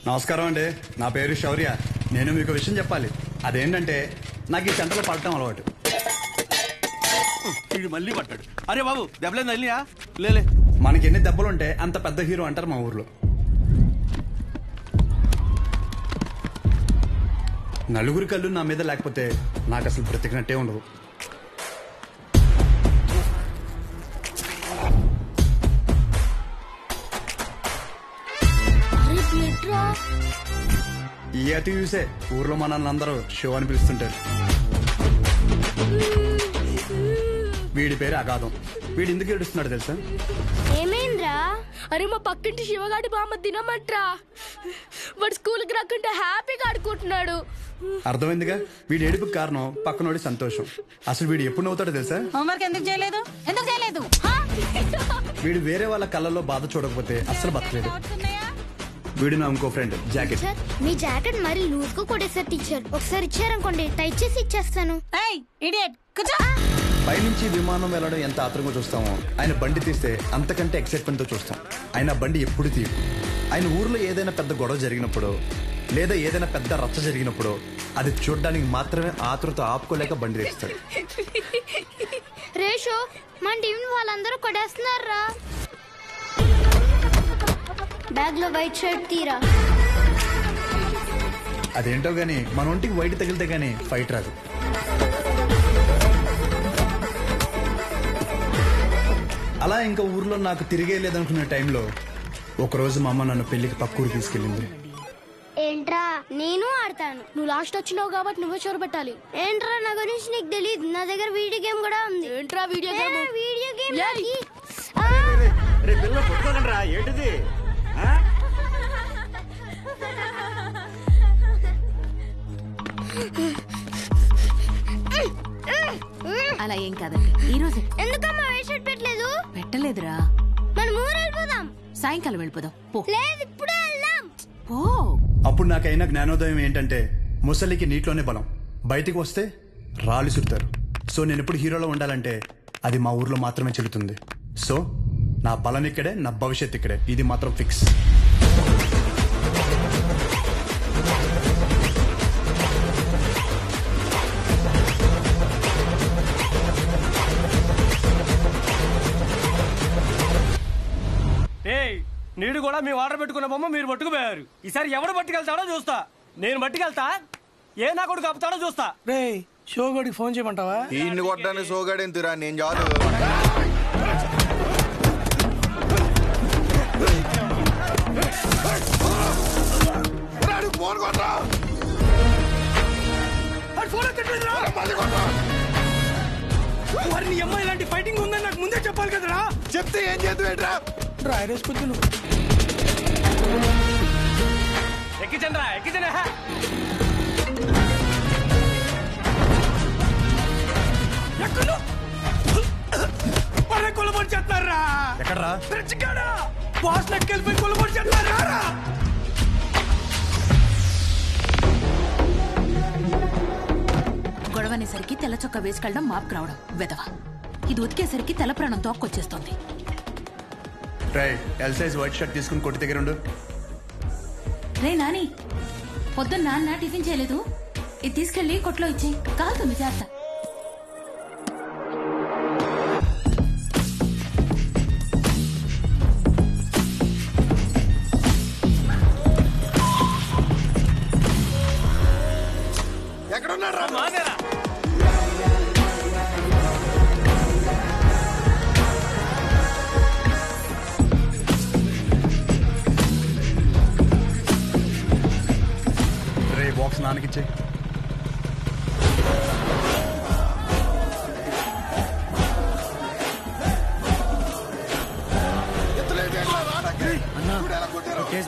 నమస్కారం అండి, నా పేరు శౌర్య. నేను మీకు విషయం చెప్పాలి. అదేంటంటే నాకు ఈ చెంటలో పడటం అలవాటు. మళ్ళీ పట్టాడు. అరే బాబు దెబ్బలేదు వెళ్ళియా లేలే. మనకి ఎన్ని దెబ్బలుంటే అంత పెద్ద హీరో అంటారు మా ఊర్లో. నలుగురి కళ్ళు నా మీద లేకపోతే నాకు అసలు బ్రతికినట్టే ఉండదు. ఈ అతి చూసే ఊర్లో మనల్ని అందరూ షో అని పిలుస్తుంటారు. వీడి పేరు అగాధం. వీడు ఎందుకు ఏడుస్తున్నాడు తెలుసా? ఏమైందిరా? అరే మా పక్కింటి శివగాడి బామ్మ తినమంట్రా. వాడు స్కూల్కి రాకుంటే హ్యాపీగా ఆడుకుంటున్నాడు. అర్థమైందిగా, వీడి ఏడుపుకి కారణం పక్కనోడి సంతోషం. అసలు వీడు ఎప్పుడు నవ్వుతాడో తెలుసా? హోంవర్క్ ఎందుకు చేయలేదు? వీడు వేరే వాళ్ళ కళ్ళల్లో బాధ చూడకపోతే అస్సలు బతకలేదు. వీడు నా ఇంకో ఫ్రెండ్ జాకెట్. సార్ మీ జాకెట్ మరి లూజ్ గా కొట్టేసారు టీచర్. ఒకసారి ఇచ్చారనుకోండి టైట్ చేసి ఇచ్చేస్తాను. పైనుంచి విమానం వెళ్ళడం ఎంత ఆత్రంగా చూస్తామో ఆయన బండి తీస్తే అంతకంటే ఎక్సైట్మెంట్ తో చూస్తాం. ఆయన బండి ఎప్పుడు తీయదు. ఆయన ఊర్లో ఏదైనా పెద్ద గొడవ జరిగినప్పుడు లేదా ఏదైనా పెద్ద రచ్చ జరిగినప్పుడు అది చూడడానికి మాత్రమే ఆతృత ఆపుకోలేక బండి తీస్తాడు. రేషో మన టీం వాళ్ళందరూ కొట్టేస్తున్నారా? బ్యాగ్ లో వైట్ షర్ట్ తీరా. అదేంటో గానీ మన ఒంటికి వైట్ తగిలితే గానీ ఫైట్ రాదు. అలా ఇంకా ఊర్లో నాకు తిరిగే లేదనుకునే టైంలో ఒకరోజు మా అమ్మ నన్ను పెళ్లికి పక్కూరు తీసుకెళ్ళింది. ఏంట్రా? నేను ఆడతాను. నువ్వు లాస్ట్ వచ్చినావు కాబట్టి నువ్వే చొరబెట్టాలి. ఏంట్రా నా గురించి నీకు తెలియదు? నా దగ్గర వీడియో గేమ్ కూడా ఉంది. ఏంట్రా వీడియో గేమ్? వీడియో గేమ్ ఏంటిది? అలా ఏం కాదండి. ఈ రోజు ఎందుకమ్మా వైట్ షర్ట్ పెట్టలేదు? పెట్టలేదురా. మనం ఊరు వెళ్ళిపోదాం. సాయంకాలం వెళ్ళిపోదాం. పో. లేదు ఇప్పుడే వెళ్దాం. పో. అప్పుడు నాకైనా జ్ఞానోదయం ఏంటంటే ముసలికి నీటిలోనే బలం, బయటికి వస్తే రాళ్ళు సుడతారు. సో నేను ఎప్పుడు హీరోలో ఉండాలంటే అది మా ఊర్లో మాత్రమే చెల్లుతుంది. సో నా బలం ఇక్కడే, నా భవిష్యత్ ఇక్కడే. ఇది మాత్రం ఫిక్స్. నీడు కూడా మీ ఆర్డర్ పెట్టుకున్న బొమ్మ మీరు పట్టుకుపోయారు. ఈసారి ఎవడు పట్టుకెళ్తాడో చూస్తా. నేను పట్టుకెళ్తా, ఏ నా కొడుకు ఆపుతాడో చూస్తా. రే షోగడికి ఫోన్ చేయమంటావా? ఈయన్ని కొట్టడానికి షోగడి ఎంతురా, నేను చాలు. వారిని అమ్మాయి ఇలాంటి ఫైటింగ్ ఉందని నాకు ముందే చెప్పాలి కదరా. చెప్తే ఏం చేద్దాం? రాయరేసుకొచ్చు నువ్వు. ఎక్కిచండ్రా ఎక్కిచండి. కొలబడి చేస్తారా? ఎక్కడరా? బాస్ నెక్కెళ్ళిపోయి కొలబడి చేస్తారా? గొడవనేసరికి తెల్ల చొక్క వేసుకెళ్ళడం మాపుకు రావడం వెదవా. ఇది ఉతికేసరికి తెల్ల ప్రాణం తోక్కొచ్చేస్తోంది. ఎల్ సైజ్ వైట్ షర్ట్ తీసుకుని కొట్టి దగ్గర ఉండు. రే నాని, పొద్దున్న నాన్న టిఫిన్ చేయలేదు. ఇది తీసుకెళ్లి కొట్లో ఇచ్చి కాలుతుంది జాగ్రత్త. ఎక్కడున్నారా? బాక్స్ నాన్నకిచ్చే.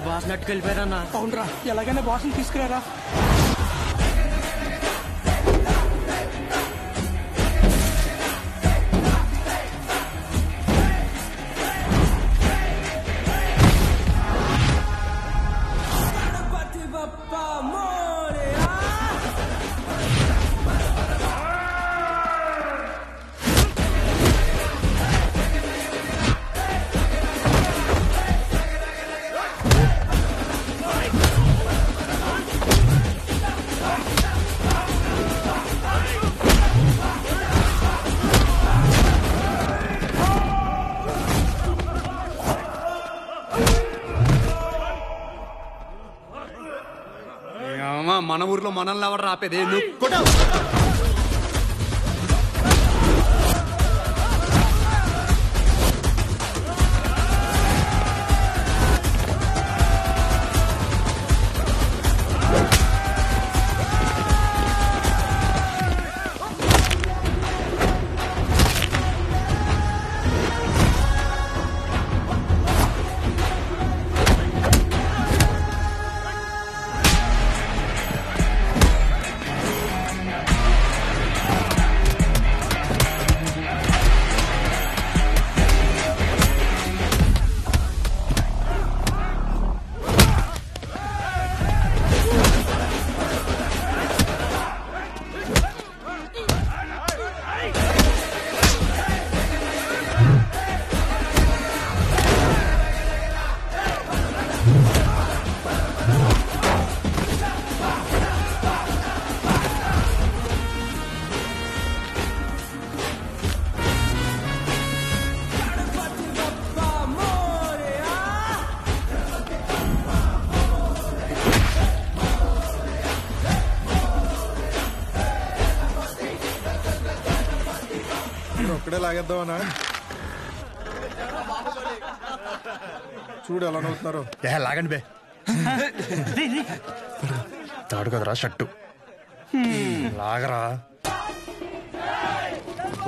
బాస్ నట్టుకెళ్ళిపోయారన్నా. అవునరా, ఎలాగైనా బాస్ని తీసుకురారా. మామ మన ఊర్లో మనల్ని ఎవరు రాపేది ఒక్కడే లాగేద్దామనా? చూడు ఎలా నవ్వుతున్నారు. లాగండి బే. తాడు కదరా షట్టు లాగరా.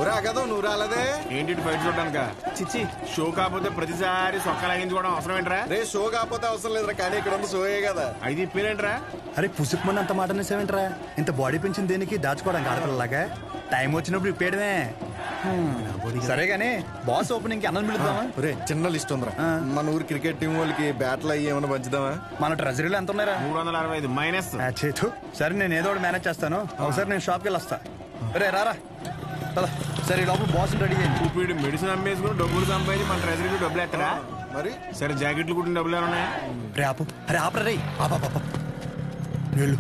ఒరే ఆగదు, నువ్వు రాలేదే ఏంటి బయట చూడడానిక? చిచ్చి, షో కాకపోతే ప్రతిసారి సొక్క లాగించుకోవడం అవసరం ఏంట్రా? రే షో కాకపోతే అవసరం లేదురా, కానీ ఇక్కడ ఉంది షోయే కదా. అది ఇప్పేరేంట్రా? అరే పుసుకుమని అంత మాట అనేసేవేంట్రా? ఇంత బాడీ పెంచింది దేనికి? దాచుకోవడానికి ఆడపిల్లలాగా టైం వచ్చినప్పుడు ఇప్పేయడమే. సరే గానీ బాస్ ఓపెనింగ్ కి అన్నం పిలుద్దామా? ఒరే చిన్న లిస్ట్ ఉందిరా. మన ఊరు క్రికెట్ టీం వాళ్ళకి బ్యాట్లు అయ్యి ఏమైనా పంచుదామా? మన ట్రెజరీలో ఎంత ఉన్నారా? 365 మైనస్. సరే నేను ఏదో ఒకటి మేనేజ్ చేస్తాను. ఒకసారి నేను షాప్కి వెళ్ళి వస్తా. రే రారా. సరే లోపల బాస్ రెడీ చేయండి. ఇప్పుడు మెడిసిన్ అమ్మేసుకుని డబ్బులు సంపాదించి మన ట్రెజరీకి డబ్బులు ఎత్తరా? మరి సరే జాకెట్లు కుట్టిన డబ్బులు ఏమన్నా? రే ఆపు. అరే ఆపరా రే. వెళ్ళు.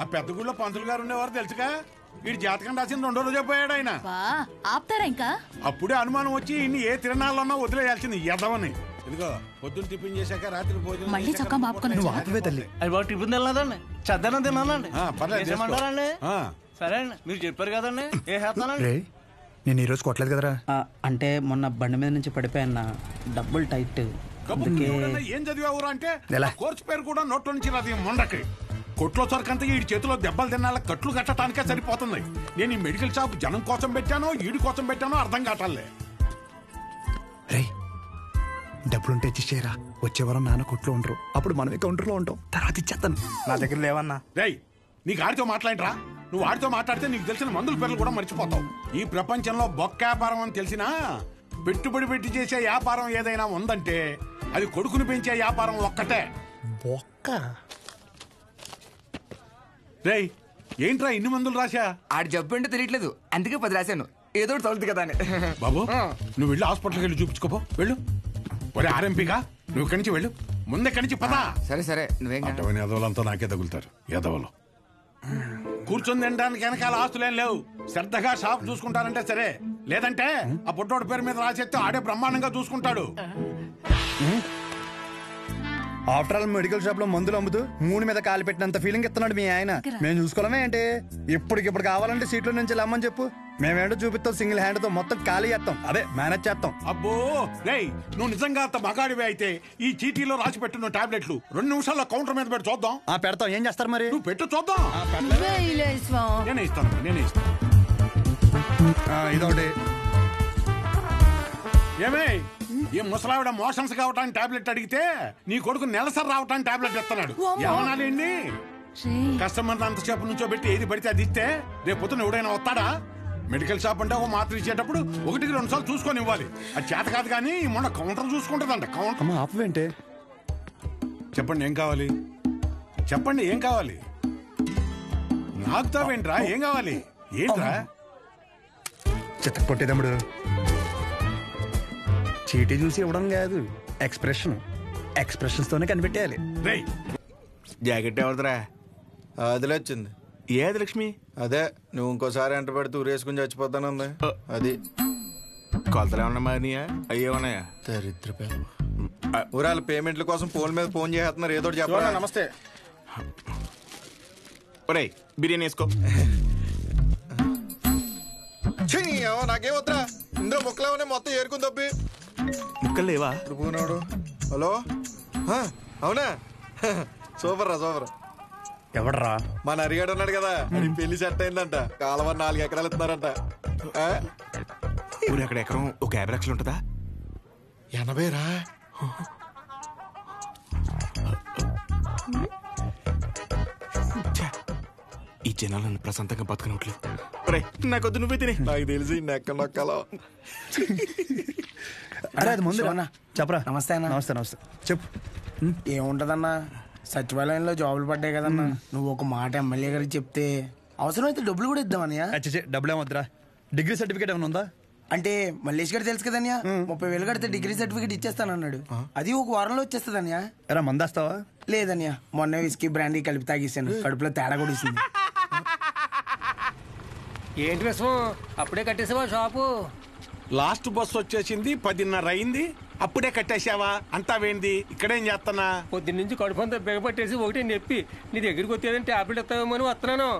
ఆ పెద్ద గుళ్ళో పంతులు గారు ఉండేవారు తెలుసుగా. వీడి జాతకం రాసిన 2 రోజే పోయాడు ఆయన. ఆపుతారా ఇంకా? అప్పుడే అనుమానం వచ్చి ఇన్ని ఏ తిరణాలన్నా వదిలేయాల్సింది ఎదవని. ఇదిగో పొద్దున్న టిఫిన్ చేశాక రాత్రి భోజనం మళ్ళీ చొక్కా మాపుకొని నువ్వు ఆపవే తల్లి. అది బాగా టిఫిన్ తినలేదండి, చద్దనం తిన్నానండి. పర్లేదు, చేసేయమంటారండి? ఆ. సరే అండి, మీరు చెప్పారు కదండి, ఏ చేస్తానండి. రే నేను ఈరోజు కొట్టలేదు కదరా. అంటే మొన్న బండి మీద నుంచి పడిపోయాన్న, డబ్బులు టైట్. ఏం చదివావురా అంటే ఎలా? కోర్సు పేరు కూడా నోట్లో నుంచి రాదు. మొండకి కొట్లో సరికంతా ఈ చేతిలో దెబ్బలు తినాల కట్లు కట్టడానికే సరిపోతుంది. నేను ఈ మెడికల్ షాప్ జనం కోసం పెట్టానో ఈడి కోసం పెట్టానో అర్థం కావట్లే. రే డబ్బులుంటే ఇచ్చేయరా. వచ్చే వారం నాన్న కొట్లో ఉండరు, అప్పుడు మనమే కౌంటర్లో ఉంటాం. తర్వాత ఇచ్చేస్తాను. నా దగ్గర లేవన్నా. రేయ్ నీకు ఆడితో మాట్లాడరా? నువ్వు ఆడితో మాట్లాడితే నీకు తెలిసిన మందుల పేర్లు కూడా మర్చిపోతావు. ఈ ప్రపంచంలో బొక్క వ్యాపారం అని తెలిసినా పెట్టుబడి పెట్టి చేసే వ్యాపారం ఏదైనా ఉందంటే అది కొడుకుని పెంచే వ్యాపారం ఒక్కటే. బొక్క. రేయ్ ఏంట్రా ఇన్ని మందులు రాశా? ఆడి జబ్బు అంటే తెలియట్లేదు, అందుకే 10 రాశాను. ఏదో తగులుతుంది కదా అని. బాబు నువ్వు వెళ్ళి హాస్పిటల్కి వెళ్ళి చూపించుకోపో. వెళ్ళు. ఒరే ఆర్ఎంపీగా నువ్వు ఇక్కడి నుంచి వెళ్ళు. ముందు ఇక్కడి నుంచి పదా. సరే సరే నువ్వేం అటవని ఎదవలంతా నాకే తగులుతారు. ఎదవలు కూర్చొని తినడానికి వెనకాల ఆస్తులేం లేవు. శ్రద్ధగా షాప్ చూసుకుంటారంటే సరే, లేదంటే ఆ పుట్టోడు పేరు మీద రాసేస్తే ఆడే బ్రహ్మాండంగా చూసుకుంటాడు. ఆఫ్టర్ ఆల్ మెడికల్ షాప్ లో మందులు అమ్ముతూ 3 మీద కాలు పెట్టినంత ఫీలింగ్ ఇస్తున్నాడు మీ ఆయన. మేము చూసుకోవడమే ఏంటి? ఇప్పటికిప్పుడు కావాలంటే సీట్ల నుంచి లమ్మని చెప్పు, మేమేంటో చూపిస్తాం. సింగిల్ హ్యాండ్ తో మొత్తం ఖాళీ చేస్తాం, అదే మేనేజ్ చేస్తాం. అబ్బో రేయ్ నువ్వు నిజంగా అంత మగాడివే అయితే ఈ చీటీలో రాసి పెట్టున్న టాబ్లెట్లు 2 నిమిషాల్లో కౌంటర్ మీద పెట్టి చూద్దాం. పెడతాం. ఏం చేస్తారు మరి? నువ్వు పెట్టు చూద్దాం. నేనే ఇస్తాను. ఇదొకటి. ఏమే ఈ ముసలావిడ మోషన్స్ కావటానికి టాబ్లెట్ అడిగితే నీ కొడుకు నెలసరి రావటానికి టాబ్లెట్ ఇస్తున్నాడు. ఏమనాలండి? కస్టమర్ అంతసేపు నుంచో పెట్టి ఏది పడితే అది ఇస్తే రేపు పొద్దున ఎవడైనా వస్తాడా? మెడికల్ షాప్ అంటే ఒక మాత్ర ఇచ్చేటప్పుడు 1-2 సార్లు చూసుకొని ఇవ్వాలి. అది చేత కాదు కానీ మొన్న కౌంటర్ చూసుకుంటుందంట. కౌంటర్ ఆపవేంటే? చెప్పండి ఏం కావాలి? చెప్పండి ఏం కావాలి? నాకుతావేంట్రా? ఏం కావాలి? ఏంట్రా? చిత్త కొట్టేదమ్ముడు. చీటీ చూసి ఇవ్వడం కాదు, ఎక్స్ప్రెషన్స్ తోనే కనిపెట్టేయాలి. రేయ్ జాకెట్ ఎవరిదిరా? అదిలే వచ్చింది. ఏది లక్ష్మి? అదే నువ్వు ఇంకోసారి ఎంట పెడితే ఊరేసుకుని చచ్చిపోతానుంది. అది కొలతలు ఏమన్నా మారినాయా? అయ్యేమన్నాయా? దరిద్ర ఊరాల పేమెంట్ల కోసం ఫోన్ మీద ఫోన్ చేస్తున్నారు, ఏదో ఒకటి చెప్పరా. నమస్తే. ఒరేయ్ బిర్యానీ వేసుకో. నాకేం వద్దా, ఇందులో ముక్కలేమనే మొత్తం ఏరుకుని తప్పి. ముక్కలు లేవా? ఇప్పుడు పోనాడు. హలో, అవునా? సూపర్ రా, సూపర్. ఎవడరా? మన అరిగాడు ఉన్నాడు కదా, అది పెళ్లి సెట్ అయిందంట. కాలువ 4 ఎకరాలు ఇస్తున్నారంట. ఊరు అక్కడ ఎకరం ఒక 50 లక్షలు ఉంటుందా? 80 రా. ఈ జనాలు నన్ను ప్రశాంతంగా బతకనట్లేదు. నాకొద్దు, నువ్వే తినే. నాకు తెలిసి నెక్క నొక్కలో. అరే అది ముందు చెప్పరా. నమస్తే అన్న. నమస్తే నమస్తే. చెప్పు. ఏముంటదన్నా, సచివాలయంలో జాబులు పడ్డాయి కదన్నా. నువ్వు ఒక మాట ఎమ్మెల్యే గారికి చెప్తే అవసరమైతే డబ్బులు కూడా ఇద్దామన్నయ్య. డబ్బులు ఏమొద్దురా. డిగ్రీ సర్టిఫికేట్ ఏమైనా ఉందా? అంటే మల్లేష్ గారు తెలుసు కదన్యా, 30,000 కడితే డిగ్రీ సర్టిఫికేట్ ఇచ్చేస్తానన్నాడు. అది ఒక వారంలో వచ్చేస్తుందన్యా. ఎరా మందేస్తావా? లేదన్యా, మొన్న విస్కీ బ్రాండీ కలిపి తాగేసాను, కడుపులో తేడా కూడా ఇస్తుంది. ఏంటి విషయం, అప్పుడే కట్టేసావా షాపు? లాస్ట్ బస్ వచ్చేసింది, 10:30 అయింది, అప్పుడే కట్టేసావా? అంతా వేంది, ఇక్కడేం చేస్తానా? పొద్దున్నుంచి కడుపంతా బిగపట్టేసి ఒకటే నొప్పి. నీ దగ్గరికి వచ్చేదని టాబ్లెట్ ఇస్తావేమో అని వస్తున్నాను.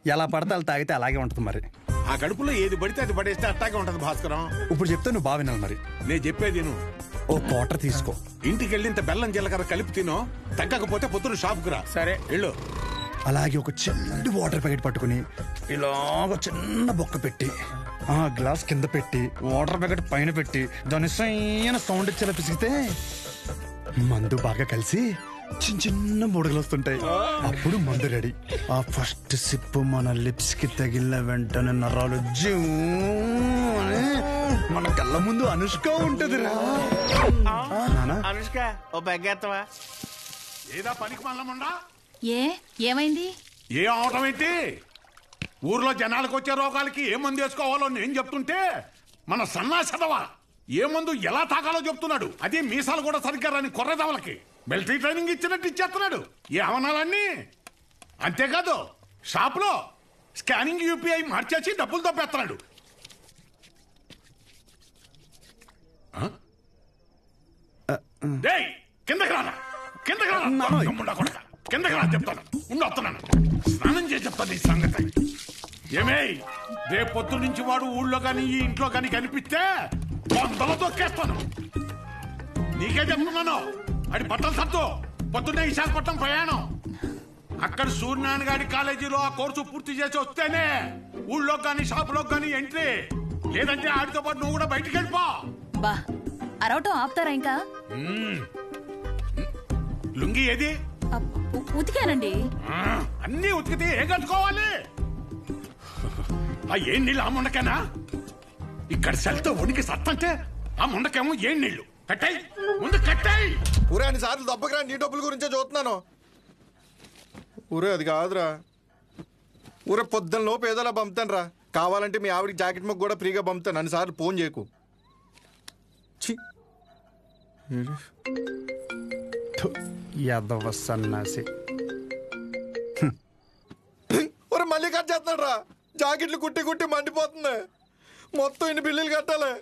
ఎలా పడితే అలా తాగితే అలాగే ఉంటుంది మరి. ఆ కడుపులో ఏది పడితే అది పడేస్తే అట్టాగే ఉంటది భాస్కరం. ఇప్పుడు చెప్తే నువ్వు బాగా వినాలి మరి. నేను చెప్పేది నువ్వు ఓ క్వార్టర్ తీసుకో, ఇంటికి వెళ్ళి ఇంత బెల్లం జీలకర్ర కలిపి తినో, తగ్గకపోతే పొద్దున షాప్కి రా. సరే వెళ్ళు. అలాగే ఒక చిన్న వాటర్ ప్యాకెట్ పట్టుకుని ఇలాగ చిన్న బొక్క పెట్టి ఆ గ్లాస్ కింద పెట్టి వాటర్ ప్యాకెట్ పైన పెట్టి దాని సైన సౌండ్ ఇచ్చేలా పిసిగితే మందు బాగా కలిసి చిన్న చిన్న బుడగలు వస్తుంటాయి. అప్పుడు మందు రెడీ. ఆ ఫస్ట్ సిప్ మన లిప్స్ కి తగిలిన వెంటనే నరాలు జూ అని మన కళ్ళ ముందు అనుష్క ఉంటది రా. అనుష్క ఓ బెగ్గేత్తవా? ఏదా పనికి మల్లముండా? ఏమైంది? ఏ అవటం ఏంటి? ఊర్లో జనాలకు వచ్చే రోగాలకి ఏ మందు వేసుకోవాలో నేను చెప్తుంటే మన సన్నాసదవా ఏ మందు ఎలా తాగాలో చెప్తున్నాడు. అదే మీసాలు కూడా సరిగ్గా రాని కొర్రదవలకి మిలిటరీ ట్రైనింగ్ ఇచ్చినట్టు ఇచ్చేస్తున్నాడు. ఏ అవనాలన్నీ అంతేకాదు, షాప్ లో స్కానింగ్ యూపీఐ మార్చేసి డబ్బులు తప్పేస్తున్నాడు. కిందకి రానా, కిందకి రానా, కిందకి రా చెప్తాను. వస్తున్నాను, స్నానం చేసి చెప్తాను ఈ సంగతి. ఏమే రేపు పొద్దు నుంచి వాడు ఊళ్ళో కానీ ఈ ఇంట్లో కానీ కనిపిస్తే వందలు తొక్కేస్తాను. నీకే చెప్తున్నాను. అది బట్టలు సర్దు, పొద్దున్నే విశాఖపట్నం ప్రయాణం. అక్కడ సూర్యనారాయణ గారి కాలేజీలో ఆ కోర్సు పూర్తి చేసి వస్తేనే ఊళ్ళో కానీ షాపులో కానీ ఎంట్రీ. లేదంటే ఆడితో పాటు నువ్వు కూడా బయటికి వెళ్ళిపో. బా అరవటం ఆపుతారా ఇంకా? లుంగి ఏది? ఉతికానండి. అన్నీ ఉతికితే ఏం కట్టుకోవాలి? ఆ ఏం నీళ్ళు ఆ ముండకేనా? ఇక్కడ సెల్తో ఉనికి సత్తంటే ఆ ముండకేమో ఏం నీళ్లు. కట్టాయి ముందు కట్టాయి. ఊరే అన్ని సార్లు దెబ్బకి రా, నీ డబ్బుల గురించే చూస్తున్నాను. ఊరే అది కాదురా, ఊరే పొద్దున్న లోపు ఏదోలా పంపుతాను రా. కావాలంటే మీ ఆవిడికి జాకెట్ ముక్క కూడా ఫ్రీగా పంపుతాను. అన్ని సార్లు ఫోన్ చేయకు. యాదవ సన్నాసి. ఒరే మళ్ళీ కట్ చేస్తున్నాడు రా. జాకెట్లు కుట్టి కుట్టి మండిపోతుంది. మొత్తం ఇన్ని బిల్లులు కట్టాలి.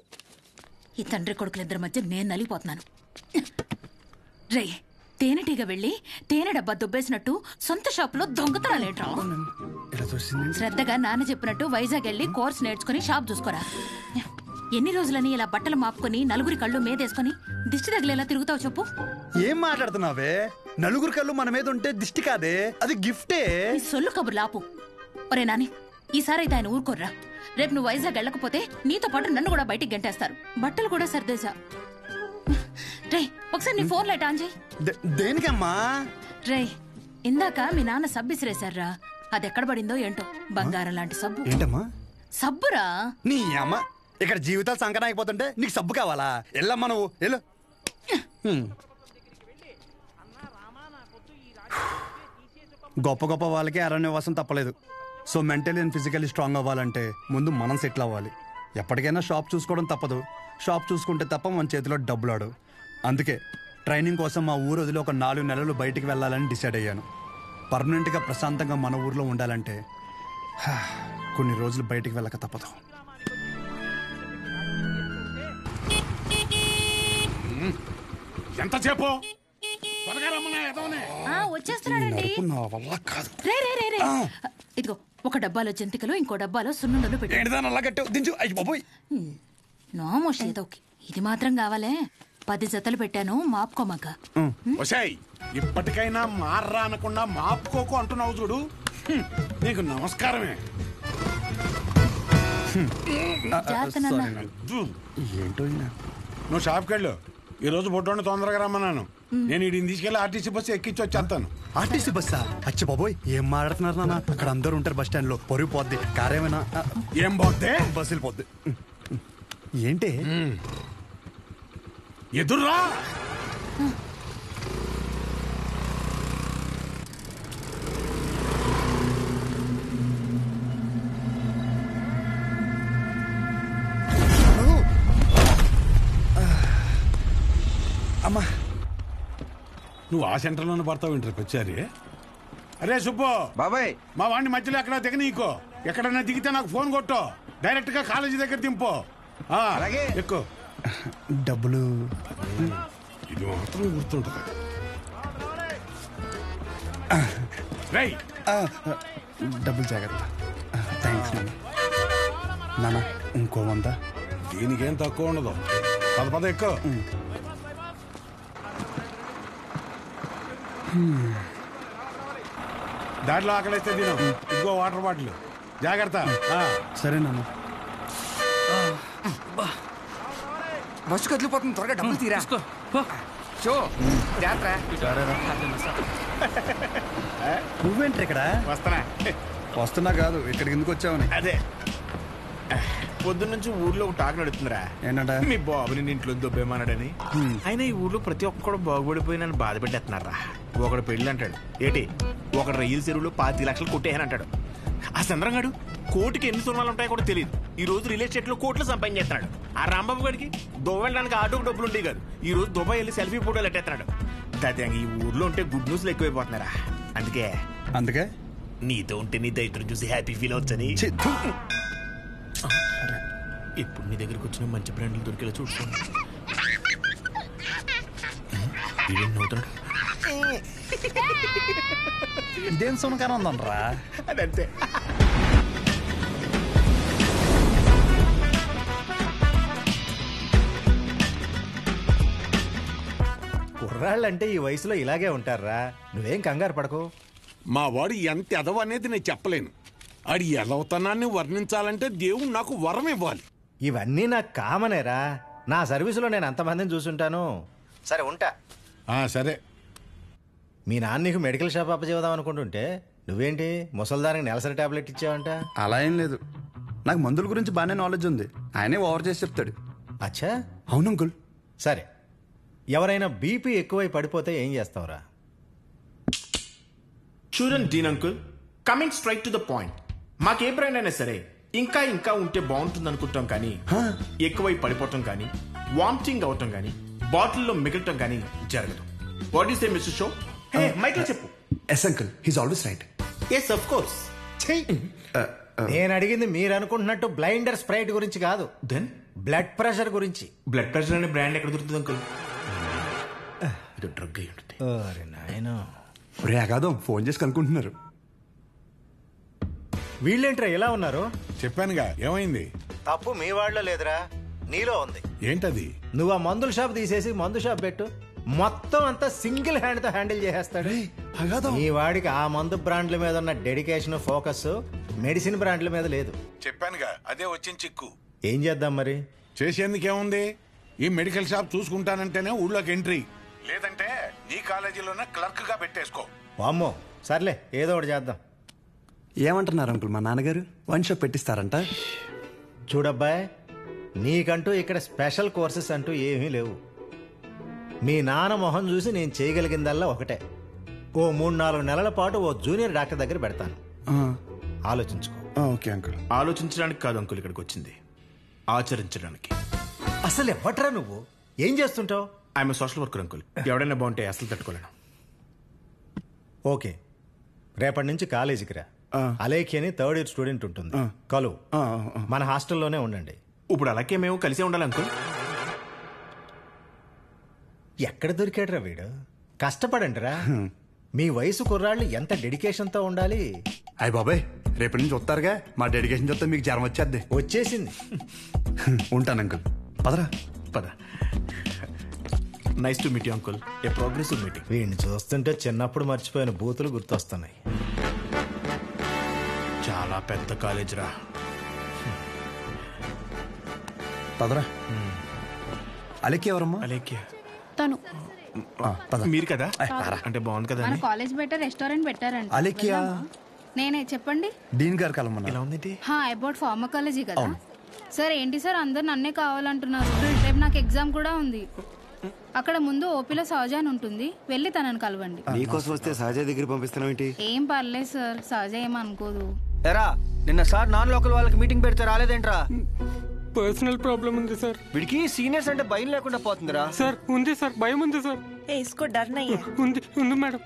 ఈ తండ్రి కొడుకులిద్దరి మధ్య నేను నలిగిపోతున్నాను. రే తేనెటీగ వెళ్ళి తేనె డబ్బా దుబ్బేసినట్టు సొంత షాపులో దొంగతనాలేంట్రా? శ్రద్ధగా నాన్న చెప్పినట్టు వైజాగ్ వెళ్ళి కోర్స్ నేర్చుకుని షాప్ చూసుకోరా. ఎన్ని రోజులని ఇలా బట్టలు మాపుకొని నలుగురి కళ్ళు మీదేసుకొని దిష్టి తగిలేలా తిరుగుతావు చెప్పు? ఏం మాట్లాడుతున్నావే? నలుగురు కళ్ళు మన మీద ఉంటే దిష్టి కాదే, అది గిఫ్టే. ఈ సొల్లు కబుర్లు ఆపు. ఒరే నాని, ఈసారి అయితే ఆయన ఊరుకోర్రా. రేపు నువ్వు వైజాగ్ వెళ్ళకపోతే నీతో పాటు నన్ను కూడా బయటికి గంటేస్తారు. బట్టలు కూడా సర్దేశా. రే ఒకసారి నీ ఫోన్ లైట్ ఆన్ చేయి. దేనికమ్మా? రే ఇందాక మీ నాన్న సబ్బు ఇసిరేశారా, అది ఎక్కడ పడిందో ఏంటో. బంగారం లాంటి సబ్బు. ఏంటమ్మా? సబ్బురా. నీ అమ్మ, ఇక్కడ జీవితాలు సంకటం అయిపోతుంటే నీకు సబ్బు కావాలా? ఎల్లమ్మా నువ్వు ఎల్లు. గొప్ప గొప్ప వాళ్ళకి అరణ్యవాసం తప్పలేదు. So mentally and physically strong అవ్వాలంటే ముందు మనం సెటిల్ అవ్వాలి. ఎప్పటికైనా షాప్ చూసుకోవడం తప్పదు. షాప్ చూసుకుంటే తప్ప మన చేతిలో డబ్బులు ఆడు. అందుకే ట్రైనింగ్ కోసం మా ఊరు వదిలి ఒక 4 నెలలు బయటికి వెళ్ళాలని డిసైడ్ అయ్యాను. పర్మనెంట్గా ప్రశాంతంగా మన ఊర్లో ఉండాలంటే కొన్ని రోజులు బయటికి వెళ్ళక తప్పదు. ఎంతసేపు త్వరగా రమ్మన్నా ఎదవనే. వచ్చేస్తున్నాడండి. నా వల్ల కాదు. రే రే రే రే ఇదిగో ఒక డబ్బాలో జంతికలు ఇంకో డబ్బాలో సున్నుండలు పెట్టు. నోమోష్ ఏదోకి ఇది మాత్రం కావాలే. 10 జతలు పెట్టాను మాపుకోమాక. ఒసేయ్ ఇప్పటికైనా మార్రా అనకుండా మాపుకోకు అంటున్నావు చూడు. నీకు నమస్కారమే. ఏంటో నువ్వు షాప్కి వెళ్ళు. ఈ రోజు బొట్టోని తొందరగా రమ్మన్నాను. నేను వీడిని తీసుకెళ్లి ఆర్టీసీ బస్సు ఎక్కించి వచ్చేస్తాను. ఆర్టీసీ బస్సా? అచ్చి బాబోయ్, ఏం మాట్లాడుతున్నారు నాన్న? అక్కడ అందరూ ఉంటారు బస్ స్టాండ్ లో. పొరుగు పోద్ది. కారేమైనా ఏం పోద్ది? బస్సు వెళ్ళిపోద్ది. ఏంటి ఎదుర్రా. అమ్మా, నువ్వు ఆ సెంటర్లోనే పడతావు ఇంటర్కి వచ్చారి. అరే సుబ్బు బాబాయ్, మా వాడిని మధ్యలో ఎక్కడ దిగ నీకో. ఎక్కడన్నా దిగితే నాకు ఫోన్ కొట్టు. డైరెక్ట్ గా కాలేజీ దగ్గర దింపు. అలాగే. ఎక్కువ డబ్బులు ఇది మాత్రం గుర్తుంటుంది. రేయ్ డబ్బులు జాగ్రత్త. థ్యాంక్స్ నాన్న. ఇంకో 100. దీనికేం తక్కువ ఉండదు. పద ఎక్కువ. దాంట్లో ఆకలిస్తే తిను. ఇంకో వాటర్ బాటిల్ జాగ్రత్త. సరే నాన్న. బస్సు కదిలిపోతుంది. త్వరగా డబ్బులు తీరా. షో నువ్వేంటి ఇక్కడ? వస్తున్నా కాదు, ఇక్కడికి ఎందుకు వచ్చావని. అదే పొద్దున్నుంచి ఊర్లో ఒక టాక్ నడుతుందిరా. ఏంటంట? మీ బాబుని ఇంట్లో దొబ్బేమన్నాడని. అయినా ఈ ఊర్లో ప్రతి ఒక్కడు బాగుపడిపోయి నన్ను బాధ పెట్టేస్తున్నారా. ఒకడు పెళ్లి అంటాడు ఏటి, ఒకడు రైలు చెరువులో 25 లక్షలు కొట్టేయని అంటాడు. ఆ చంద్రంగాడు కోటికి ఎన్ని సున్నాలు ఉంటాయో కూడా తెలియదు. ఈ రోజు రియల్ ఎస్టేట్ లో కోట్లు సంపాదించేస్తున్నాడు. ఆ రాంబాబు గారికి దుబాయ్ వెళ్ళడానికి ఆటోకి డబ్బులు ఉండేవి కాదు. ఈ రోజు దుబాయ్ వెళ్ళి సెల్ఫీ ఫోటోలు ఎట్టేస్తున్నాడు. దాదాపు ఈ ఊర్లో ఉంటే గుడ్ న్యూస్లు ఎక్కువైపోతున్నారా. అందుకే నీతో ఉంటే నీ దైత్రం చూసి హ్యాపీ ఫీల్ అవచ్చని ఇప్పుడు నీ దగ్గరికి వచ్చిన మంచి బ్రాండ్లు దొరికేలా చూసుకోండి. ఇదేం సునకారం ఉందనరా? అదంతే. కుర్రాళ్ళంటే ఈ వయసులో ఇలాగే ఉంటారా. నువ్వేం కంగారు పడకు. మా వాడు ఎంత ఎదవ అనేది నేను చెప్పలేను. ఆడి ఎదవతనాన్ని వర్ణించాలంటే దేవుడు నాకు వరం ఇవ్వాలి. ఇవన్నీ నాకు కామనేరా. నా సర్వీసులో నేను అంతమందిని చూసుంటాను. సరే ఉంటా. సరే. మీ నాన్న నీకు మెడికల్ షాప్ అప్పచేద్దాం అనుకుంటుంటే నువ్వేంటి ముసల్దానికి నెలసరి టాబ్లెట్ ఇచ్చావంట? అలా ఏం లేదు. నాకు మందుల గురించి బాగానే నాలెడ్జ్ ఉంది. ఆయనే ఓవర్ చేసి చెప్తాడు. అచ్చా, అవును అంకుల్. సరే, ఎవరైనా బీపీ ఎక్కువై పడిపోతే ఏం చేస్తావురా? చూడండి Dean uncle, coming straight to the point. మాకే బ్రాండ్ అయినా సరే ఇంకా ఇంకా ఉంటే బాగుంటుంది అనుకుంటాం, కానీ ఎక్కువై పడిపోవటం కానీ వామిటింగ్ అవటం కానీ బాటిల్లో మిగలటం కానీ జరగదు. What is a mister show? Michael చెప్పు. Yes uncle, he's always right. Yes of course. నేను అడిగింది మీరు అనుకుంటున్నట్టు బ్లైండర్ స్ప్రైట్ గురించి కాదు. దెన్ బ్లడ్ ప్రెషర్ గురించి. బ్లడ్ ప్రెషర్ అనే బ్రాండ్ ఎక్కడ దొరుకుతుంది అంకుల్? ఇది డ్రగ్ అయి ఉంటుంది. అరే నాయనా, ఒరే అగాదం ఫోన్ చేసి కనుక్కుంటున్నారు. వీళ్ళేంట్రా ఇలా ఉన్నారు? చెప్పానుగా ఏమైంది. తప్పు మీ వాళ్ళలో లేదురా, నీలో ఉంది. ఏంటది? నువ్వు ఆ మందుల షాప్ తీసేసి మందు షాప్ పెట్టు, మొత్తం అంతా సింగిల్ హ్యాండ్ తో హ్యాండిల్ చేసేస్తాడు. ఈ వాడికి ఆ మందు బ్రాండ్ల మీద ఉన్న డెడికేషన్, ఫోకస్ మెడిసిన్ బ్రాండ్ల మీద లేదు. చెప్పానుగా అదే వచ్చిన చిక్కు. ఏం చేద్దాం మరి? చేసేందుకేముంది, ఈ మెడికల్ షాప్ చూసుకుంటానంటేనే ఊళ్ళోకి ఎంట్రీ, లేదంటే నీ కాలేజీలోనే క్లర్క్ గా పెట్టేసుకో. వామ్మో, సర్లే ఏదో ఒకటి చేద్దాం. ఏమంటున్నారు అంకుల్? మా నాన్నగారు వన్ షాప్ పెట్టిస్తారంట. చూడబ్బాయ్, నీకంటూ ఇక్కడ స్పెషల్ కోర్సెస్ అంటూ ఏమీ లేవు. మీ నాన్న మొహం చూసి నేను చేయగలిగిందల్లా ఒకటే, ఓ 3-4 నెలల పాటు ఓ జూనియర్ డాక్టర్ దగ్గర పెడతాను. ఆలోచించుకో. Okay uncle. ఆలోచించడానికి కాదు అంకుల్ ఇక్కడికి వచ్చింది, ఆచరించడానికి. అసలు ఎవట్రా నువ్వు? ఏం చేస్తుంటావు? I'm social worker uncle. ఎవడైనా బాగుంటే అసలు తట్టుకోలేను. ఓకే, రేపటి నుంచి కాలేజీకి రా. అలేఖి అని 3rd ఇయర్ స్టూడెంట్ ఉంటుంది, కలు. మన హాస్టల్లోనే ఉండండి. ఇప్పుడు అలాగే మేము కలిసే ఉండాలి అంకుల్. ఎక్కడ దొరికాడురా వీడు? కష్టపడండిరా. మీ వయసు కుర్రాళ్ళు ఎంత డెడికేషన్తో ఉండాలి. అయ్య బాబాయ్, రేపటి నుంచి వస్తారుగా, మా డెడికేషన్ చూస్తే మీకు జ్వరం వచ్చేద్ది. వచ్చేసింది. ఉంటాను అంకుల్. పదరా. పద. Nice to meet you uncle. A progressive meeting. వీడిని చూస్తుంటే చిన్నప్పుడు మర్చిపోయిన బూతులు గుర్తొస్తున్నాయి. చాలా పెద్ద కాలేజ్ రా. పదరా. అలెక్కి ఎవరమ్మా? అలేఖ్య తను మీరు కదా? అంటే బాగుంది కదా మన అని. కాలేజ్ బయట రెస్టారెంట్ పెట్టారంట. అలెక్కియా? నేనే చెప్పండి. డీన్ గారు కలమన్నా. ఎలా ఉంది? అబౌట్ ఫార్మకాలజీ కదా సార్. ఏంటి సార్ అందరు నన్నే కావాలంటున్నారు? రేపు నాకు ఎగ్జామ్ కూడా ఉంది. అక్కడ ముందు ఓపీలో సహజ అని ఉంటుంది, వెళ్ళి తనని కలవండి. నీకోసం వస్తే సహజ దగ్గర పంపిస్తున్నావు ఏంటి? ఏం పర్లేదు సార్, సహజ ఏమనుకోదు. ఎరా నిన్న సార్ నాన్ లోకల్ వాళ్ళకి మీటింగ్ పెడితే రాలేదేంట్రా? పర్సనల్ ప్రాబ్లం ఉంది సార్. వీడికి సీనియర్స్ అంటే భయం లేకుండా పోతుందిరా. సార్ ఉంది సార్, భయం ఉంది సార్. ఉంది ఉంది మేడం.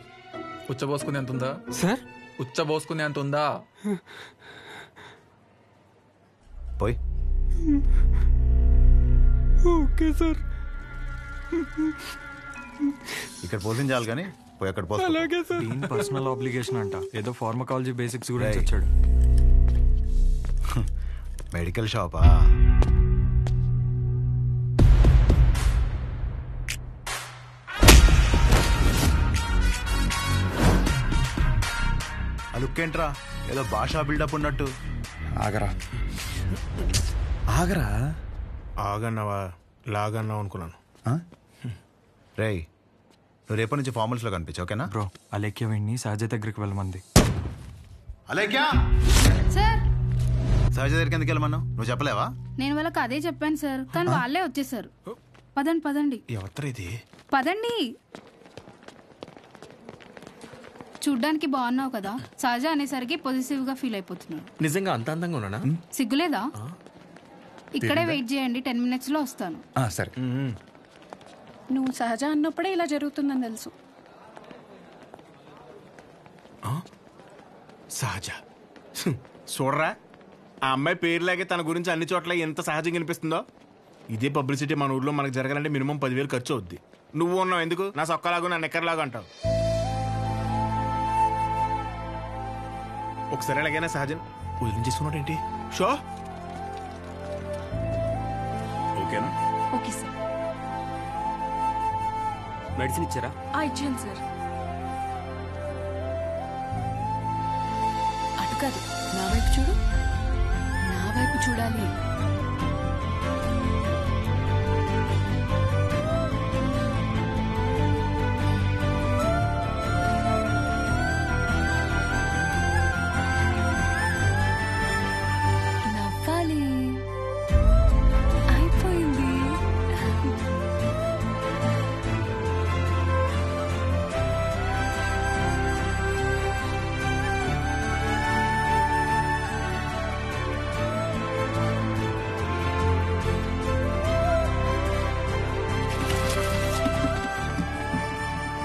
ఉచ్చబోసుకునే అంత ఉందా సార్? ఉచ్చబోసుకునే అంత ఉందా? పోయి. Okay sir. ఇక్కడ పోషించాలి కానీ పోయి అక్కడ పోయి. అలాగే సార్. డీన్ పర్సనల్ ఆబ్లిగేషన్ అంట, ఏదో ఫార్మకాలజీ బేసిక్స్ గురించి వచ్చాడు. మెడికల్ షాపా? ఆ లుక్ ఏంట్రా, ఏదో భాషా బిల్డప్ ఉన్నట్టు. ఆగరా ఆగరా. ఆగన్నావా లాగన్నావు అనుకున్నాను. రేయ్, నువ్వు రేపటి నుంచి ఫార్మల్స్లో కనిపించు, ఓకేనా? బ్రో, అలేఖ్య వీడిని సహజ దగ్గరికి వెళ్ళమంది. అలేఖ్య సార్ సహజ దగ్గరికి ఎందుకు వెళ్ళమన్నావు? నువ్వు చెప్పలేవా? నేను వాళ్ళకి అదే చెప్పాను సార్, కానీ వాళ్ళే వచ్చేసారు. పదండి పదండి. ఎవరు ఇది? పదండి. చూడ్డానికి బాగున్నావు కదా, సహజ అనేసరికి పొజిటివ్ గా ఫీల్ అయిపోతున్నాడు. నిజంగా అంత అందంగా ఉన్నానా? సిగ్గులేదా? ఇక్కడే వెయిట్ చేయండి, 10 minutes లో వస్తాను. సరే. నువ్వు సహజ అన్నప్పుడే ఇలా జరుగుతుందని తెలుసు. సహజ చూడరా, ఆ అమ్మాయి పేరులాగే తన గురించి అన్ని చోట్ల ఎంత సహజంగా అనిపిస్తుందో. ఇదే పబ్లిసిటీ మన ఊర్లో మనకు జరగాలంటే మినిమం 10,000 ఖర్చు అవుద్ది. నువ్వు ఉన్నావు ఎందుకు నా సొక్కలాగా నా నెక్కర్లాగా అంటావు. ఒకసారి ఎలాగైనా సహజన్ వదిలించేసుకున్నాడు ఏంటి? షో ఓకేనా? Okay sir. మెడిసిన్ ఇచ్చారా? ఇచ్చాను సార్. అటు కాదు, నా వైపు చూడు. నా వైపు చూడాలి. నవ్వాలి. అయిపోయింది.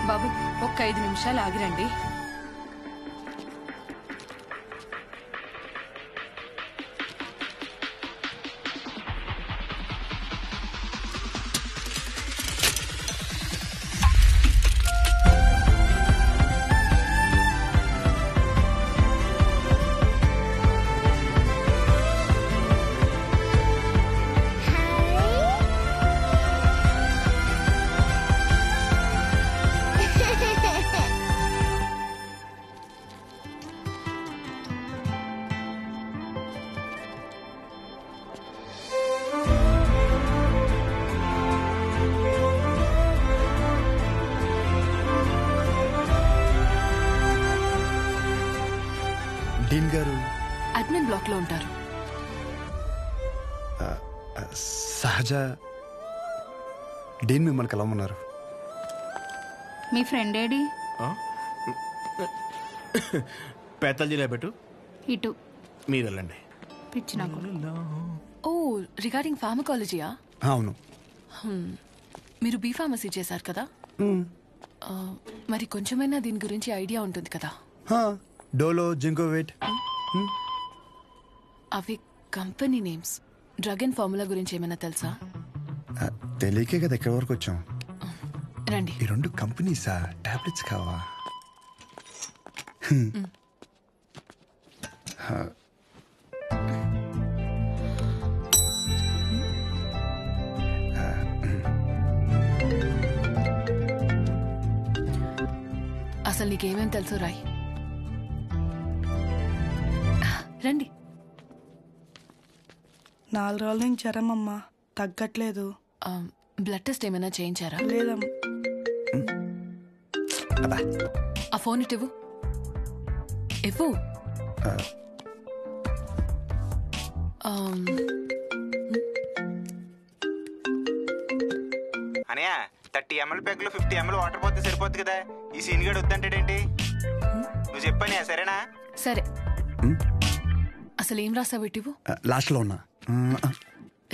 బాబు, ఒక్క 5 నిమిషాలు ఆగిరండి. డీన్ గారు అడ్మిన్ బ్లాక్ లో ఉంటారు. సహజ డీన్ మిమ్మల్ని కలవమన్నారు. మీ ఫ్రెండ్ ఏడి? పేతల్జీలో పెట్టు. ఇటు మీరు వెళ్ళండి. పిచ్చి నాకు. ఓ, రిగార్డింగ్ ఫార్మకాలజీయా? అవును. మీరు బీ ఫార్మసీ చేశారు కదా, మరి కొంచెమైనా దీని గురించి ఐడియా ఉంటుంది కదా. డోలో, జింకోవేట్. అవి company names. Drug and formula గురించి ఏమైనా తెలుసా? తెలియకే కదా ఎక్కడి వరకు వచ్చాం. రండి. ఈ 2 కంపెనీసా? టాబ్లెట్స్ కావా? అసలు నీకేమేం తెలుసు రాయ్. రండి. 4 రోజుల నుంచి జ్వరం అమ్మా, తగ్గట్లేదు. బ్లడ్ టెస్ట్ ఏమైనా చేయించారా? లేదమ్మా. ఆ ఫోన్ ఇటు ఇవ్వు. అనయా 30 ml ప్యాక్ లో 50 ml వాటర్ పోతే సరిపోద్ది కదా. ఈ సీన్ గడు వద్దంటాడేంటి? నువ్వు చెప్పానే, సరేనా? సరే. అసలు ఏం రాసావు ఇటు? లాస్ట్ లో ఉన్నా.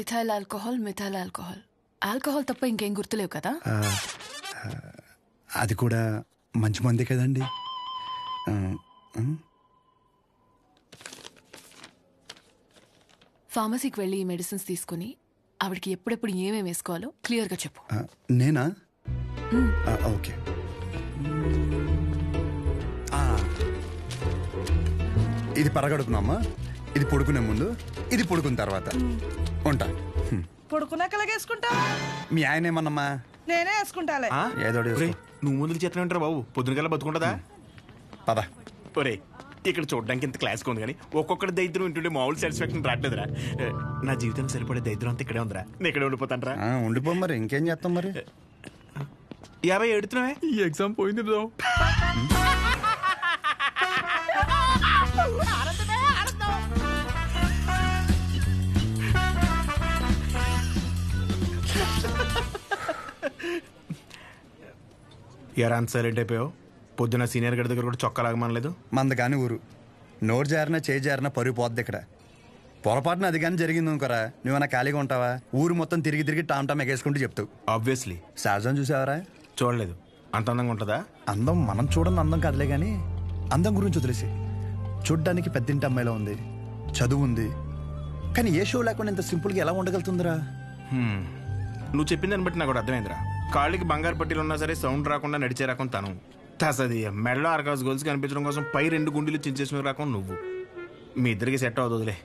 Ethyl alcohol, methyl alcohol. Alcohol తప్ప ఇంకేం గుర్తులేవు కదా? అది కూడా మంచి మంది కదండి. ఫార్మసీకి వెళ్ళి ఈ మెడిసిన్స్ తీసుకుని ఆవిడకి ఎప్పుడెప్పుడు ఏమేమి వేసుకోవాలో క్లియర్గా చెప్పు. నేనా? ఓకే. ఇది పరగడుపునమ్మా, ఇది పడుకునే ముందు, ఇది పడుకున్న తర్వాత. ఉంటా. పడుకున్నాక వేసుకుంటా. మీ ఆయన ఏమన్నమ్మా? నేనే వేసుకుంటాలే. ఏదో నువ్వు ముందుకు చేతనే ఉంటారా బాబు? పొద్దునకల్లా బతుకుంటుందా? పద. ఒరే, ఇక్కడ చూడడానికి ఇంత క్లాస్గా ఉంది కానీ ఒక్కొక్కటి దరిద్రం వింటుండే మామూలు సాటిస్ఫాక్షన్ రావట్లేదురా. నా జీవితం సరిపడే దరిద్రం అంతా ఇక్కడే ఉందిరా. నేను ఇక్కడే ఉండిపోతాను రా. ఉండిపో మరి, ఇంకేం చేస్తాం మరి. 50 ఎడుతున్నావే? ఈ ఎగ్జామ్ పోయింది బ్రో. ఎరా అంత సైలెంట్ అయిపోయావు? పొద్దున సీనియర్ గడి దగ్గర కూడా చొక్కా లాగమనలేదు? మంద కాని ఊరు, నోరు జారినా చేయి జారినా పరుగు పోద్ది ఇక్కడ. పొరపాటున అది కానీ జరిగింది అనుకోరా, నువ్వన్నా ఖాళీగా ఉంటావా? ఊరు మొత్తం తిరిగి తిరిగి టామ్ టామ్ ఎగేసుకుంటూ చెప్తావు. ఆబ్వియస్లీ. సహజం చూసావరా? చూడలేదు. అంత అందంగా ఉంటుందా? అందం మనం చూడని అందం కాదులే కానీ అందం గురించి వదిలేసి, చూడ్డానికి పెద్దింటి అమ్మాయిలో ఉంది, చదువు ఉంది, కానీ ఏ షో లేకుండా ఇంత సింపుల్గా ఎలా ఉండగలుగుతుందిరా? నువ్వు చెప్పిన దాన్ని బట్టి నాకు కూడా అర్థమైందిరా. కాళ్ళకి బంగారు పట్టీలు ఉన్నా సరే సౌండ్ రాకుండా నడిచే రకం తను. తసది మెడలో ఆర్కాస్ గోల్స్ కనిపించడం కోసం పై 2 గుండెలు చించేసిన రకం నువ్వు. మీ ఇద్దరికి సెట్ అవుతుందిలే.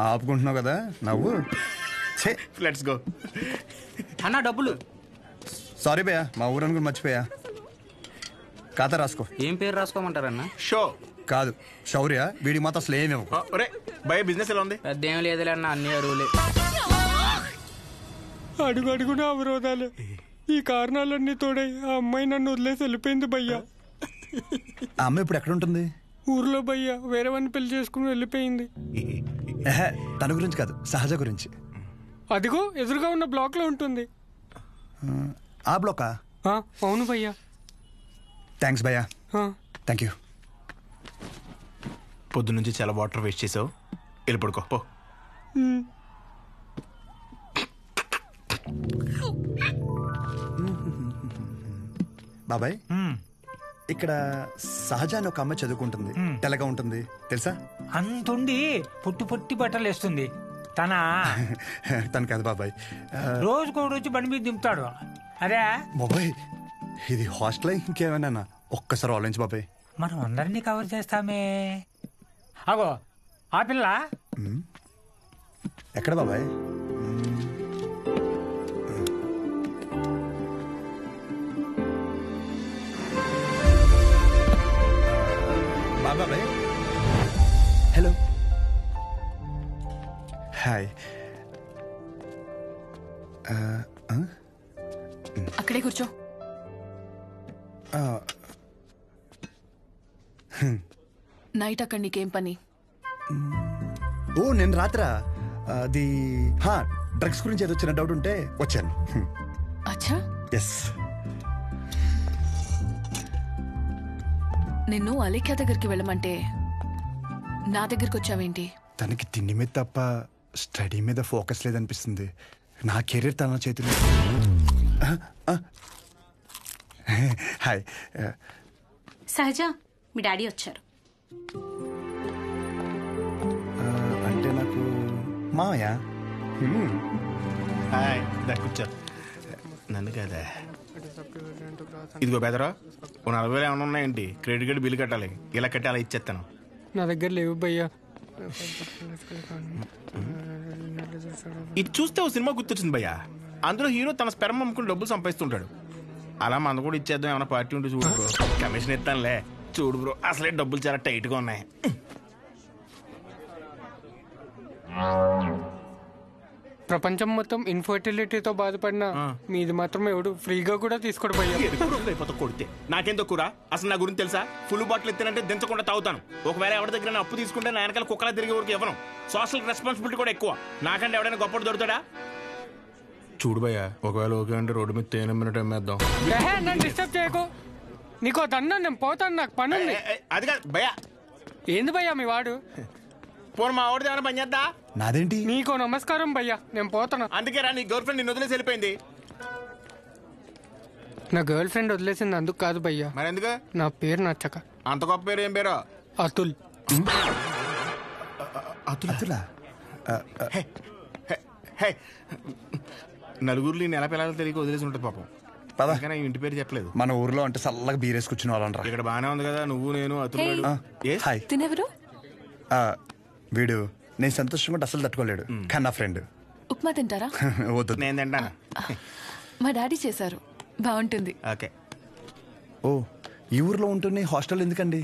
ఆపుకుంటున్నావు కదా నవ్వు. Let's go. అన్న డబ్బులు. సారీ భయ్యా, మా ఊరని కూడా మర్చిపోయా. ఖాతా రాసుకో. ఏం పేరు రాసుకోమంటారన్న? షో కాదు, శౌర్య. వీడి మాత్రం అసలు ఏమేమో. భయ బిజినెస్ ఎలా ఉంది? పెద్ద ఏం లేదులే అన్న, అన్ని అరువులే. అడుగు అడుగున అవరోధాలే. ఈ కారణాలన్నీ తోడై ఆ అమ్మాయి నన్ను వదిలేసి వెళ్ళిపోయింది భయ్యా. ఆ అమ్మాయి ఇప్పుడు ఎక్కడ ఉంటుంది? ఊర్లో భయ్యా, వేరే వాడిని పెళ్లి చేసుకుని వెళ్ళిపోయింది. తన గురించి కాదు, సహజ గురించి. అదిగో ఎదురుగా ఉన్న బ్లాక్ లో ఉంటుంది. ఆ బ్లాకా? అవును భయ్యా. థ్యాంక్స్ భయ్యా. Thank you. పొద్దునుంచి చాలా వాటర్ వేస్ట్ చేసావు, వెళ్ళి పడుకో పో. బాబాయ్, ఇక్కడ సహజ అని ఒక అమ్మాయి చదువుకుంటుంది, తెల్లగా ఉంటుంది తెలుసా? అంతుండి పొట్టి పొట్టి బట్టలు వేస్తుంది. తను కాదు బాబాయ్, రోజుకో రోజు బండి మీద దింపుతాడు. అదే బాబాయ్, ఇది హాస్టల్ ఇంకేమైనా? ఒక్కసారి ఆలోచించు బాబాయ్. మనం అందరినీ కవర్ చేస్తామే. అగో ఆ పిల్ల ఎక్కడ బాబాయ్? బాబాయ్ హలో. హాయ్. అక్కడే కూర్చో. నైట్ అక్కడ నీకేం పని? ఓ నేను రాత్రా అది డ్రగ్స్ గురించి ఏదో చిన్న డౌట్ ఉంటే వచ్చాను. అచ్చా. ఎస్. నిన్ను అలేఖ్య దగ్గరికి వెళ్ళమంటే నా దగ్గరికి వచ్చావేంటి? తనకి తిండి మీద తప్ప స్టడీ మీద ఫోకస్ లేదనిపిస్తుంది. నా కెరీర్ తన చేతిలో. హాయ్. సహజ, మీ డాడీ వచ్చారు. అంటే నాకు మావయ్య. హాయ్, కూర్చో. నన్ను కదా ఇదిగో బెదరా ఓ 40,000 ఏమైనా ఉన్నాయండి? క్రెడిట్ కార్డు బిల్లు కట్టాలి. ఇలా కట్టి అలా ఇచ్చేస్తాను. నా దగ్గర లేవు భయ్యా. ఇది చూస్తే ఓ సినిమా గుర్తొచ్చింది భయ్యా. అందులో హీరో తన స్పెర్మ్ అమ్ముకుని డబ్బులు సంపాదిస్తుంటాడు. అలా మన కూడా ఇచ్చేద్దాం, ఏమైనా పార్టీ ఉంటే చూడు బ్రో. కమిషన్ ఇస్తానులే. చూడు బ్రో, అసలే డబ్బులు చాలా టైట్గా ఉన్నాయి. ప్రపంచం మొత్తం ఇన్ఫర్టిలిటీతో బాధపడినా మీది మాత్రం ఎవడు ఫ్రీగా కూడా తీసుకోడు భయ్యా. కొడితే నాకేం తక్కువ? అసలు నా గురించి తెలుసా? ఫుల్ బాటిల్ ఎత్తానంటే దించకుండా తాగుతాను. ఒకవేళ ఎవరి దగ్గర నా అప్పు తీసుకుంటే నా వెనకాల కుక్కలా తిరిగే వరకు ఇవ్వను. సోషల్ రెస్పాన్సిబిలిటీ కూడా ఎక్కువ. నాకంటే ఎవడైనా గొప్పడు దొరుకుతాడా? చూడు భయ్యా, ఒకవేళ ఓకే అంటే రోడ్డు మీద తేనె మినిట్ అమ్మేద్దాం. నన్ను డిస్టర్బ్ చేయకు. నీకో దన్నా, నేను పోతాను, నాకు పని ఉంది. అది కాదు భయ్యా. ఏంది భయ్యా మీ వాడు? పోను మా వాడిది ఏమైనా పని చేద్దా? నాదేంటి? నీకో నమస్కారం భయ్యా, నేను పోతాను. అందుకే రా, నీ గర్ల్ ఫ్రెండ్ నిన్ను వదిలేసి వెళ్ళిపోయింది. నా గర్ల్ ఫ్రెండ్ వదిలేసింది అందుకు కాదు భయ్యా. మరి ఎందుకు? నా పేరు నచ్చక. అంత గొప్ప పేరు ఏం పేరు? అతుల్. అతులా? నలుగురిలో నెల పిల్లలు తెలియక వదిలేసి ఉంటుంది పాపం. పదకనే ఇంటి పేరు చెప్పలేదు. మన ఊర్లో అంటే చల్లగా బీరేసుకొచ్చిన వాళ్ళరా. ఇక్కడ బానే ఉంది కదా, నువ్వు నేను అతుల్. హాయ్. తినెవరు? వీడు నేను సంతోషంగా అసలు తట్టుకోలేడు, కానీ నా ఫ్రెండ్. ఉప్మా తింటారా? వద్దు, నేను తింటాను. మా డాడీ చేశారు, బాగుంటుంది. ఓకే. ఓ, ఈ ఊర్లో ఉంటుంది హాస్టల్ ఎందుకండి?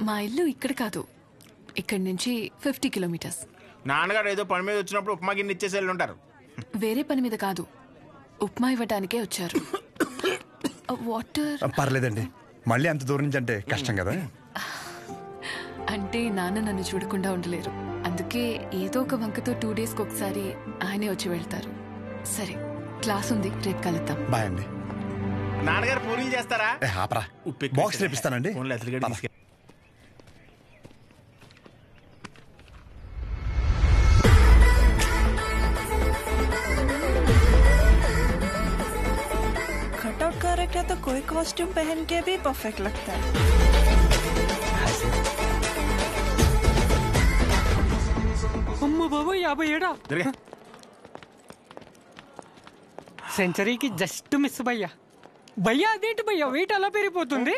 మా ఇల్లు ఇక్కడ కాదు, ఇక్కడి నుంచి 50 కిలోమీటర్స్. నాన్నగారు ఏదో పని మీద వచ్చినప్పుడు ఉప్మా గిన్నె ఇచ్చేసి వెళ్ళి ఉంటారు. వేరే పని మీద కాదు, ఉప్మా ఇవ్వడానికే వచ్చారు. వాటర్ పర్లేదండి, మళ్ళీ అంత దూరం నుంచి అంటే కష్టం కదా. అంటే నాన్న నన్ను చూడకుండా ఉండలేరు, అందుకే ఏదో ఒక వంకతో 2 డేస్కి ఒకసారి ఆయనే వచ్చి వెళ్తారు. సరే, క్లాస్ ఉంది, రేపు కలుద్దాం. బాయ్ అండి. నాన్నగారు పూరీలు చేస్తారా? ఆపరా, బాక్స్ రేపిస్తానండి. कटआउट कैरेक्टर तो कोई कॉस्ट्यूम पहन के भी परफेक्ट लगता है. అమ్మ బాబు 57 సెంచరీకి జస్ట్ మిస్ భయ్యా. భయ్యా అదేంటి భయ్యా వెయిట్ అలా పెరిగిపోతుంది?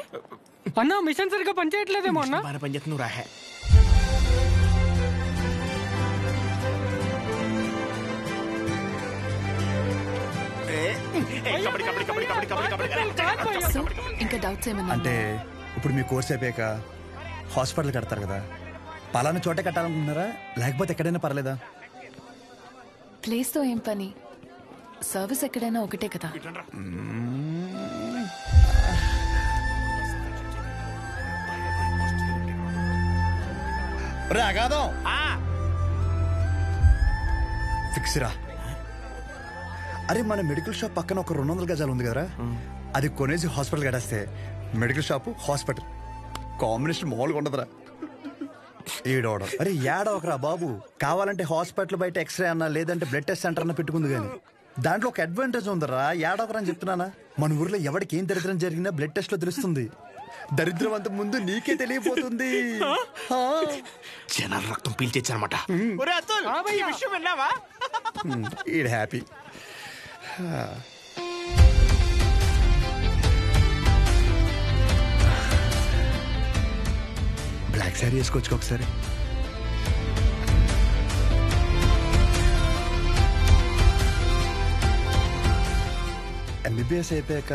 అన్న మిషన్ సరిగ్గా పనిచేయట్లేదేమో అన్న. పనిచేస్తున్నావు రాహే. ఇంకా డౌట్స్ ఏమన్నా? అంటే ఇప్పుడు మీ కోర్స్ అయిపోయాక హాస్పిటల్ కడతారు కదా, పలానా చోటే కట్టాలనుకుంటున్నారా లేకపోతే ఎక్కడైనా పర్లేదా? ప్లేస్ తో ఏం పని, సర్వీస్ ఎక్కడైనా ఒకటే కదా. రాగాదం ఫిక్స్ రా. అరే, మన మెడికల్ షాప్ పక్కన ఒక 200 గజాలు ఉంది కదరా, అది కొనేసి హాస్పిటల్ కట్టేస్తే మెడికల్ షాప్ హాస్పిటల్ కాంబినేషన్ మామూలుగా ఉండదురా. ఏడవడం అరే ఏడవకరా బాబు, కావాలంటే హాస్పిటల్ బయట ఎక్స్రే అన్నా లేదంటే బ్లడ్ టెస్ట్ సెంటర్ అన్న పెట్టుకుంది, కానీ దాంట్లో ఒక అడ్వాంటేజ్ ఉందరా. ఏడవకరా అని చెప్తున్నానా. మన ఊర్లో ఎవరికి ఏం దరిద్రం జరిగినా బ్లడ్ టెస్ట్ లో తెలుస్తుంది. దరిద్రం అంత ముందు నీకే తెలియపోతుంది. జనాల రక్తం పీల్చేచ్చనమాట. ఈడ్ హ్యాపీ. బ్లాక్ శారీ వేసుకోవచ్చు ఒకసారి. ఎంబీబీఎస్ అయిపోయాక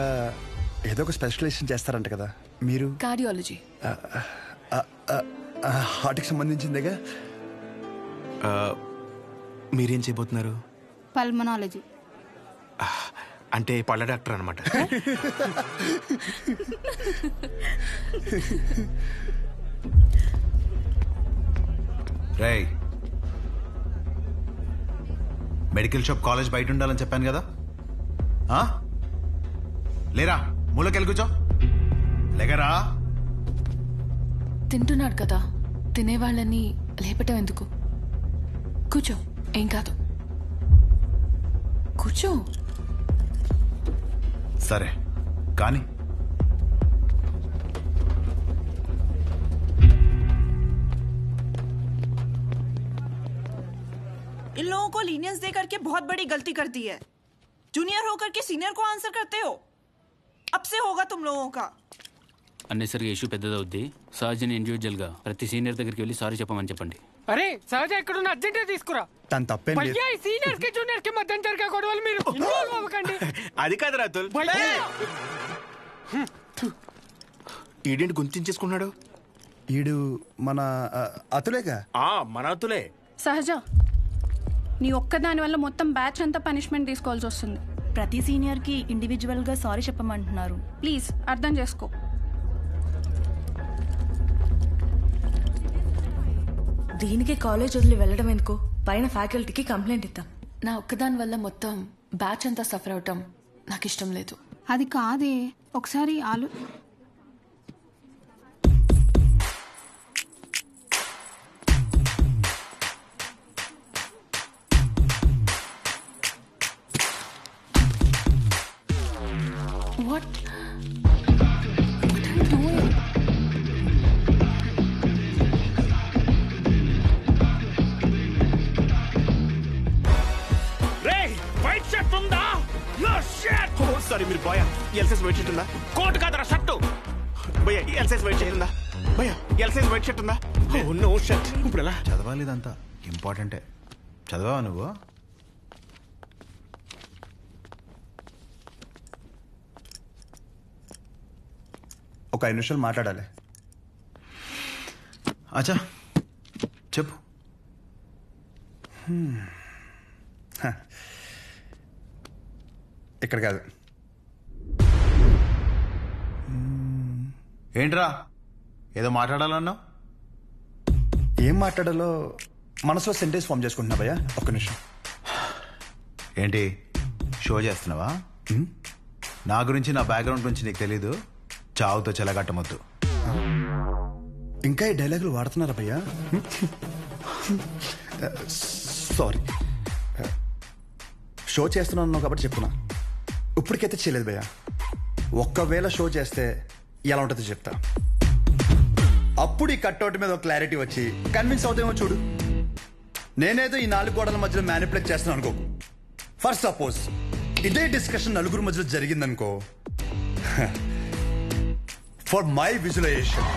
ఏదో ఒక స్పెషలైజేషన్ చేస్తారంట కదా మీరు? కార్డియాలజీ. హార్ట్కి సంబంధించిందేగా. మీరేం చేయబోతున్నారు? పల్మనాలజీ. అంటే పళ్ళ డాక్టర్ అనమాట. రేయ్, మెడికల్ షాప్ కాలేజ్ బయట ఉండాలని చెప్పాను కదా, లేరా మూలకెళ్ళి కూర్చో. లేగరా. తింటున్నాడు కదా, తినేవాళ్ళని లేపటం ఎందుకు? కూర్చో, ఏం కాదు, కూర్చో. సరే కానీ इन लोगों को लीनियंस दे करके बहुत बड़ी गलती कर दी है. जूनियर होकर के सीनियर को आंसर करते हो? अब से होगा तुम लोगों का. అన్నెసరిగా ఇష్యూ పెద్దదవుద్ది. సహజని ఇండివిజువల్ గా ప్రతి సీనియర్ దగ్గరికి వెళ్ళి సారీ చెప్పమని చెప్పండి. అరే సహజ ఎక్కడున్న అర్జెంట్ తీసుకురా. తన తప్పేం లేదు. భయ్యా సీనియర్ కి జూనియర్ కి మధ్య జరిగే గొడవలు మీరు ఇన్వాల్వ్ అవ్వకండి. అది కాదు రాతుల్. ఈడేంటి గుంతించేసుకున్నాడు? ఈడు మన అతులేగా. మన అతులే. సహజ నీ ఒక్కదాని వల్ల మొత్తం బ్యాచ్ అంతా పనిష్మెంట్ తీసుకోవాల్సి వస్తుంది. ప్రతి సీనియర్ కి ఇండివిజువల్ గా సారీ చెప్పమంటున్నారు. ప్లీజ్ అర్థం చేసుకో. దీనికి కాలేజ్ వదిలి వెళ్ళడం ఎందుకు? పైన ఫ్యాకల్టీకి కంప్లైంట్ ఇద్దాం. నా ఒక్కదాని వల్ల మొత్తం బ్యాచ్ అంతా సఫర్ అవటం నాకు ఇష్టం లేదు. అది కాదే, ఒకసారి What? సారీ మీరు బాయ్ ఎల్సైజ్ వైట్ షర్ట్ ఉందా? కోట్ కాదరా షర్టు. భయ్యా ఎల్సైజ్ వైట్ షర్ట్ ఉందా? భయ్యా ఎల్సైజ్ వైట్ షర్ట్ ఉందా? No shirt. ఇప్పుడు ఎలా చదవాలి? ఇదంతా ఇంపార్టెంటే. చదవా నువ్వు? ఒక 5 నిమిషాలు మాట్లాడాలి. అచ్చా చెప్పు. ఇక్కడ కాదు. ఏంట్రా ఏదో మాట్లాడాలన్నావు? ఏం మాట్లాడాలో మనసులో సెంటెన్స్ ఫామ్ చేసుకుంటున్నా భయ్యా. ఒక్క నిమిషం. ఏంటి షో చేస్తున్నావా? నా గురించి నా బ్యాక్గ్రౌండ్ గురించి నీకు తెలీదు? చావుతో చెలగట్టమొద్దు. ఇంకా ఈ డైలాగులు వాడుతున్నారా భయ్యా? సారీ, షో చేస్తున్నాను కాబట్టి చెప్తున్నా. ఇప్పటికైతే చేయలేదు భయ్యా. ఒక్కవేళ షో చేస్తే ఎలా ఉంటుందో చెప్తా. అప్పుడు ఈ కట్అవుట్ మీద ఒక క్లారిటీ వచ్చి కన్విన్స్ అవుతామో చూడు. నేనేదో ఈ 4 గోడల మధ్యలో మ్యానిపులేట్ చేస్తున్నాను అనుకోకు. ఫర్ సపోజ్ ఇదే డిస్కషన్ నలుగురు మధ్యలో జరిగిందనుకో, ఫర్ మై విజువలైజేషన్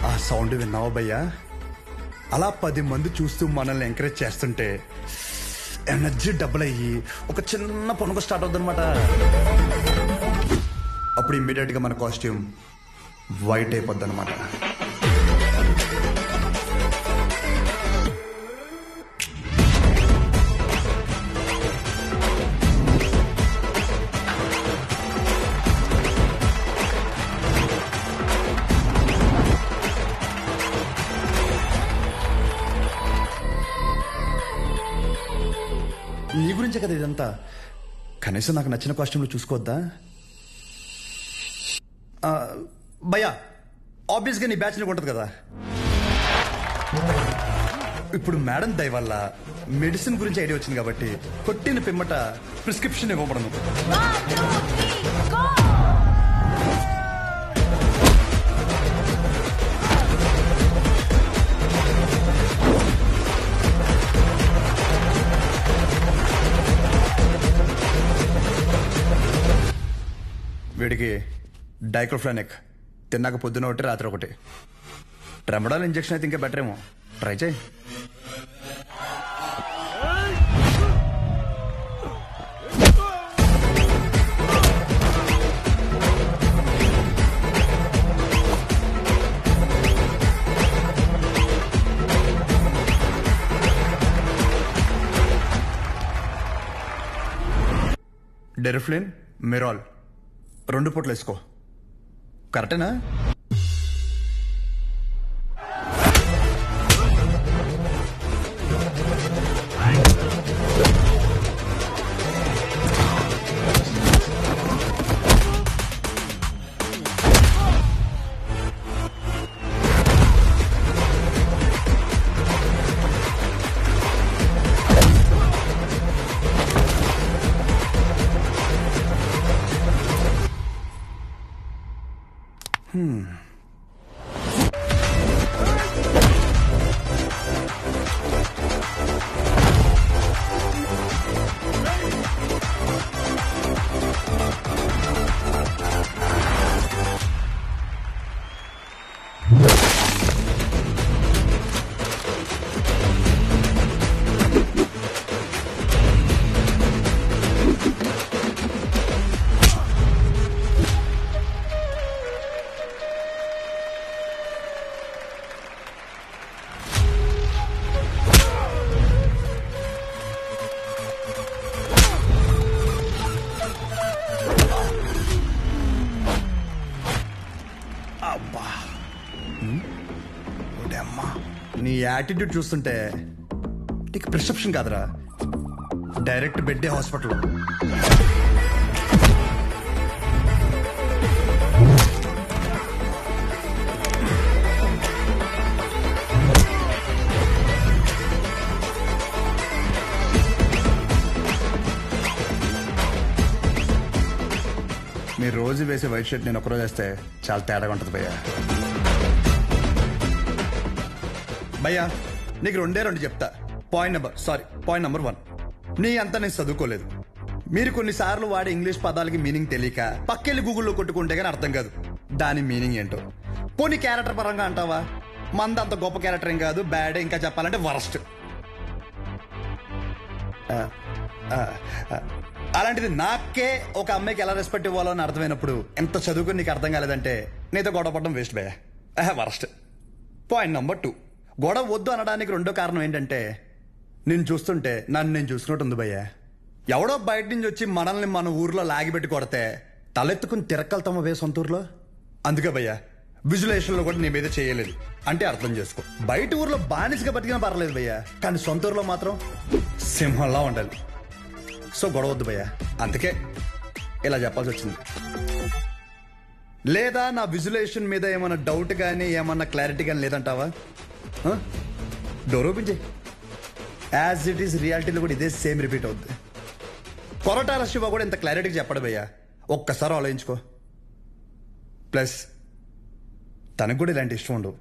ఆ సౌండ్ విన్నావా భయ్యా? అలా 10 మంది చూస్తూ మనల్ని ఎంకరేజ్ చేస్తుంటే ఎనర్జీ డబుల్ అయ్యి ఒక చిన్న పనుకు స్టార్ట్ అవుతుంది అనమాట. అప్పుడు ఇమ్మీడియట్ గా మన కాస్ట్యూమ్ వైట్ అయిపోద్ది అనమాట. నీ గురించే కదా ఇదంతా. కనీసం నాకు నచ్చిన కాస్ట్యూమ్లో చూసుకోవద్దా భయ్యా? ఆబ్వియస్గా నీ బ్యాచ్ నీకు ఉంటుంది కదా. ఇప్పుడు మేడం దయ వల్ల మెడిసిన్ గురించి ఐడియా వచ్చింది కాబట్టి కొట్టిన పిమ్మట ప్రిస్క్రిప్షన్ ఇవ్వబడను. వీడికి డైక్లోఫెనాక్ తిన్నాక పొద్దున ఒకటి రాత్రి ఒకటి. ట్రెమడాల్ ఇంజెక్షన్ అయితే ఇంకా బెటర్ ఏమో. ట్రై చేయి. డెరిఫ్లిన్, మిరాల్ 2 పూటలు వేసుకో. కరెక్టేనా? యాటిట్యూడ్ చూస్తుంటే నీకు ప్రిస్క్రిప్షన్ కాదురా, డైరెక్ట్ బెడ్డే హాస్పిటల్. మీరు రోజు వేసే వైట్ షర్ట్ నేను ఒకరోజు వేస్తే చాలా తేడాగా ఉంటుంది భయ్యా. భయ్యా నీకు రెండు చెప్తా. పాయింట్ నెంబర్ 1, నీ అంతా నేను చదువుకోలేదు. మీరు కొన్నిసార్లు వాడే ఇంగ్లీష్ పదాలకి మీనింగ్ తెలియక పక్కెళ్ళి గూగుల్లో కొట్టుకుంటే కానీ అర్థం కాదు దాని మీనింగ్ ఏంటో. పోనీ క్యారెక్టర్ పరంగా అంటావా, మంద అంత గొప్ప క్యారెక్టర్ ఏం కాదు, బ్యాడ్, ఇంకా చెప్పాలంటే వరస్ట్. అలాంటిది నాకే ఒక అమ్మాయికి ఎలా రెస్పెక్ట్ ఇవ్వాలో అని అర్థమైనప్పుడు ఎంత చదువుకుని నీకు అర్థం కాలేదంటే నీతో గొడవ పడడం వేస్ట్ భయ్యా, వరస్ట్. పాయింట్ నెంబర్ 2, గొడవ వద్దు అనడానికి రెండో కారణం ఏంటంటే నేను చూస్తుంటే నన్ను నేను చూసుకున్నట్టు ఉంది భయ్యా. ఎవడో బయట నుంచి వచ్చి మనల్ని మన ఊర్లో లాగిపెట్టి కొడితే తలెత్తుకుని తిరక్కలుతామా వే సొంత ఊర్లో. అందుకే భయ్యా విజులేషన్లో కూడా నీ మీద చేయలేదు అంటే అర్థం చేసుకో. బయట ఊర్లో బానిసగా బతికినా పర్లేదు భయ్యా, కానీ సొంత ఊర్లో మాత్రం సింహంలా ఉండాలి. సో గొడవ వద్దు భయ్యా, అందుకే ఇలా చెప్పాల్సి వచ్చింది. లేదా నా విజులేషన్ మీద ఏమన్నా డౌట్ కానీ ఏమన్నా క్లారిటీ కానీ లేదంటావా? డోర్ ఓపెన్ చేయి. యాజ్ ఇట్ ఈస్ రియాలిటీలో కూడా ఇదే సేమ్ రిపీట్ అవుద్ది. కొరటాల శివ కూడా ఇంత క్లారిటీగా చెప్పడు భయ్యా, ఒక్కసారి ఆలోచించుకో. ప్లస్ తనకు కూడా ఇలాంటి ఇష్టం ఉండవు.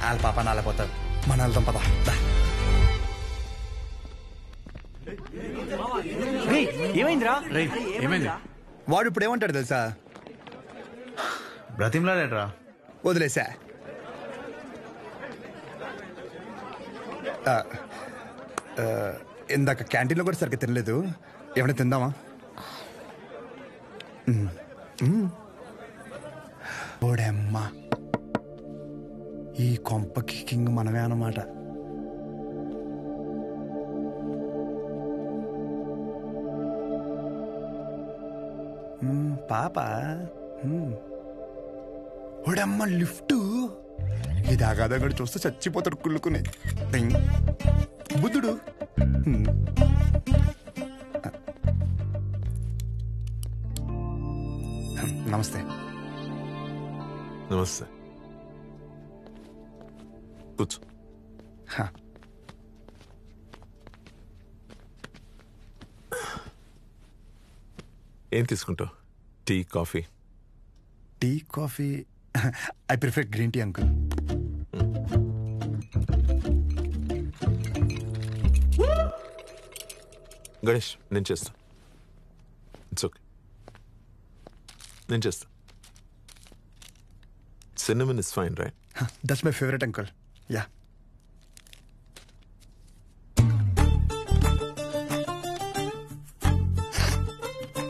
వాళ్ళ పాప నాలపోతారు, మన వెళ్తాం పద. ఏమైందిరా? ఏమైంది? వాడు ఇప్పుడు ఏమంటాడు తెలుసా? బ్రతిమలాడేట్రా, వదిలేసా. ఇందాక క్యాంటీన్లో కూడా సరిగ్గా తినలేదు, ఏమైనా తిందామా? ఓడమ్మా, ఈ కొంపకి కింగ్ మనమే అన్నమాట. పాప ఓడమ్మ లిఫ్ట్ ఇది ఆగాదగడు చూస్తే చచ్చిపోతాడు కుళ్ళుకుని బుద్ధుడు. నమస్తే. నమస్తే, కూర్చో. ఏం తీసుకుంటావు? Tea, coffee? Tea, coffee I prefer green tea uncle. Ganesh నేను చేస్తా. ఇట్స్ ఓకే, నేను చేస్తా. Cinnamon is fine right? That's my favourite uncle. Yeah.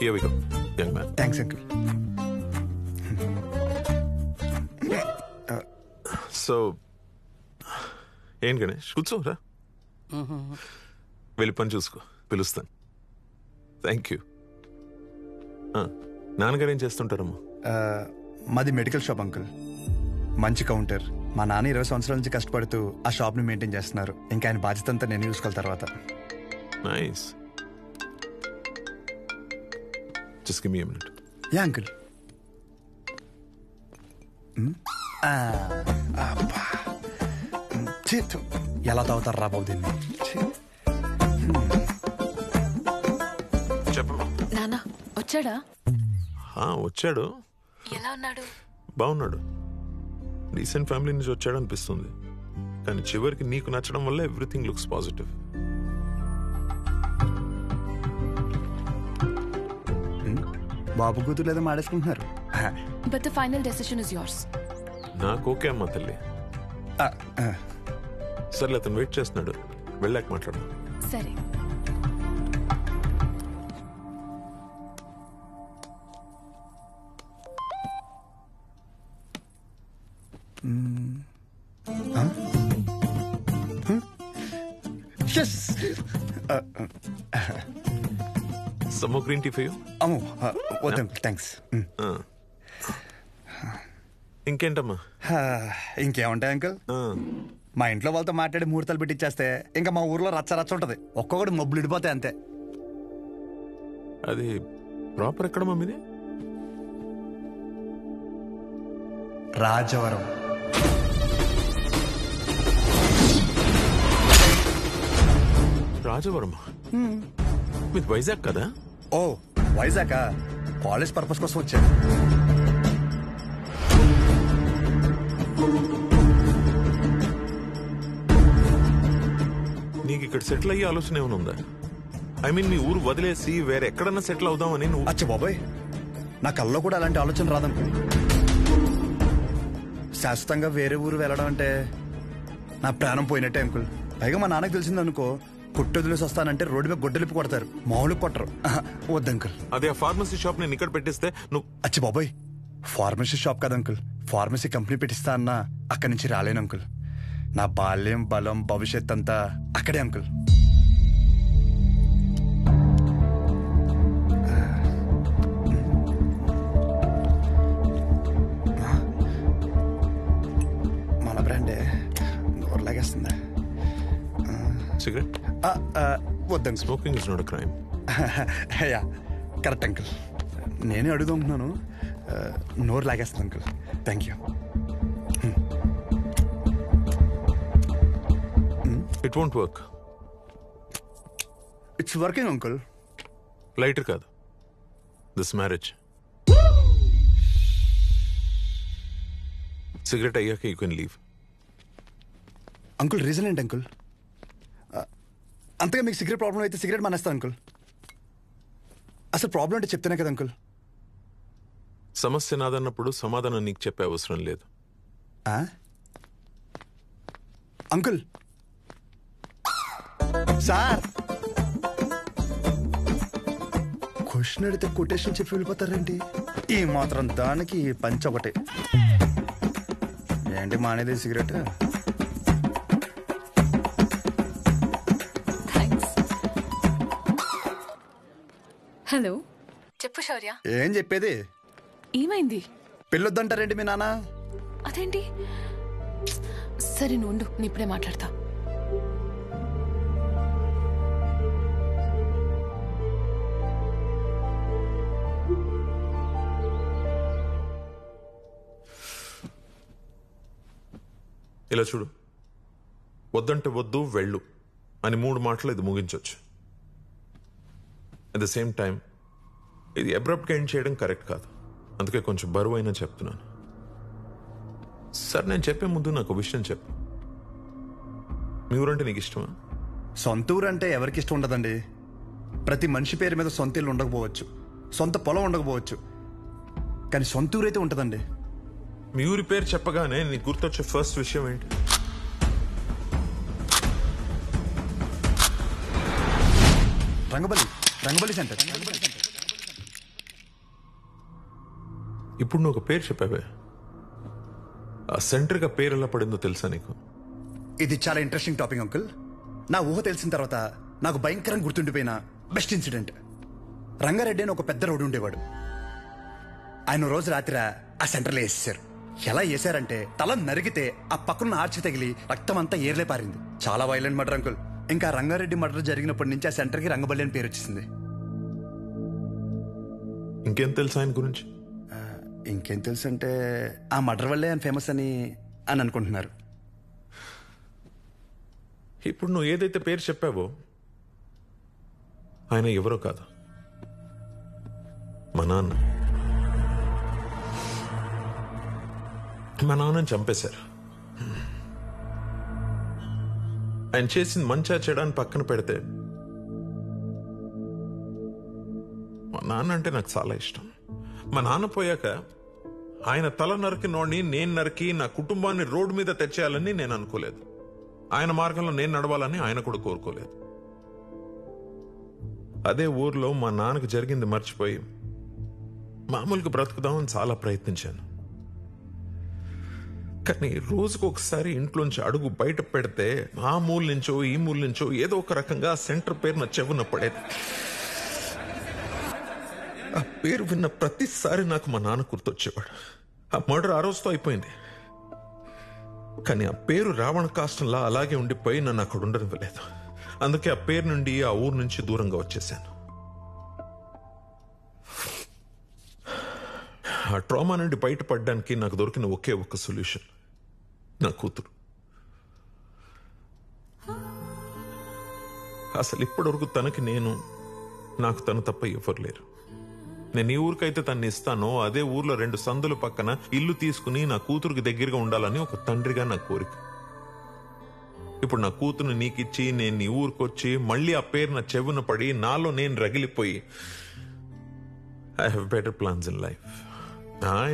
Here we go, young man. Thanks, uncle. So, ఏం గణేష్ కూర్చోరా, వెళ్ళి పని చూసుకో, పిలుస్తాను. Thank you. నాన్నగారు ఏం చేస్తుంటారమ్మా? మాది మెడికల్ షాప్ అంకుల్, మంచి కౌంటర్. మా నాన్న 20 సంవత్సరాల నుంచి కష్టపడుతూ ఆ షాప్ని మెయింటైన్ చేస్తున్నారు. ఇంకా ఆయన బాధ్యత అంతా నేను చూసుకోవాలి తర్వాత. Nice. Just give me a minute. Yeah, uncle. చేతు ఎలా తాగుతారు రా బాబు దీన్ని. చెప్పమ్మా. నానా వచ్చాడా? వచ్చాడు. ఎలా ఉన్నాడు? బాగున్నాడు. రీసెంట్ ఫ్యామిలీ నుంచి వచ్చాడు అనిపిస్తుంది, కానీ చివరికి నీకు నచ్చడం వల్ల ఎవ్రీథింగ్ లుక్స్ పాజిటివ్. బాబు కూతురు లేదా మాడేసుకుంటున్నారు. But the final decision is yours. నాకు ఓకే అమ్మా తల్లి. సర్లే, అతను వెయిట్ చేస్తున్నాడు, వెళ్ళాక మాట్లాడు. సరే. Some green tea for you. అమ్మో వద్దు అంకుల్, థ్యాంక్స్. ఇంకేంటమ్మా? ఇంకేముంటాయి అంకుల్, మా ఇంట్లో వాళ్ళతో మాట్లాడి ముహూర్తాలు పెట్టిచ్చేస్తే ఇంకా మా ఊర్లో రచ్చ రచ్చ ఉంటది. ఒక్కొక్కటి మబ్బులు ఇడిపోతాయి అంతే. అది ప్రాపర్ ఎక్కడమ్మా మీది? రాజవరం. రాజవరమా? మీది వైజాగ్ కదా? ఓ వైజాగ్, కాలేజ్ పర్పస్ కోసం వచ్చాను. నీకు ఇక్కడ సెటిల్ అయ్యే ఆలోచన ఏమైనా ఉందా? ఐ మీన్ మీ ఊరు వదిలేసి వేరే ఎక్కడన్నా సెటిల్ అవుదామని నువ్వు? అచ్చా బాబాయ్, నా కల్లో కూడా అలాంటి ఆలోచన రాదనుకో. శాశ్వతంగా వేరే ఊరు వెళ్ళడం అంటే నా ప్రాణం పోయినట్టే అంకుల్. పైగా మా నాన్నకు తెలిసిందనుకో, కొట్టు వదిలేసి వస్తానంటే రోడ్డు మీద గొడ్డలిపి కొడతారు, మామూలు కొట్టరు. వద్దు అంకుల్. అదే ఆ ఫార్మసీ షాప్ నేను ఇక్కడ పెట్టిస్తే నువ్వు? అచ్చి బాబాయ్, ఫార్మసీ షాప్ కదా అంకుల్, ఫార్మసీ కంపెనీ పెట్టిస్తా అన్నా అక్కడి నుంచి రాలేను అంకుల్. నా బాల్యం, బలం, భవిష్యత్ అంతా అక్కడే అంకుల్. మన బ్రాండే నోరు లాగేస్తుందా? సిగరెట్ వద్దండి. Smoking is not a crime. Yeah correct uncle. నేనే అడుగుతున్నాను, నోరు లాగేస్తుంది uncle. Thank you. It won't work. It's working uncle. Lighter కాదు, దిస్ మ్యారేజ్. సిగరెట్ అయ్యాక you can leave. Uncle reason ఏంటి అంకుల్? అంతగా మీకు సిగరెట్ ప్రాబ్లం అయితే సిగరెట్ మానేస్తాను అంకుల్. అసలు ప్రాబ్లం అంటే చెప్తేనే కదా అంకుల్. సమస్య నాదన్నప్పుడు సమాధానం నీకు చెప్పే అవసరం లేదు. అంకుల్ సార్, క్వశ్చన్ అడిగితే కొటేషన్ చెప్పి వెళ్ళిపోతారేంటి? ఈ మాత్రం దానికి పంచ ఒకటే ఏంటి మానేది సిగరెట్? హలో, చెప్పు శౌర్య. ఏం చెప్పేది? ఏమైంది? పెళ్ళొద్దంటారేంటి మీ నాన్న? అదేంటి? సరే నువ్వు ఉండు, నేను ఇప్పుడే మాట్లాడతా. ఇలా చూడు, వద్దంటే వద్దు, వెళ్ళు అని 3 మాటలు ఇది ముగించవచ్చు. అట్ ద సేమ్ టైం ఇది అబ్రప్ట్గా ఎండ్ చేయడం కరెక్ట్ కాదు. అందుకే కొంచెం బరువు అయినా చెప్తున్నాను. సార్, నేను చెప్పే ముందు నాకు విషయం చెప్పు. మీ ఊరంటే నీకు ఇష్టమా? సొంత ఊరు అంటే ఎవరికి ఇష్టం ఉండదండి. ప్రతి మనిషి పేరు మీద సొంత ఇల్లు ఉండకపోవచ్చు, సొంత పొలం ఉండకపోవచ్చు, కానీ సొంత ఊరైతే ఉంటుందండి. మీ ఊరి పేరు చెప్పగానే నీకు గుర్తొచ్చే ఫస్ట్ విషయం ఏంటి? రంగబలి సెంటర్. ఇప్పుడు నువ్వు ఒక పేరు చెప్పావే, ఆ సెంటర్గా పేరు ఎలా పడిందో తెలుసా నీకు? ఇది చాలా ఇంట్రెస్టింగ్ టాపిక్ అంకుల్. నా ఊహ తెలిసిన తర్వాత నాకు భయంకరంగా గుర్తుండిపోయిన బెస్ట్ ఇన్సిడెంట్. రంగారెడ్డి అని ఒక పెద్ద రోడ్డు ఉండేవాడు. ఆయన రోజు రాత్రి ఆ సెంటర్లో వేసేశారు. ఎలా వేసారంటే తల నరిగితే ఆ పక్కన ఆర్చి తగిలి రక్తం అంతా ఏర్లే పారింది. చాలా వైలెంట్ మర్డర్ అంకుల్. ఇంకా రంగారెడ్డి మర్డర్ జరిగినప్పటి నుంచి ఆ సెంటర్కి రంగబల్లి అని పేరు వచ్చేసింది. ఇంకేం తెలుసు ఆయన గురించి? ఇంకేం తెలుసు అంటే ఆ మర్డర్ వల్లే ఆయన ఫేమస్ అని అనుకుంటున్నారు. ఇప్పుడు నువ్వు ఏదైతే పేరు చెప్పావో ఆయన ఎవరో కాదు, మా నాన్న. మా నాన్నని చంపేశారు. ఆయన చేసింది మంచా చెడాన్ని పక్కన పెడితే మా నాన్న అంటే నాకు చాలా ఇష్టం. మా నాన్న పోయాక ఆయన తల నరికినోడిని నేను నరికి నా కుటుంబాన్ని రోడ్డు మీద తెచ్చేయాలని నేను అనుకోలేదు. ఆయన మార్గంలో నేను నడవాలని ఆయన కూడా కోరుకోలేదు. అదే ఊర్లో మా నాన్నకు జరిగింది మర్చిపోయి మామూలుగా బ్రతుకుదామని చాలా ప్రయత్నించాను. కానీ రోజుకు ఒకసారి ఇంట్లోంచి అడుగు బయట పెడితే ఆ మూల నుంచో ఈ మూల నుంచో ఏదో ఒక రకంగా సెంటర్ పేరు నా చెవున పడేది. ఆ పేరు విన్న ప్రతిసారి నాకు మా నాన్న గుర్తొచ్చేవాడు. ఆ మర్డర్ ఆ రోజుతో అయిపోయింది. కానీ ఆ పేరు రావణ కాష్టంలా అలాగే ఉండిపోయి నన్ను అక్కడ ఉండనివ్వలేదు. అందుకే ఆ పేరు నుండి ఆ ఊరు నుంచి దూరంగా వచ్చేసాను. ఆ ట్రామా నుండి బయటపడడానికి నాకు దొరికిన ఒకే ఒక సొల్యూషన్ నా కూతురు. అసలు ఇప్పటివరకు తనకి నేను, నాకు తను తప్ప ఎవరు లేరు. నేను ఈ ఊరికైతే తన్ని ఇస్తానో అదే ఊర్లో 2 సందుల పక్కన ఇల్లు తీసుకుని నా కూతురుకి దగ్గరగా ఉండాలని ఒక తండ్రిగా నా కోరిక. ఇప్పుడు నా కూతురుని నీకిచ్చి నేను నీ ఊరికొచ్చి మళ్ళీ ఆ పేరు నా చెవున పడి నాలో నేను రగిలిపోయి I have better plans in life.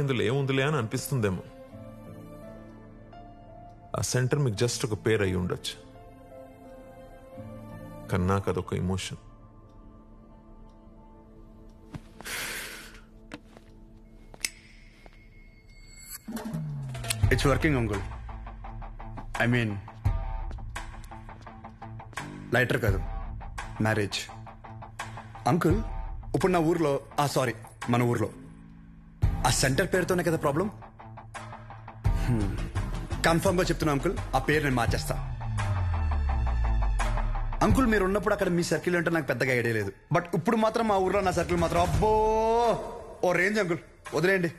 ఇందులో ఏముందిలే అని అనిపిస్తుందేమో. ఆ సెంటర్ మీకు జస్ట్ ఒక పేరు అయి ఉండొచ్చు, కానీ నాకు అదొక emotion. It's working uncle. I mean lighter కాదు, మ్యారేజ్. అంకుల్ ఇప్పుడు నా ఊర్లో, సారీ మన ఊర్లో ఆ సెంటర్ పేరుతోనే కదా ప్రాబ్లం. కన్ఫర్మ్గా చెప్తున్నా అంకుల్, ఆ పేరు నేను మార్చేస్తా. అంకుల్ మీరు ఉన్నప్పుడు అక్కడ మీ సర్కిల్ అంటే నాకు పెద్దగా ఐడియా లేదు, బట్ ఇప్పుడు మాత్రం మా ఊర్లో నా సర్కిల్ మాత్రం అబ్బో ఓ రేంజ్. అంకుల్ వదిలేయండి.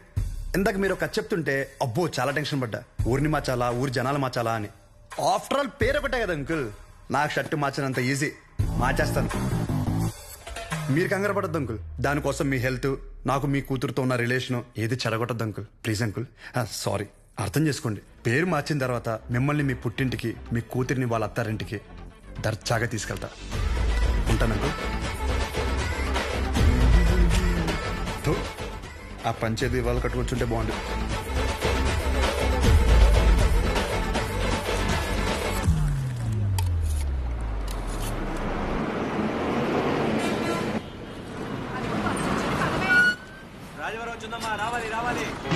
ఇందాక మీరు ఒక చెప్తుంటే అబ్బో చాలా టెన్షన్ పడ్డా. ఊరిని మార్చాలా, ఊరి జనాలు మార్చాలా అని. ఆఫ్టర్ ఆల్ పేరు ఒకటే కదా అంకుల్. నాకు షర్ట్ మార్చినంత ఈజీ, మార్చేస్తాను. మీరు కంగారు పడద్దు అంకుల్. దానికోసం మీ హెల్త్, నాకు మీ కూతురుతో ఉన్న రిలేషన్ ఏది చెడగొట్టద్దు అంకుల్. Please uncle. సారీ, అర్థం చేసుకోండి. పేరు మార్చిన తర్వాత మిమ్మల్ని మీ పుట్టింటికి, మీ కూతురిని వాళ్ళ అత్తారింటికి దర్జాగా తీసుకెళ్తా. ఉంటాను అంకుల్. ఆ పంచేది వాళ్ళు కట్టుకొచ్చుంటే బాగుంది.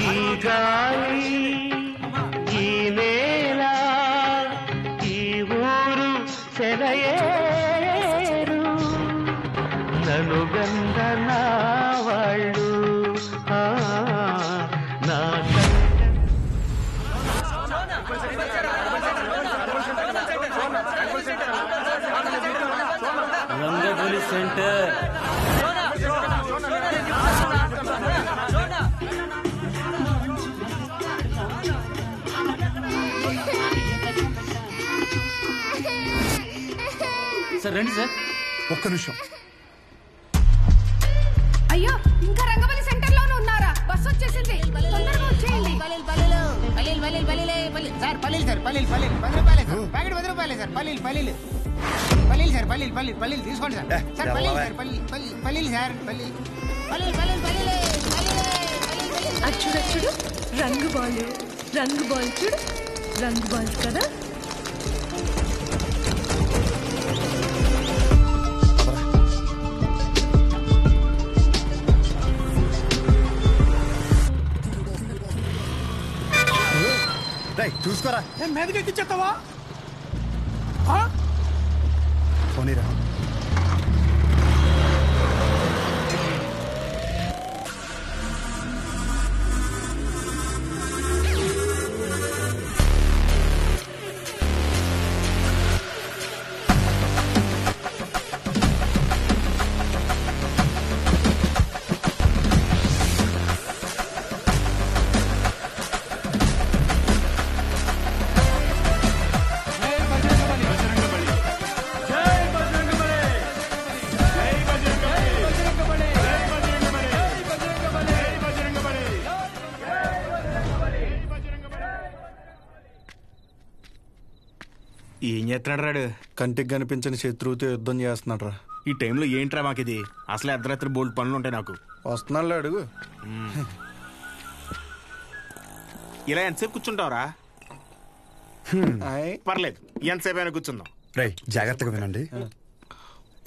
ఈ గాలి, ఈ నేల, ఈ ఊరు సెలయేరు, నన్ను గంధన వాళ్ళు నా రంగబలి సెంటర్. సార్ రండి సార్. ఒక్క నిమిషం. అయ్యో ఇంకా రంగబలి సెంటర్ లోనే ఉన్నారా? బస్ వచ్చేసింది, తొందరగా వచ్చేయండి. సార్ పల్లీలు సార్, పల్లీలు 10 రూపాయలే సార్, ప్యాకెట్ 10 రూపాయలే సార్. పల్లీలు సార్, పల్లీలు తీసుకోండి సార్. సార్ పల్లీలు సార్, పల్లీలు సార్, పల్లీలు. చూడు చూడు, రంగు బాల్ చూడు, రంగు బాల్స్ కదా. చూసుకోరా. మీదకి ఎక్కిచ్చేస్తావా? పోనీరా. ఏం చేస్తున్నాడు రాడు? కంటికి కనిపించని శత్రువుతో యుద్ధం చేస్తున్నాడు రా. ఈ టైంలో ఏంట్రా మాకిది? అసలే అర్ధరాత్రి బోల్డ్ పనులు ఉంటాయి నాకు. వస్తున్నాడు అడుగు. ఇలా ఎంతసేపు కూర్చుంటావురా? పర్లేదు, ఎంతసేపు అయినా కూర్చుందాం. రై జాగ్రత్తగా వినండి.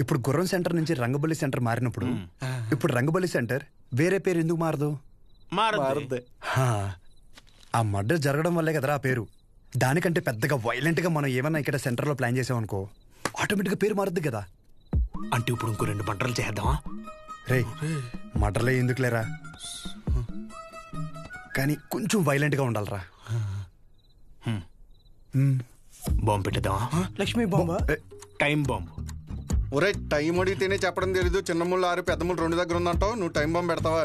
ఇప్పుడు గుర్రం సెంటర్ నుంచి రంగబలి సెంటర్ మారినప్పుడు ఇప్పుడు రంగబలి సెంటర్ వేరే పేరు ఎందుకు మారదు? మారదు. ఆ మర్డర్ జరగడం వల్లే కదరా ఆ పేరు. దానికంటే పెద్దగా వైలెంట్గా మనం ఏమన్నా ఇక్కడ సెంటర్లో ప్లాన్ చేసామనుకో ఆటోమేటిక్గా పేరు మారుద్ది కదా. అంటే ఇప్పుడు ఇంకో 2 మర్డర్లు చేద్దామా? రే మర్డర్లే ఎందుకు లేరా, కానీ కొంచెం వైలెంట్గా ఉండాలరా. బాంబు పెట్టేద్దామా? లక్ష్మీ బాంబా? Time bomb. ఒరే టైం అడిగితేనే చెప్పడం తెలీదు. చిన్న ముళ్ళు 6 పెద్ద ముళ్ళు 2 దగ్గర ఉందంటావు, నువ్వు టైం బాంబు పెడతావా?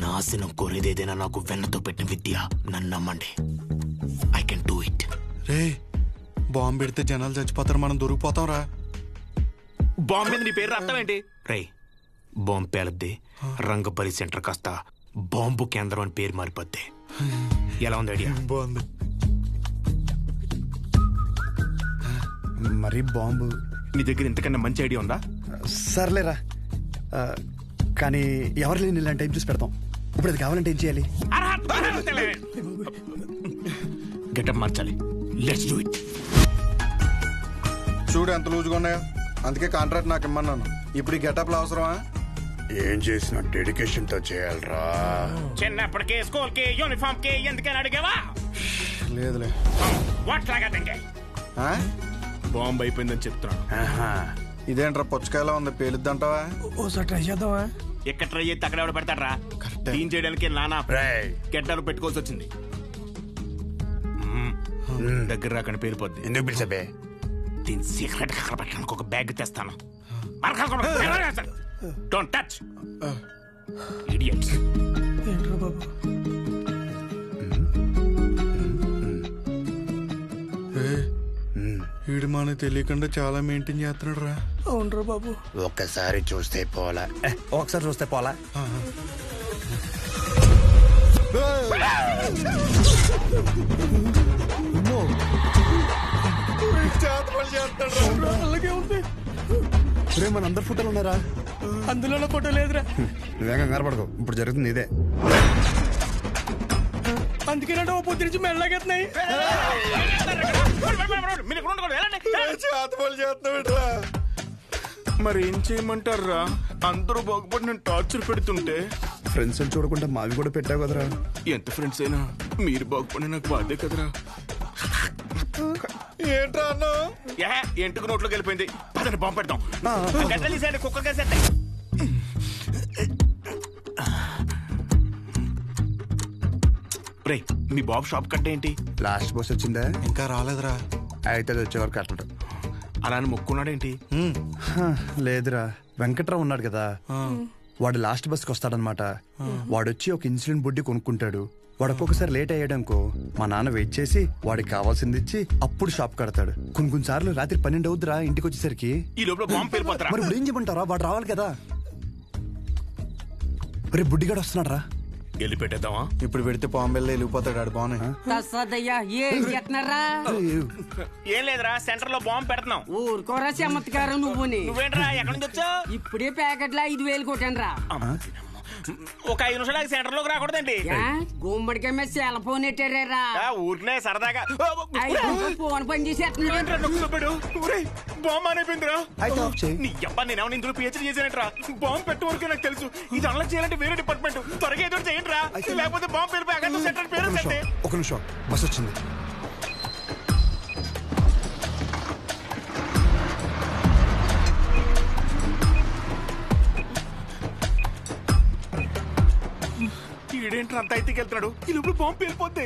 నాశనం కోరేదేదైనా నాకు వెన్నతో పెట్టిన విద్య, నన్ను నమ్మండి. I can do it. Ray bomb పెడితే జనాలు చచ్చిపోతారు, మనం దొరికిపోతాం రా. బాంబు మీద నీ పేరు అర్థం ఏంటి? రే బాంబు పేలద్ది, రంగపల్లి సెంటర్ కాస్త బాంబు కేంద్రం అని పేరు మారిపోద్ది. ఎలా ఉంది ఐడియా? బాగుంది. మరి బాంబు నీ దగ్గర ఇంతకన్నా మంచి ఐడియా ఉందా? సర్లేరా, కానీ ఎవరు లేని ఇలాంటి టైం చూసి పెడతాం. ఇప్పుడు అది కావాలంటే ఏం చేయాలి? గెటప్ మార్చాలి. Let's do it. చూడు ఎంత లూజుగా ఉన్నాయో, అందుకే కాంట్రాక్ట్ నాకు ఇమ్మన్నాను. ఇప్పుడు ఈ గెటప్లు అవసరమా? ఏం చేసినా డెడికేషన్ తో చేయాలరా. చిన్నప్పటికే స్కూల్ కి యూనిఫామ్ కి ఎందుకని అడిగావా? లేదులే. బాంబు అయిపోయిందని చెప్తున్నాను. ఇదేంట్రా పుచ్చకాయలా ఉంది, పేలుద్దంటావా? ఓసారి ట్రై చేద్దామా? ఎక్కడ ట్రై చేస్తే అక్కడ ఎవడ పెడతాడరా? క్లీన్ చేయడానికి నానా గెడ్డలు పెట్టుకోవాల్సి వచ్చింది. దగ్గర రాకని పేలిపోద్ది. ఎందుకు పిలిచబే? దీని సీక్రెట్ అక్కడ పెట్టడానికి ఒక బ్యాగ్ తెస్తాను. Don't touch idiots. ఏంట్రా బాబు? వీడు మనకు తెలియకుండా చాలా మెయింటైన్ చేస్తున్నాడు రా. అవునరా బాబు. ఒక్కసారి చూస్తే పోలా, ఒకసారి చూస్తే పోలా. మన అందరు ఫోటోలు ఉన్నారా? అందులో ఫోటో లేదురా. నువ్వేం కంగారు పడకు, ఇప్పుడు జరుగుతుంది ఇదే. అందుకేనంటే ఓ పొద్దు నుంచి మెల్లగెత్తున్నాయి. మరి ఏం చేయమంటారా? అందరూ బాగుపడి నేను టార్చర్ పెడుతుంటే ఫ్రెండ్స్ అని చూడకుండా మావి కూడా పెట్టావు కదరా. ఎంత ఫ్రెండ్స్ అయినా మీరు బాగుపడి నాకు బాధే కదరా. ఏంట్రా అన్న ఎంటుకు నోట్లోకి వెళ్ళిపోయింది. పదని బాంబు పెడతాం. కుక్కర్ కేసేట. రే మీ బాబు షాప్ కట్ట ఏంటి? లాస్ట్ బస్ వచ్చిందా? ఇంకా రాలేదురా. అయితే వచ్చేవారు కట్టడు. అలా మొక్కున్నాడేంటి? లేదురా, వెంకట్రావు ఉన్నాడు కదా, వాడు లాస్ట్ బస్కి వస్తాడనమాట. వాడొచ్చి ఒక ఇన్సులిన్ బుడ్డి కొనుక్కుంటాడు. వాడు ఒక్కొక్కసారి లేట్ అయ్యాడనుకో మా నాన్న వెయిట్ చేసి వాడికి కావాల్సింది ఇచ్చి అప్పుడు షాప్ కడతాడు. కొన్ని సార్లు రాత్రి 12 అవుద్దిరా ఇంటికి వచ్చేసరికి. ఈ లోపల బాంబు పేలిపోతారా? మరి ఇప్పుడు ఏం చెప్పంటారా? వాడు రావాలి కదా. రే బుడ్డిగాడు వస్తున్నాడు రా. వెళ్ళి పెట్టేద్దామా? ఇప్పుడు పెడితే పాంబెల్లో వెళ్ళిపోతాడు. ఆడు బాగున్నాయి. ఏం లేదురా, సెంటర్ లో బాంబు పెడుతున్నాం. ఊరుకోరా చమత్కారం నువ్వుని. నువ్వేంట్రా ఎక్కడి నుంచి వచ్చావు? ఇప్పుడే ప్యాకెట్లో 5,000 కొట్టాను రా. ఒక 5 నిమిషాలు సెంటర్ లోకి రాకూడదండి. గుమ్మడికాయ మీద సెల్ ఫోన్ ఎట్టారా? ఊరినే సరదాగా ఫోన్ పని చేసేస్తున్నాడు. బాంబు అయిపోయిందిరా. నీ అబ్బా నేనేమన్నా ఇందులో పిహెచ్డీ చేశానంటరా. బాంబు పెట్టే వరకే నాకు తెలుసు. ఇది అలా చేయాలంటే వేరే డిపార్ట్మెంట్. త్వరగా ఏదో చేయండి రా, లేకపోతే బాంబు పేరు సెంటర్ పేరు. ఒక నిమిషం, బస్ వచ్చింది. ఈడేంట్రా అంత అయితే వెళ్తున్నాడు? ఈ లోపల బాంబు పేలిపోద్ది.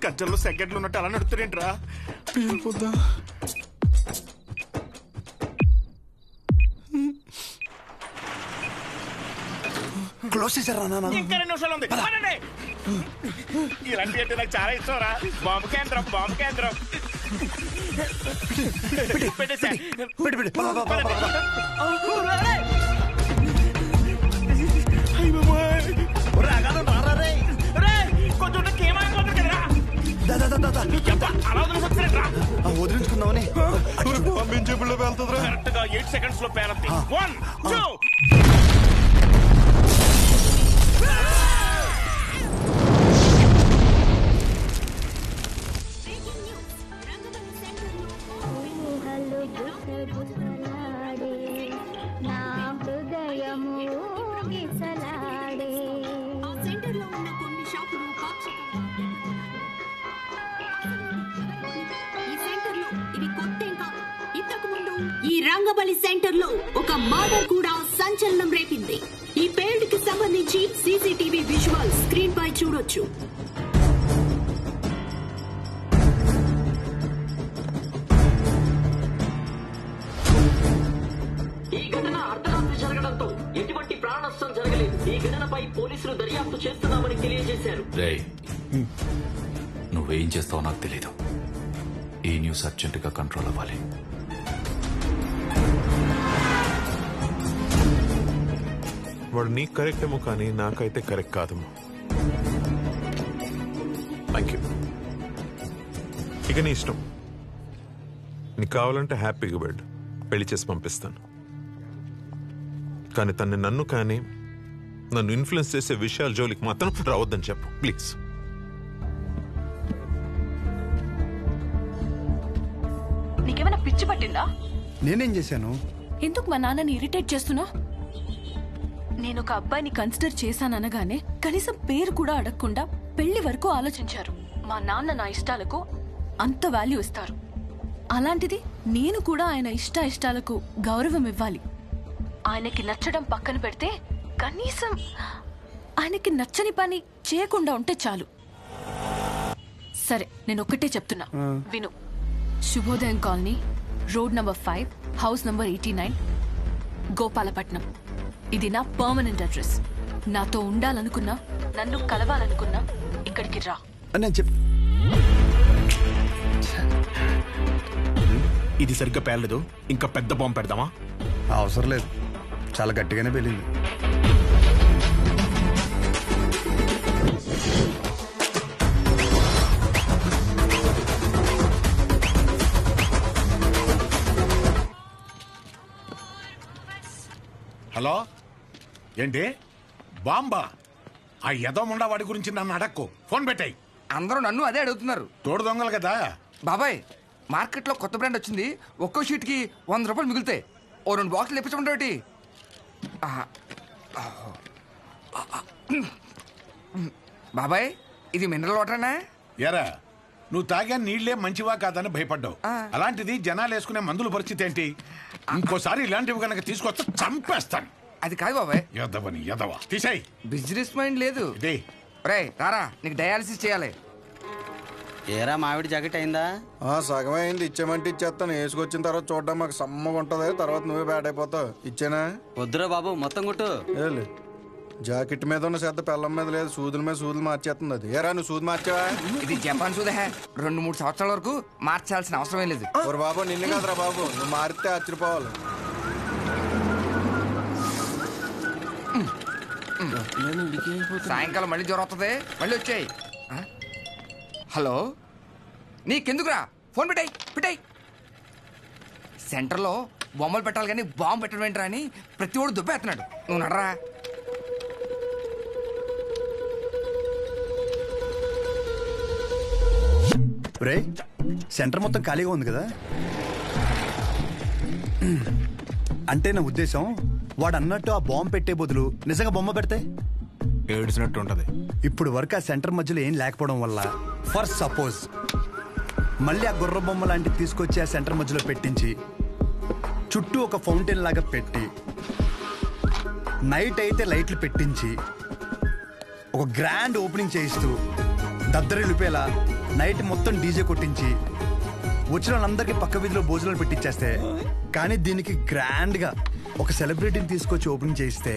గజ్జల్లో సెకండ్లు ఉన్నట్టు అలా నడుస్తాడేంట్రా? పేలిపోద్దా? క్లోజ్ చేశారా? ఇంకా 2 నిమిషాలు ఉంది. ఇలాంటి అంటే నాకు చాలా ఇష్టం రా. బాంబు కేంద్రం, బాంబు కేంద్రం. పెట్టేసా. వదిలించుకుందామని కరెక్ట్ గా 8 సెకండ్స్ లో పేరద్ది. 1 2 సెంటర్లో ఉన్న కొన్ని షాపులు ఈ రంగబలి సెంటర్ లో ఒక మర్డర్ కూడా సంచలనం రేపింది. ఈ పేల్డ్ కి సంబంధించి సీసీటీవీ విజువల్ స్క్రీన్ పై చూడొచ్చు. ఈ ఘటన అర్ధరాత్రి జరగడంతో ఎటువంటి ప్రాణ నష్టం జరగలేదు. ఈ ఘటనపై పోలీసులు దర్యాప్తు చేస్తున్నామని తెలియజేశారు. నువ్వేం చేస్తావో నాకు తెలీదు. ఈ న్యూస్ అర్జెంటుగా కంట్రోల్ అవ్వాలి. వాడు నీకు కరెక్ట్ ఏమో కానీ నాకైతే కరెక్ట్ కాదమ్మా. Thank you. ఇక నీ ఇష్టం. నీకు కావాలంటే హ్యాపీగా బెడ్ పెళ్లి చేసి పంపిస్తాను. కానీ తన్ని నన్ను కానీ నన్ను ఇన్ఫ్లుయెన్స్ చేసే విషయాల జోలికి మాత్రం రావద్దని చెప్పు ప్లీజ్. నీకేమైనా పిచ్చి పట్టిందా? నేనేం చేశాను? ఎందుకు మా నాన్నని ఇరిటేట్ చేస్తున్నా? నేను ఒక అబ్బాయిని కన్సిడర్ చేశాననగానే కనీసం పేరు కూడా అడగకుండా పెళ్లి వరకు ఆలోచించారు. మా నాన్న నా ఇష్టాలకు అంత వాల్యూ ఇస్తారు. అలాంటిది నేను కూడా ఆయన ఇష్టాలకు గౌరవం ఇవ్వాలి. ఆయనకి నచ్చడం పక్కన పెడితే కనీసం ఆయనకి నచ్చని పని చేయకుండా ఉంటే చాలు. సరే, నేను ఒక్కటే చెప్తున్నా, విను. శుభోదయం colony, road number 5, house number 89, Gopalapatnam. ఇది నా పర్మనెంట్ అడ్రస్. నాతో ఉండాలనుకున్నా, నన్ను కలవాలనుకున్నా ఇక్కడికి రా. ఇది సరిగ్గా పేర్లేదు, ఇంకా పెద్ద బాంబు పెడదామా? అవసరం లేదు, చాలా గట్టిగానే పేలింది. హలో, ఏంటి బాంబా? ఆ యదోముండా వాడి గురించి నన్ను అడక్కు, ఫోన్ పెట్టాయి. అందరూ నన్ను అదే అడుగుతున్నారు. తోడు దొంగలు కదా బాబాయ్. మార్కెట్లో కొత్త బ్రాండ్ వచ్చింది, ఒక్కో షీట్కి 100 రూపాయలు మిగులుతాయి. ఓ 2 బాక్సులు ఇప్పించమంటే. బాబాయ్, ఇది మినరల్ వాటరేనా? ఎరా, నువ్వు తాగా నీళ్లే మంచివా కాదని భయపడ్డావు. అలాంటిది జనాలు వేసుకునే మందుల పరిస్థితి ఏంటి? ఇంకోసారి ఇలాంటివి కనుక తీసుకొస్తే చంపేస్తాను. అది కాదు బాబాయ్. యదవని యదవ, తీసేయ్. బిజినెస్ మైండ్ లేదు. రే రారా, నీకు డయాలసిస్ చేయాలి. ఏరా మావిడి జాకెట్ అయిందా? సగమే అయింది. ఇచ్చేమంటే ఇచ్చేస్తాను. వేసుకొచ్చిన తర్వాత చూడడం మాకు సమ్మగా ఉంటది. తర్వాత నువ్వే బ్యాట్ అయిపోతావు. ఇచ్చేనా? వద్దురా బాబు, మొత్తం కొట్టు. జాకెట్ మీద ఉన్న శ్రద్ధ పెళ్ళం మీద లేదు. సూదుల మీద సూదులు మార్చేస్తుంది అది. ఏరా, నువ్వు సూది మార్చావా? ఇది జపాన్ సూదే. 2-3 సంవత్సరాల వరకు మార్చాల్సిన అవసరం లేదు. ఓరు బాబు, నిన్ను కాదురా బాబు, నువ్వు మారితే ఆశ్చర్యపోవాలి. సాయంకాలం మళ్ళీ జ్వరం వస్తుంది, మళ్ళీ వచ్చాయి. హలో, నీకెందుకురా? ఫోన్ పెట్టాయి. సెంటర్లో బొమ్మలు పెట్టాలి కానీ బాంబు పెట్టడం ఏంట్రా అని ప్రతి ఒడు దుబ్బేస్తున్నాడు. నువ్వు నడరా. రే, సెంటర్ మొత్తం ఖాళీగా ఉంది కదా. అంటే నా ఉద్దేశం, వాడు అన్నట్టు ఆ బాంబు పెట్టే బదులు నిజంగా బొమ్మ పెడితే ఏడ్చినట్టు ఉంటది. ఇప్పుడు వరకు ఆ సెంటర్ మధ్యలో ఏం లేకపోవడం వల్ల ఫర్ సపోజ్ మళ్ళీ ఆ గుర్ర బొమ్మ లాంటివి తీసుకొచ్చి ఆ సెంటర్ మధ్యలో పెట్టించి చుట్టూ ఒక ఫౌంటైన్ లాగా పెట్టి నైట్ అయితే లైట్లు పెట్టించి ఒక గ్రాండ్ ఓపెనింగ్ చేయిస్తూ దద్దరిల్లిపేలా నైట్ మొత్తం డీజే కొట్టించి వచ్చిన వాళ్ళందరికీ పక్క వీధిలో భోజనాలు పెట్టించేస్తే, కానీ దీనికి గ్రాండ్ గా ఒక సెలబ్రిటీని తీసుకొచ్చి ఓపెనింగ్ చేయిస్తే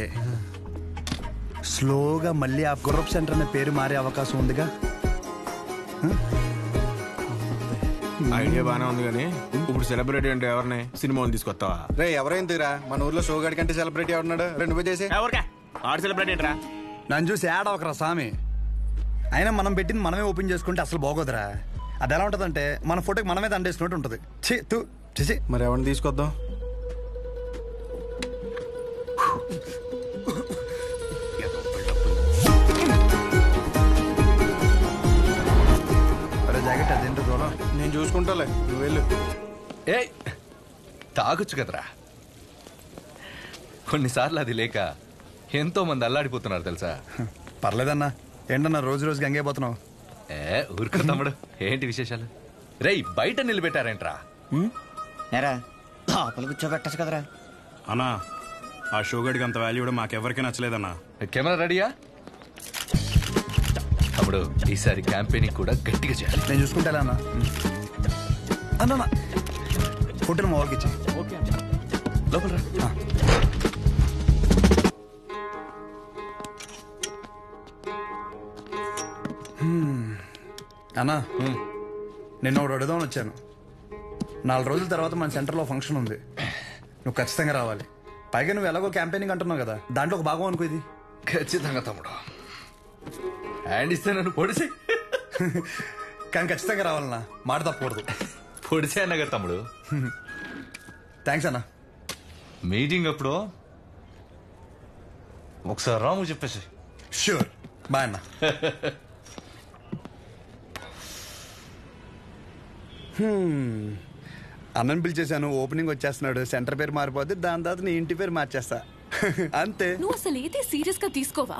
స్లోగా మళ్ళీ ఆ గుర్రప్ సెంటర్ అనే పేరు మారే అవకాశం ఉందిగా. ఐడియా బానే ఉంది కానీ ఇప్పుడు సెలబ్రిటీ అంటే ఎవరిని? సినిమాలు తీసుకొస్తావా? రే, ఎవరైందిరా మన ఊర్లో షో గడి కంటే సెలబ్రిటీ ఎవరున్నాడు? 2 చేసి ఆడు సెలబ్రిటీ ఏంట్రా? నన్ను చూసి యాడ్ అవకరా స్వామి. అయినా మనం పెట్టింది మనమే ఓపెన్ చేసుకుంటే అసలు బాగోదురా. అది ఎలా ఉంటదంటే మన ఫోటోకి మనమే దండేసుకున్నట్టు ఉంటది. చేసి మరి ఎవరిని తీసుకొద్దాం? జాకెట్ అదేంటో చూడం, నేను చూసుకుంటాలే, నువ్వు వెళ్ళు. తాగొచ్చు కదరా. కొన్నిసార్లు అది లేక ఎంతో మంది అల్లాడిపోతున్నారు తెలుసా. పర్లేదన్నా. ఏంటన్నా రోజు రోజుకి గంగైపోతున్నావు? ఊరుకో తమ్ముడు, ఏంటి విశేషాలు? రేయ్, బయట నిలబెట్టారేంట్రా? లోపల కూర్చోబెట్టచ్చు కదరా. అన్నా ఆ షోగడికి అంత వాల్యూ కూడా మాకెవరికి నచ్చలేదన్నా. కెమెరా రెడీయా? తమ్ముడు ఈసారి క్యాంపెయినింగ్ కూడా గట్టిగా చేయాలి. నేను చూసుకుంటా అన్న. అన్న ఫోటోలు మా వాళ్ళకి ఇచ్చి. లోపల రా. అన్నా నిన్న ఒకటి అడుగుదామని వచ్చాను. 4 రోజుల తర్వాత మన సెంటర్లో ఫంక్షన్ ఉంది. నువ్వు ఖచ్చితంగా రావాలి. పైగా నువ్వు ఎలాగో క్యాంపెయినింగ్ అంటున్నావు కదా, దాంట్లో ఒక భాగం అనుకో ఇది. ఖచ్చితంగా తమ్ముడు. హ్యాండ్ ఇస్తే నన్ను పొడిసే. కానీ ఖచ్చితంగా రావాలన్నా, మాట తప్పకూడదు. పొడిసే అన్నగా తమ్ముడు. థ్యాంక్స్ అన్నా. మీటింగ్ అప్పుడు ఒకసారి రాము చెప్పేసి. షూర్. బాయ్ అన్నా. అన్నని పిలిచేశాను, ఓపెనింగ్ వచ్చేస్తున్నాడు. సెంటర్ పేరు మారిపోద్ది, దాని తర్వాత నీ ఇంటి పేరు మార్చేస్తా. అంతే. నువ్వు అసలు ఏది సీరియస్ గా తీసుకోవా?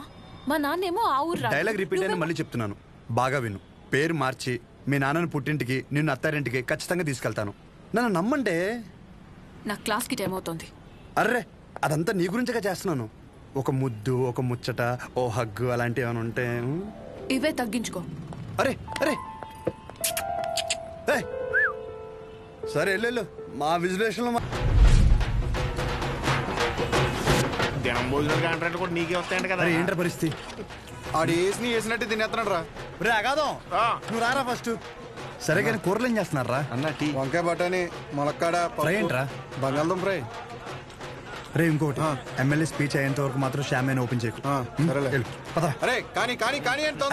మా నాన్నేమో ఆ ఊరు డైలాగ్ రిపీట్ అయినా మళ్ళీ చెప్తున్నాను, బాగా విను. పేరు మార్చి మీ నాన్నని పుట్టింటికి, నిన్ను అత్తారింటికి ఖచ్చితంగా తీసుకెళ్తాను. నన్ను నమ్మంటే. నా క్లాస్ కి టైం అవుతుంది. అర్రే అదంతా నీ గురించిగా చేస్తున్నాను. ఒక ముద్దు, ఒక ముచ్చట, ఓ హగ్గు అలాంటివి ఏమైనా ఉంటే ఇవే తగ్గించుకో. అరే అరే సరే వెళ్ళు. మా విజులేషన్ దినం భోజనాలు కాంట్రాక్ట్ కూడా నీకే వస్తాయంట కదా. ఏంట్రా పరిస్థితి? ఆడు వేసినట్టు తినేస్తున్నాడు రా. రే అగాదం, నువ్వు రారా ఫస్ట్. సరే కానీ కూరలు ఏం చేస్తున్నారా? వంకాయ బఠానీ, ములక్కాడ, ఫ్రై ఏంట్రా? బంగాళదుంప ఫ్రై. రే ఇంకోటి, ఎమ్మెల్యే స్పీచ్ అయ్యేంత వరకు మాత్రం షామేన్ ఓపెన్ చేయకు. అరే కానీ కానీ కానీ అంటే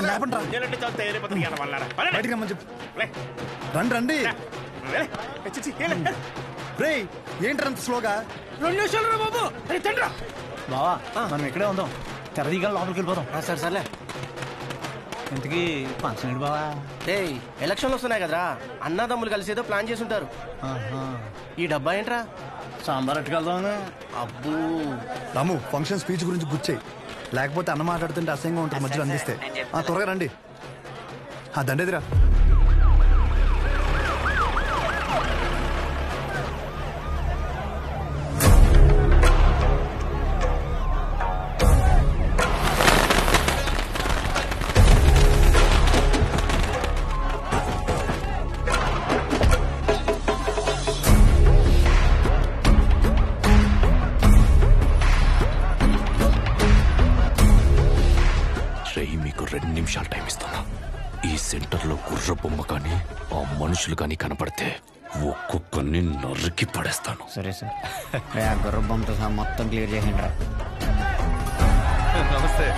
బయటికి రమ్మని చెప్పు. రండి రండి. రే ఏంట్రా అంత స్లోగా? 2 నిమిషాలు రా బాబు. తండ్రా బావా మనం ఇక్కడే ఉందాం, తెరదీగా లోపలికి వెళ్ళిపోదాం. సరే సర్లే. ఇంతకీ ఫంక్షన్ ఏంటి బావా? ఎలక్షన్లు వస్తున్నాయి కదరా, అన్నదమ్ములు కలిసి ఏదో ప్లాన్ చేసి ఉంటారు. ఈ డబ్బా ఏంట్రా? సాంబార్ అట్టుకెళ్దామని. అబ్బో రాము, ఫంక్షన్ స్పీచ్ గురించి గుచ్చాయి, లేకపోతే అన్న మాట్లాడుతుంటే అసహ్యంగా ఉంటుంది మధ్యలో అందిస్తే. త్వరగా రండి. దండేదిరా. మీకు 2 నిమిషాలు టైం ఇస్తున్నా. ఈ సెంటర్లో గుర్ర బొమ్మ కానీ ఆ మనుషులు కానీ కనపడితే ఒక్కొక్కరిని నరికి పడేస్తాను. సరే సార్. గుర్ర బొమ్మతో సహా మొత్తం క్లియర్ చేయండి రా. నమస్తే.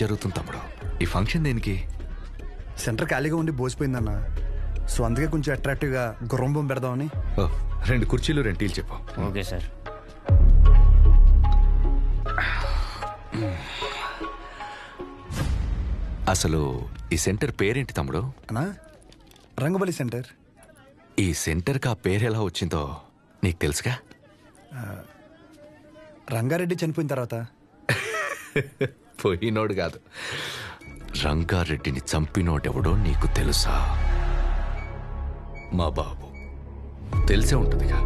జరుగుతుంది తమ్ముడు, ఈ ఫంక్షన్ దేనికి? సెంటర్ ఖాళీగా ఉండి బోసిపోయిందన్న, సో అందుకే కొంచెం అట్రాక్టివ్ గా గుర్రంబం పెడదామని. 2 కుర్చీలు 2 టీలు చెప్పు. Okay sir. అసలు ఈ సెంటర్ పేరేంటి తమ్ముడు? అన్నా రంగబలి సెంటర్. ఈ సెంటర్కి ఆ పేరు ఎలా వచ్చిందో నీకు తెలుసుగా? రంగారెడ్డి చనిపోయిన తర్వాత. పోయినోడు కాదు, రంగారెడ్డిని చంపినోడెవడో నీకు తెలుసా? మా బాబు. తెలిసే ఉంటుందిగా.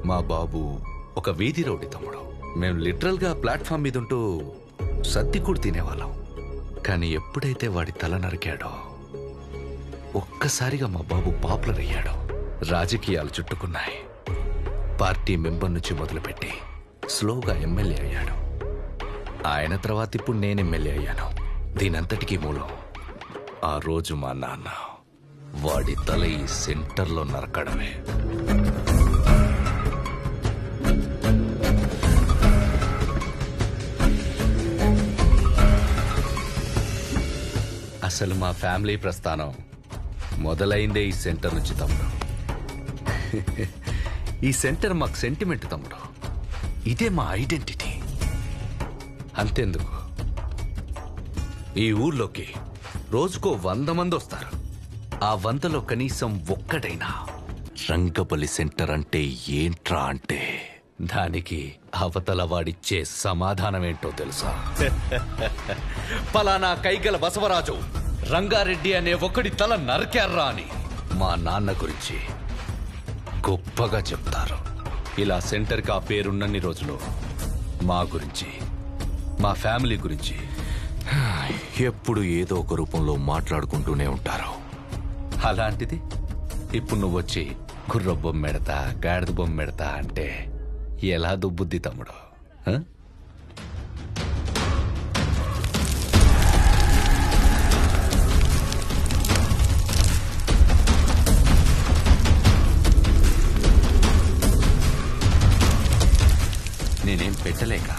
మా బాబు ఒక వీధి రౌడీ తమ్ముడు. మేము లిటరల్గా ప్లాట్ఫామ్ మీద ఉంటూ సద్ది కూడా తినేవాళ్ళం. కానీ ఎప్పుడైతే వాడి తల నరికాడో ఒక్కసారిగా మా బాబు పాపులర్ అయ్యాడు. రాజకీయాలు చుట్టుకున్నాయి. పార్టీ మెంబర్ నుంచి మొదలుపెట్టి స్లోగా ఎమ్మెల్యే అయ్యాడు. ఆయన తర్వాత ఇప్పుడు నేను ఎమ్మెల్యే అయ్యాను. దీనంతటికీ మూలం ఆ రోజు మా నాన్న వాడి తల ఈ సెంటర్లో నరకడమే. అసలు మా ఫ్యామిలీ ప్రస్థానం మొదలైందే ఈ సెంటర్ నుంచి తమ్ముడు. ఈ సెంటర్ మాకు సెంటిమెంట్ తమ్ముడు. ఇదే మా ఐడెంటిటీ. అంతెందుకు, ఈ ఊర్లోకి రోజుకో 100 మంది వస్తారు. ఆ 100లో కనీసం ఒక్కడైనా రంగబలి సెంటర్ అంటే ఏంట్రా అంటే దానికి అవతల వాడిచ్చే సమాధానం ఏంటో తెలుసా? పలానా కైగల బసవరాజు రంగారెడ్డి అనే ఒకడి తల నరికారా అని మా నాన్న గురించి గొప్పగా చెప్తారు. ఇలా సెంటర్కి ఆ పేరున్నన్ని రోజులు మా గురించి, మా ఫ్యామిలీ గురించి ఎప్పుడు ఏదో ఒక రూపంలో మాట్లాడుకుంటూనే ఉంటారు. అలాంటిది ఇప్పుడు నువ్వు వచ్చి గుర్ర బొమ్మెడతా, గాడిద బొమ్మెడతా అంటే ఎలా దుబ్బుద్ది తమ్ముడు? నేనేం పెట్టలేక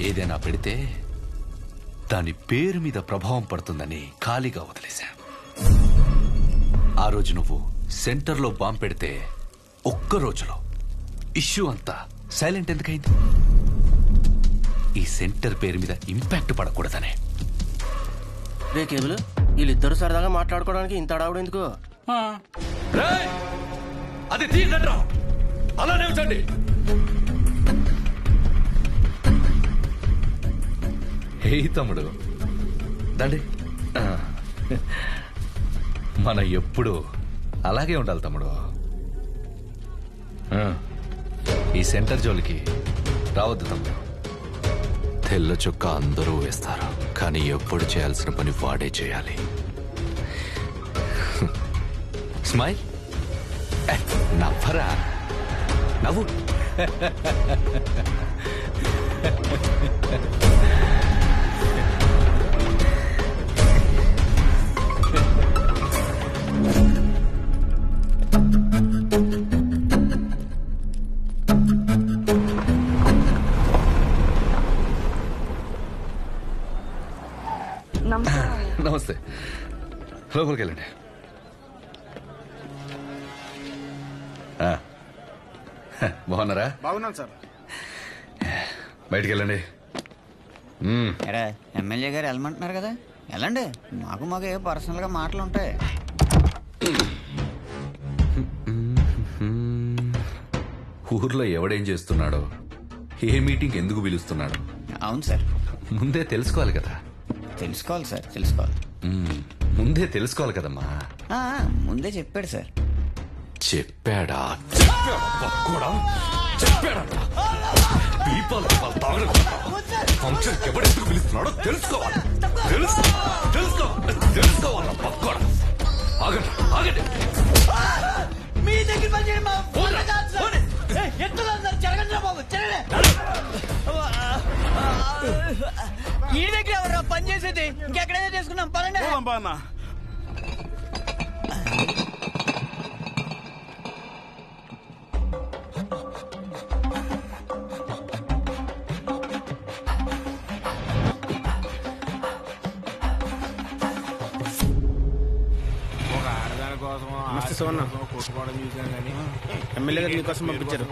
ఏదైనా పెడితే దాని పేరు మీద ప్రభావం పడుతుందని ఖాళీగా వదిలేశా. ఆ రోజు నువ్వు సెంటర్లో బాంబు పెడితే ఒక్క రోజులో ఇష్యూ అంతా సైలెంట్ ఎందుకైంది? ఈ సెంటర్ పేరు మీద ఇంపాక్ట్ పడకూడదనే. రే కేబుల్, వీళ్ళిద్దరు సరదాగా మాట్లాడుకోవడానికి ఇంత అడావుడు ఎందుకు? అది తీయండి, అలానే ఉంచండి. హే తమ్ముడు, దండి. మన ఎప్పుడు అలాగే ఉండాలి తమ్ముడు. ఈ సెంటర్ జోలికి రావద్దు తమ్ముడు. తెల్ల చొక్క అందరూ వేస్తారు, కానీ ఎప్పుడు చేయాల్సిన పని వాడే చేయాలి. స్మైల్, నవ్వరా, నవ్వు. నమస్తే, లోపలికి వెళ్ళండి. బాగున్నారా? బాగున్నాను సార్. బయటికి వెళ్ళండి. ఎమ్మెల్యే గారు వెళ్ళమంటున్నారు కదా, వెళ్ళండి. మాకు ఏ పర్సనల్ గా మాటలు ఉంటాయి. ఊర్లో ఎవడేం చేస్తున్నాడో, ఏ మీటింగ్ ఎందుకు పిలుస్తున్నాడు? అవును సార్, ముందే తెలుసుకోవాలి కదా. తెలుసుకోవాలి సార్, తెలుసుకోవాలి. ముందే తెలుసుకోవాలి కదమ్మా. ముందే చెప్పాడు సార్. చెప్పాడా? ఫంక్షన్ ఎవడెందుకు పిలుస్తున్నాడో తెలుసుకోవాలి. తెలుసుకోవాలి. పక్కోడా ఆగండి, ఆగండి. మీ దగ్గర పనిచేయండి ఈ దగ్గర ఎవరు పని చేసేది? ఇంకెక్కడైనా చేసుకున్నాం పనండి. కొట్టుకోవడం చూసాను కానీ ఎమ్మెల్యే గారు నీకోసం పంపించారు.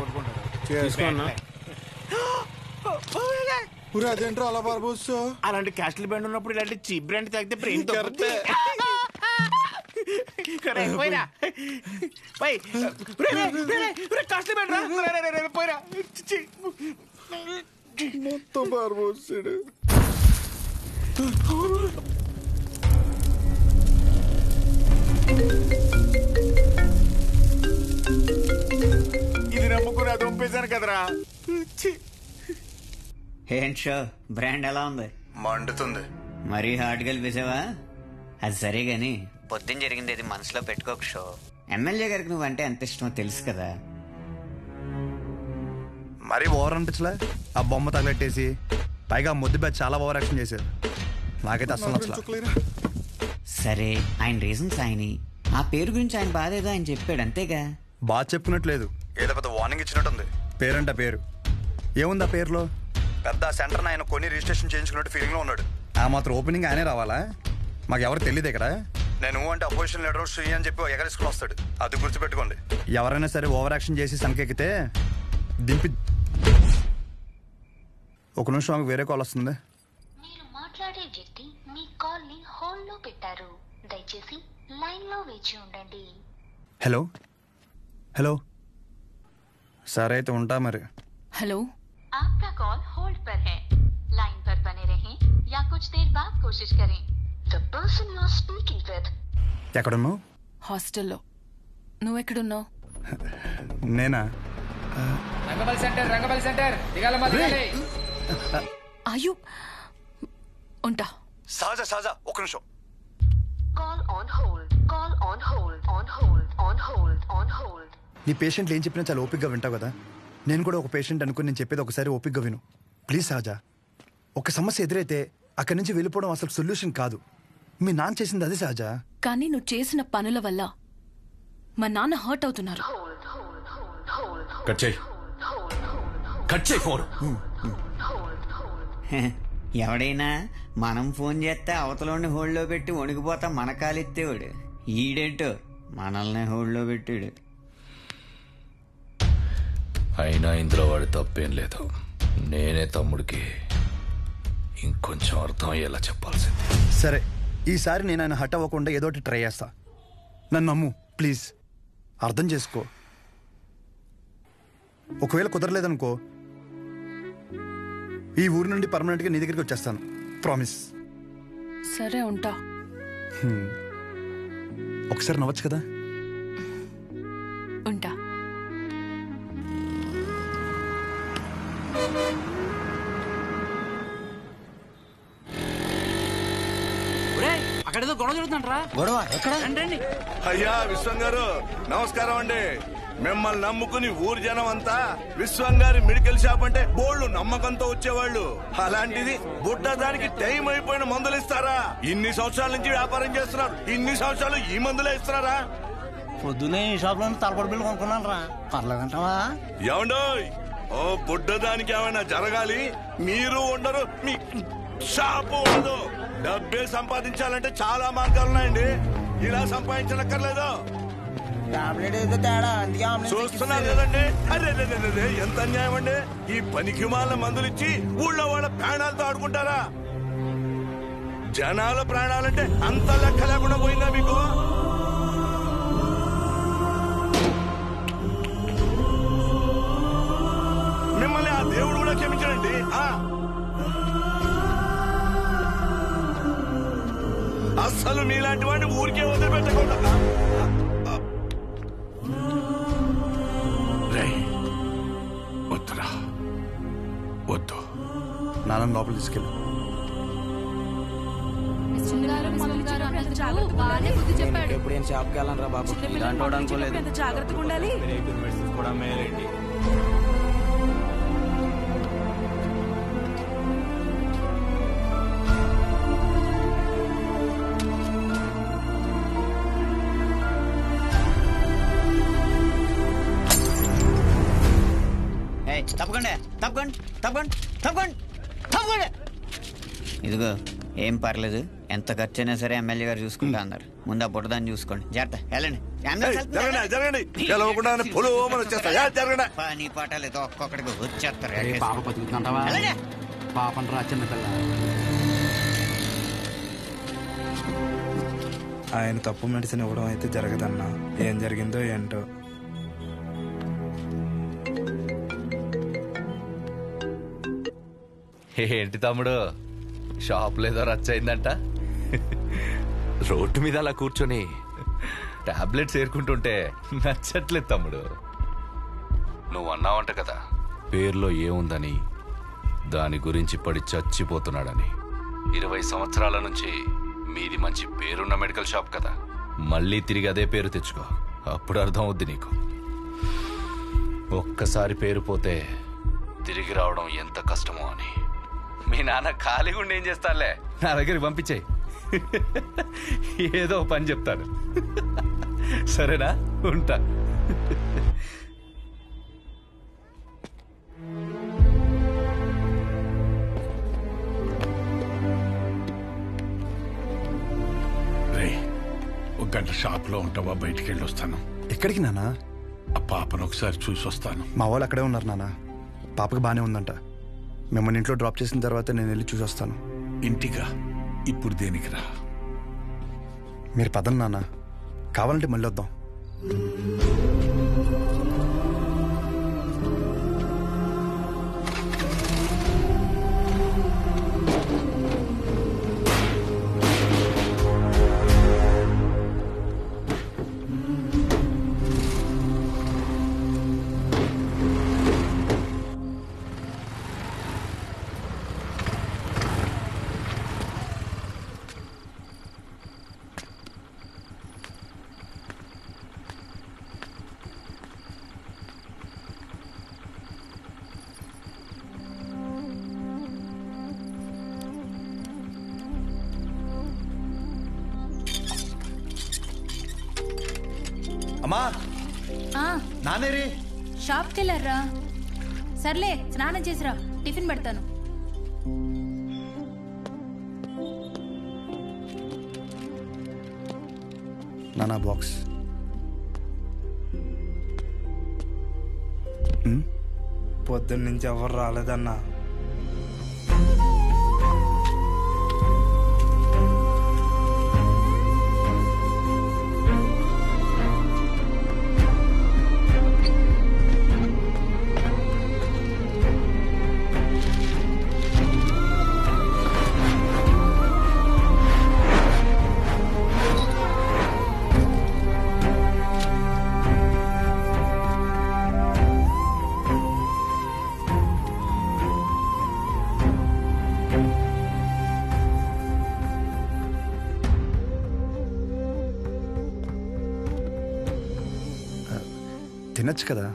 అదేంటో అలా పారబోసు. అలాంటి క్యాస్టల్ బ్రాండ్ ఉన్నప్పుడు ఇలాంటి చీప్ బ్రాండ్ తాగితే బ్రెయిన్ తగ్గుతుంది. మొత్తం పారబోసాడు. ఇది నమ్ముకుని అది పంపేశాను కదరా. ఏంటి షో బ్రాండ్ ఎలా ఉంది? మండుతుంది. మరీ హార్డ్ కలిపేసావా? అది సరే గాని పొద్దున్న జరిగింది అది మనసులో పెట్టుకోక షో. ఎమ్మెల్యే గారికి నువ్వంటే ఎంత ఇష్టమో తెలుసు కదా. మరీ ఓవర్ అనిపించలే? ఆ బొమ్మ తగలెట్టేసి పైగా ముద్దు బ్యాచ్ చాలా ఓవర్ యాక్షన్ చేశారు. నాకైతే అసలు నచ్చలేదు. సరే, ఆయన రీజన్స్ ఆయని, ఆ పేరు గురించి ఆయన బాధ ఏదో ఆయన చెప్పాడు అంతేగా. బాగా చెప్పుకున్నట్లేదు, ఏదో పెద్ద వార్నింగ్ ఇచ్చినట్టుంది. పేరంట పేరు ఏముంది ఆ పేరులో? పెద్ద సెంటర్ ఆయన కొన్ని రిజిస్ట్రేషన్ చేయించుకున్నట్టు ఫీలింగ్ లో ఉన్నాడు. ఆ మాత్రం ఓపెనింగ్ ఆయనే రావాలా? మాకు ఎవరు తెలియదు ఇక్కడ. నేను అంటే అపోజిషన్ లీడర్ శ్రీ అని చెప్పి ఎగరేసుకుని వస్తాడు. అది గుర్తుపెట్టుకోండి. ఎవరైనా సరే ఓవర్ యాక్షన్ చేసి సంకెక్కితే దింపి. ఒక నిమిషం ఆమెకు వేరే కాల్ వస్తుంది, పెట్టారు. దయచేసి లైన్ లో వేచి ఉండండి. హలో హలో సరే అయితే ఉంటా మరి. హలో, आपका कॉल होल्ड पर है. लाइन पर बने रहें या कुछ देर बाद कोशिश करें. The person you are speaking with. ఎక్కడున్నావు? హాస్టల్లో. నువ్వెక్కడున్నావు? నేనా? రంగబలి సెంటర్ దిగాలమ్మా దిగాలి. అయ్యో ఉంటా. సహజ ఒక్క నిమిషం. Call on hold. Call on hold. On hold. On hold. On hold. నీ పేషెంట్లు ఏం చెప్పినా చాలా ఓపిక్గా వింటావు కదా. నేను కూడా ఒక పేషెంట్ అనుకుని నేను చెప్పేది ఒకసారి ఓపిక్గా విను ప్లీజ్. సహజ, ఒక సమస్య ఎదురైతే అక్కడి నుంచి వెళ్ళిపోవడం అసలు సొల్యూషన్ కాదు. మీ నాన్న చేసింది అదే సహజ. కానీ నువ్వు చేసిన పనుల వల్ల మా నాన్న హర్ట్ అవుతున్నారు. ఎవడైనా మనం ఫోన్ చేస్తే అవతలని హోల్డ్లో పెట్టి వణికిపోతా మన కాలెత్తేవాడు. ఈడేంటో మనల్ని హోల్డ్లో పెట్టాడు. అయినా ఇందులో వాడి తప్పేం లేదు. నేనే తమ్ముడికి ఇంకొంచెం అర్థం అయ్యేలా చెప్పాల్సింది. సరే, ఈసారి నేను ఆయన హట్ అవ్వకుండా ఏదో ఒకటి ట్రై చేస్తా. నన్ను నమ్ము ప్లీజ్. అర్థం చేసుకో. ఒకవేళ కుదరలేదనుకో, ఈ ఊరి నుండి పర్మనెంట్గా నీ దగ్గరికి వచ్చేస్తాను. ప్రామిస్. సరే ఉంటా. ఒకసారి నవ్వచ్చు కదా. ఉంటా. అక్కడేదో గొడవ జరుగుతుందంటరా. గొడవ ఎక్కడ? రండి. అయ్యా విశ్వం గారు నమస్కారం అండి. మిమ్మల్ని నమ్ముకుని ఊరు జనం అంతా విశ్వం గారి మెడికల్ షాప్ అంటే బోళ్ళు నమ్మకంతో వచ్చేవాళ్ళు. అలాంటిది బుడ్డ దానికి టైం అయిపోయిన మందులు ఇస్తారా? ఇన్ని సంవత్సరాల నుంచి వ్యాపారం చేస్తున్నారు, ఇన్ని సంవత్సరాలు ఈ మందులే ఇస్తున్నారా? పొద్దునే ఈ షాప్ లో తలపడి బిల్లు కొనుక్కున్నాను రా. పర్లేదంటావా? ఏమండోయ్, ఓ బుడ్డ దానికి ఏమైనా జరగాలి మీరు ఉండరు, మీ షాపు ఉండదు. డబ్బే సంపాదించాలంటే చాలా మార్గాలున్నాయండి. ఇలా సంపాదించనక్కర్లేదు. చూస్తున్నారు కదండి. అరే ఎంత అన్యాయం అండి. ఈ పనికి మాల మందులు ఇచ్చి ఊళ్ళో వాళ్ళ ప్రాణాలతో ఆడుకుంటారా? జనాల ప్రాణాలంటే అంత లెక్క లేకుండా పోయిందా మీకు? మిమ్మల్ని ఆ దేవుడు కూడా క్షమించడండి. అస్సలు మీలాంటి వాడిని ఊరికే వదిలిపెట్టకుండా. వద్దురా, వద్దు. నాన్న లోపల తీసుకెళ్ళు. ఎప్పుడు నేను షాప్కి వెళ్ళను రా బాబు. ఇలాంటి అనుకోలేదు. జాగ్రత్తగా ఉండాలి. కూడా మేలండి. తప్పకుండా. ఇదిగో ఏం పర్లేదు, ఎంత ఖర్చు అయినా సరే ఎమ్మెల్యే గారు చూసుకుంటా అన్నారు. ముందు ఆ బుట్టదాన్ని చూసుకోండి. జాగ్రత్త వెళ్ళండి. పని పాటలేదు, ఒక్కొక్కడికి వచ్చేస్తారు. పాప బతుకుతుంటావా? పాపం రా చిన్నపిల్ల. ఆయన తప్పు మెడిసిన్ ఇవ్వడం అయితే జరగదన్నా. ఏం జరిగిందో ఏంటో. ఏంటి తమ్ముడు, షాప్ లేదో రచ్చయిందంట. రోడ్డు మీద అలా కూర్చొని టాబ్లెట్స్ ఏరుకుంటుంటే నచ్చట్లేదు తమ్ముడు. నువ్వు అన్నావంట కదా, పేర్లో ఏముందని, దాని గురించి పడి చచ్చిపోతున్నాడని. 20 సంవత్సరాల నుంచి మీది మంచి పేరున్న మెడికల్ షాప్ కదా, మళ్ళీ తిరిగి అదే పేరు తెచ్చుకో. అప్పుడు అర్థం అవుద్ది నీకు. ఒక్కసారి పేరు పోతే తిరిగి రావడం ఎంత కష్టమో అని. మీ నాన్న ఖాళీగా ఉండి ఏం చేస్తానులే, నా దగ్గరికి పంపించేయి. ఏదో పని చెప్తాను. సరేనా? ఉంటా. ఒక గంట షాప్ లో ఉంటావా? బయటికి వెళ్ళి వస్తాను. ఎక్కడికి నాన్న? ఆ పాపను ఒకసారి చూసి వస్తాను. మా వాళ్ళు అక్కడే ఉన్నారు నాన్న. పాపకి బానే ఉందంట. మిమ్మల్ని ఇంట్లో డ్రాప్ చేసిన తర్వాత నేను వెళ్ళి చూసి వస్తాను. ఇంటిగా? ఇప్పుడు దేనికి రా? మీరు పదండి నాన్న, కావాలంటే మళ్ళీ వద్దాం. అమ్మా నానేరి షాప్కి వెళ్ళారా? సర్లే స్నానం చేసిరా, టిఫిన్ పెడతాను. నానా బాక్స్. పొద్దున్న నుంచి ఎవరు రాలేదన్నా. తినచ్చు కదా.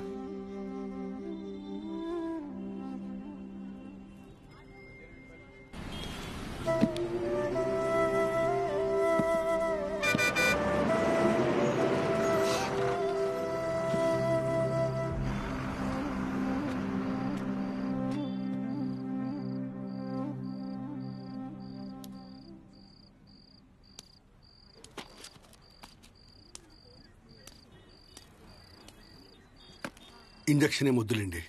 ఇంజక్షనే ముద్దులండి.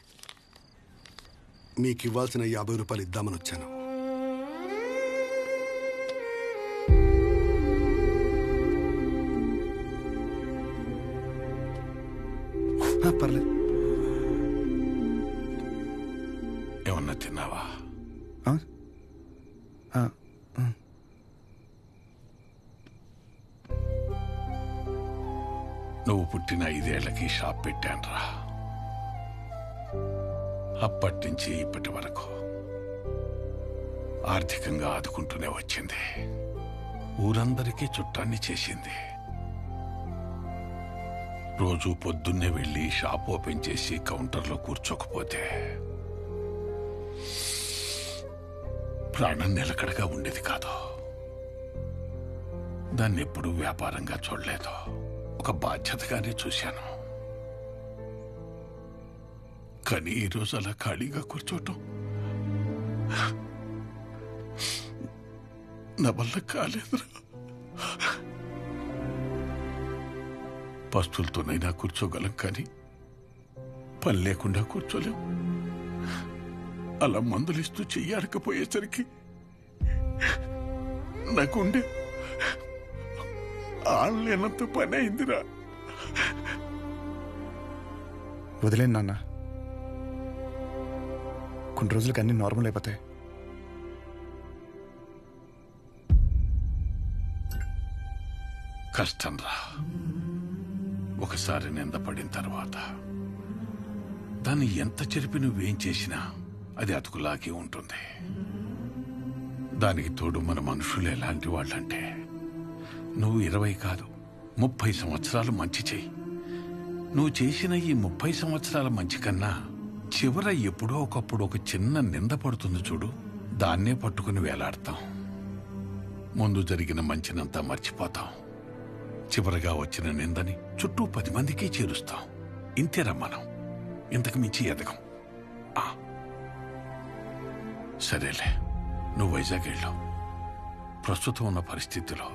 మీకు ఇవ్వాల్సిన 50 రూపాయలు ఇద్దామని వచ్చాను. పర్లేదు. ఏమన్నా తిన్నావా? నువ్వు పుట్టిన 5 ఏళ్లకి షాప్ పెట్టానురా. అప్పటి నుంచి ఇప్పటి వరకు ఆర్థికంగా ఆదుకుంటూనే వచ్చింది. ఊరందరికీ చుట్టాన్ని చేసింది. రోజు పొద్దున్నే వెళ్ళి షాప్ ఓపెన్ చేసి కౌంటర్లో కూర్చోకపోతే ప్రాణం నిలకడగా ఉండేది కాదు. దాన్ని ఎప్పుడూ వ్యాపారంగా చూడలేదు, ఒక బాధ్యతగానే చూశాను. కానీ ఈరోజు అలా ఖాళీగా కూర్చోటం నా వల్ల కాలేదురా. పస్తులతోనైనా కూర్చోగలం, కానీ పని లేకుండా కూర్చోలేం. అలా మందులిస్తూ చెయ్యాడకపోయేసరికి నాకుండే ఆళ్ళేనంత పని అయిందిరా. వదిలేండి నాన్న, కొన్ని రోజులకి అన్ని నార్మల్ అయిపోతాయి. కష్టం రా. ఒకసారి నిందపడిన తర్వాత దాన్ని ఎంత చెరిపి నువ్వేం చేసినా అది అతుకులాగే ఉంటుంది. దానికి తోడు మన మనుషులు ఎలాంటి వాళ్ళంటే, నువ్వు 20 కాదు 30 సంవత్సరాలు మంచి చెయ్యి. నువ్వు చేసిన ఈ 30 సంవత్సరాల మంచి కన్నా చివర ఎప్పుడో ఒకప్పుడు ఒక చిన్న నింద పడుతుంది చూడు, దాన్నే పట్టుకుని వేలాడతాం. ముందు జరిగిన మంచినంతా మర్చిపోతాం. చివరగా వచ్చిన నిందని చుట్టూ 10 మందికి చేరుస్తాం. ఇంతేరా మనం, ఇంతకు మించి ఎదగం. సరేలే, నువ్వు వైజాగ్ వెళ్ళు. ప్రస్తుతం ఉన్న పరిస్థితిలో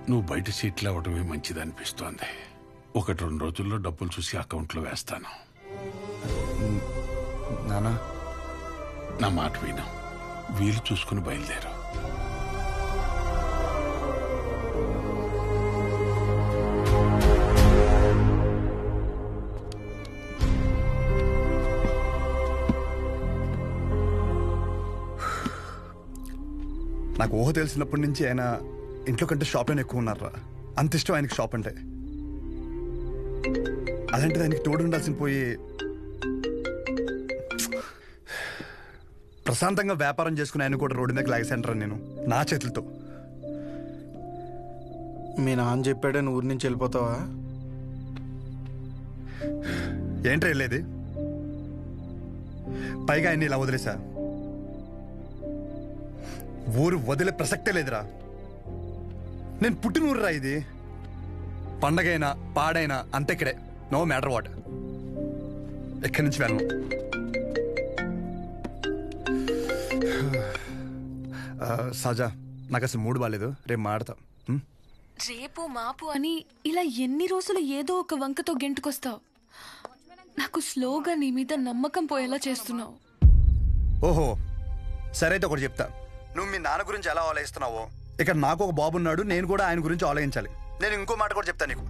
నువ్వు బయట సీట్లు అవ్వడమే మంచిదనిపిస్తోంది. 1-2 రోజుల్లో డబ్బులు చూసి అకౌంట్లో వేస్తాను. నానా, నా మాట విను, వీలు చూసుకుని బయలుదేరు. నాకు ఊహ తెలిసినప్పటి నుంచి ఆయన ఇంట్లో కంటే షాప్లోనే ఎక్కువ ఉన్నారా. అంత ఇష్టం ఆయనకి షాప్ అంటే. అలాంటిది ఆయనకి తోడు ఉండాల్సిన పోయి ప్రశాంతంగా వ్యాపారం చేసుకుని ఆయన కూడా రోడ్డు మీద లాగేసంటారా నేను నా చేతులతో. మీ నాన్న చెప్పాడని ఊరి నుంచి వెళ్ళిపోతావా? ఏంట్రా వెళ్ళేది? పైగా ఆయన్ని ఇలా వదిలేసా. ఊరు వదిలే ప్రసక్తే లేదురా. నేను పుట్టిన ఊరురా ఇది. పండగైనా పాడైనా అంతే ఇక్కడే. No matter what. ఎక్కడి నుంచి వెళ్ళను. సజా నాకు అసలు మూడు బాగాలేదు. రేపు మాడతా. రేపు మాపు అని ఇలా ఎన్ని రోజులు ఏదో ఒక వంకతో గెంటుకొస్తావు. నాకు స్లోగా నీ మీద నమ్మకం పోయేలా చేస్తున్నావు. ఓహో సరే అయితే ఒకటి చెప్తా. నువ్వు మీ నాన్న గురించి ఎలా ఆలోచిస్తున్నావో ఇక్కడ నాకు ఒక బాబు ఉన్నాడు. నేను కూడా ఆయన గురించి ఆలోచించాలి. నేను ఇంకో మాట కూడా చెప్తాను నీకు.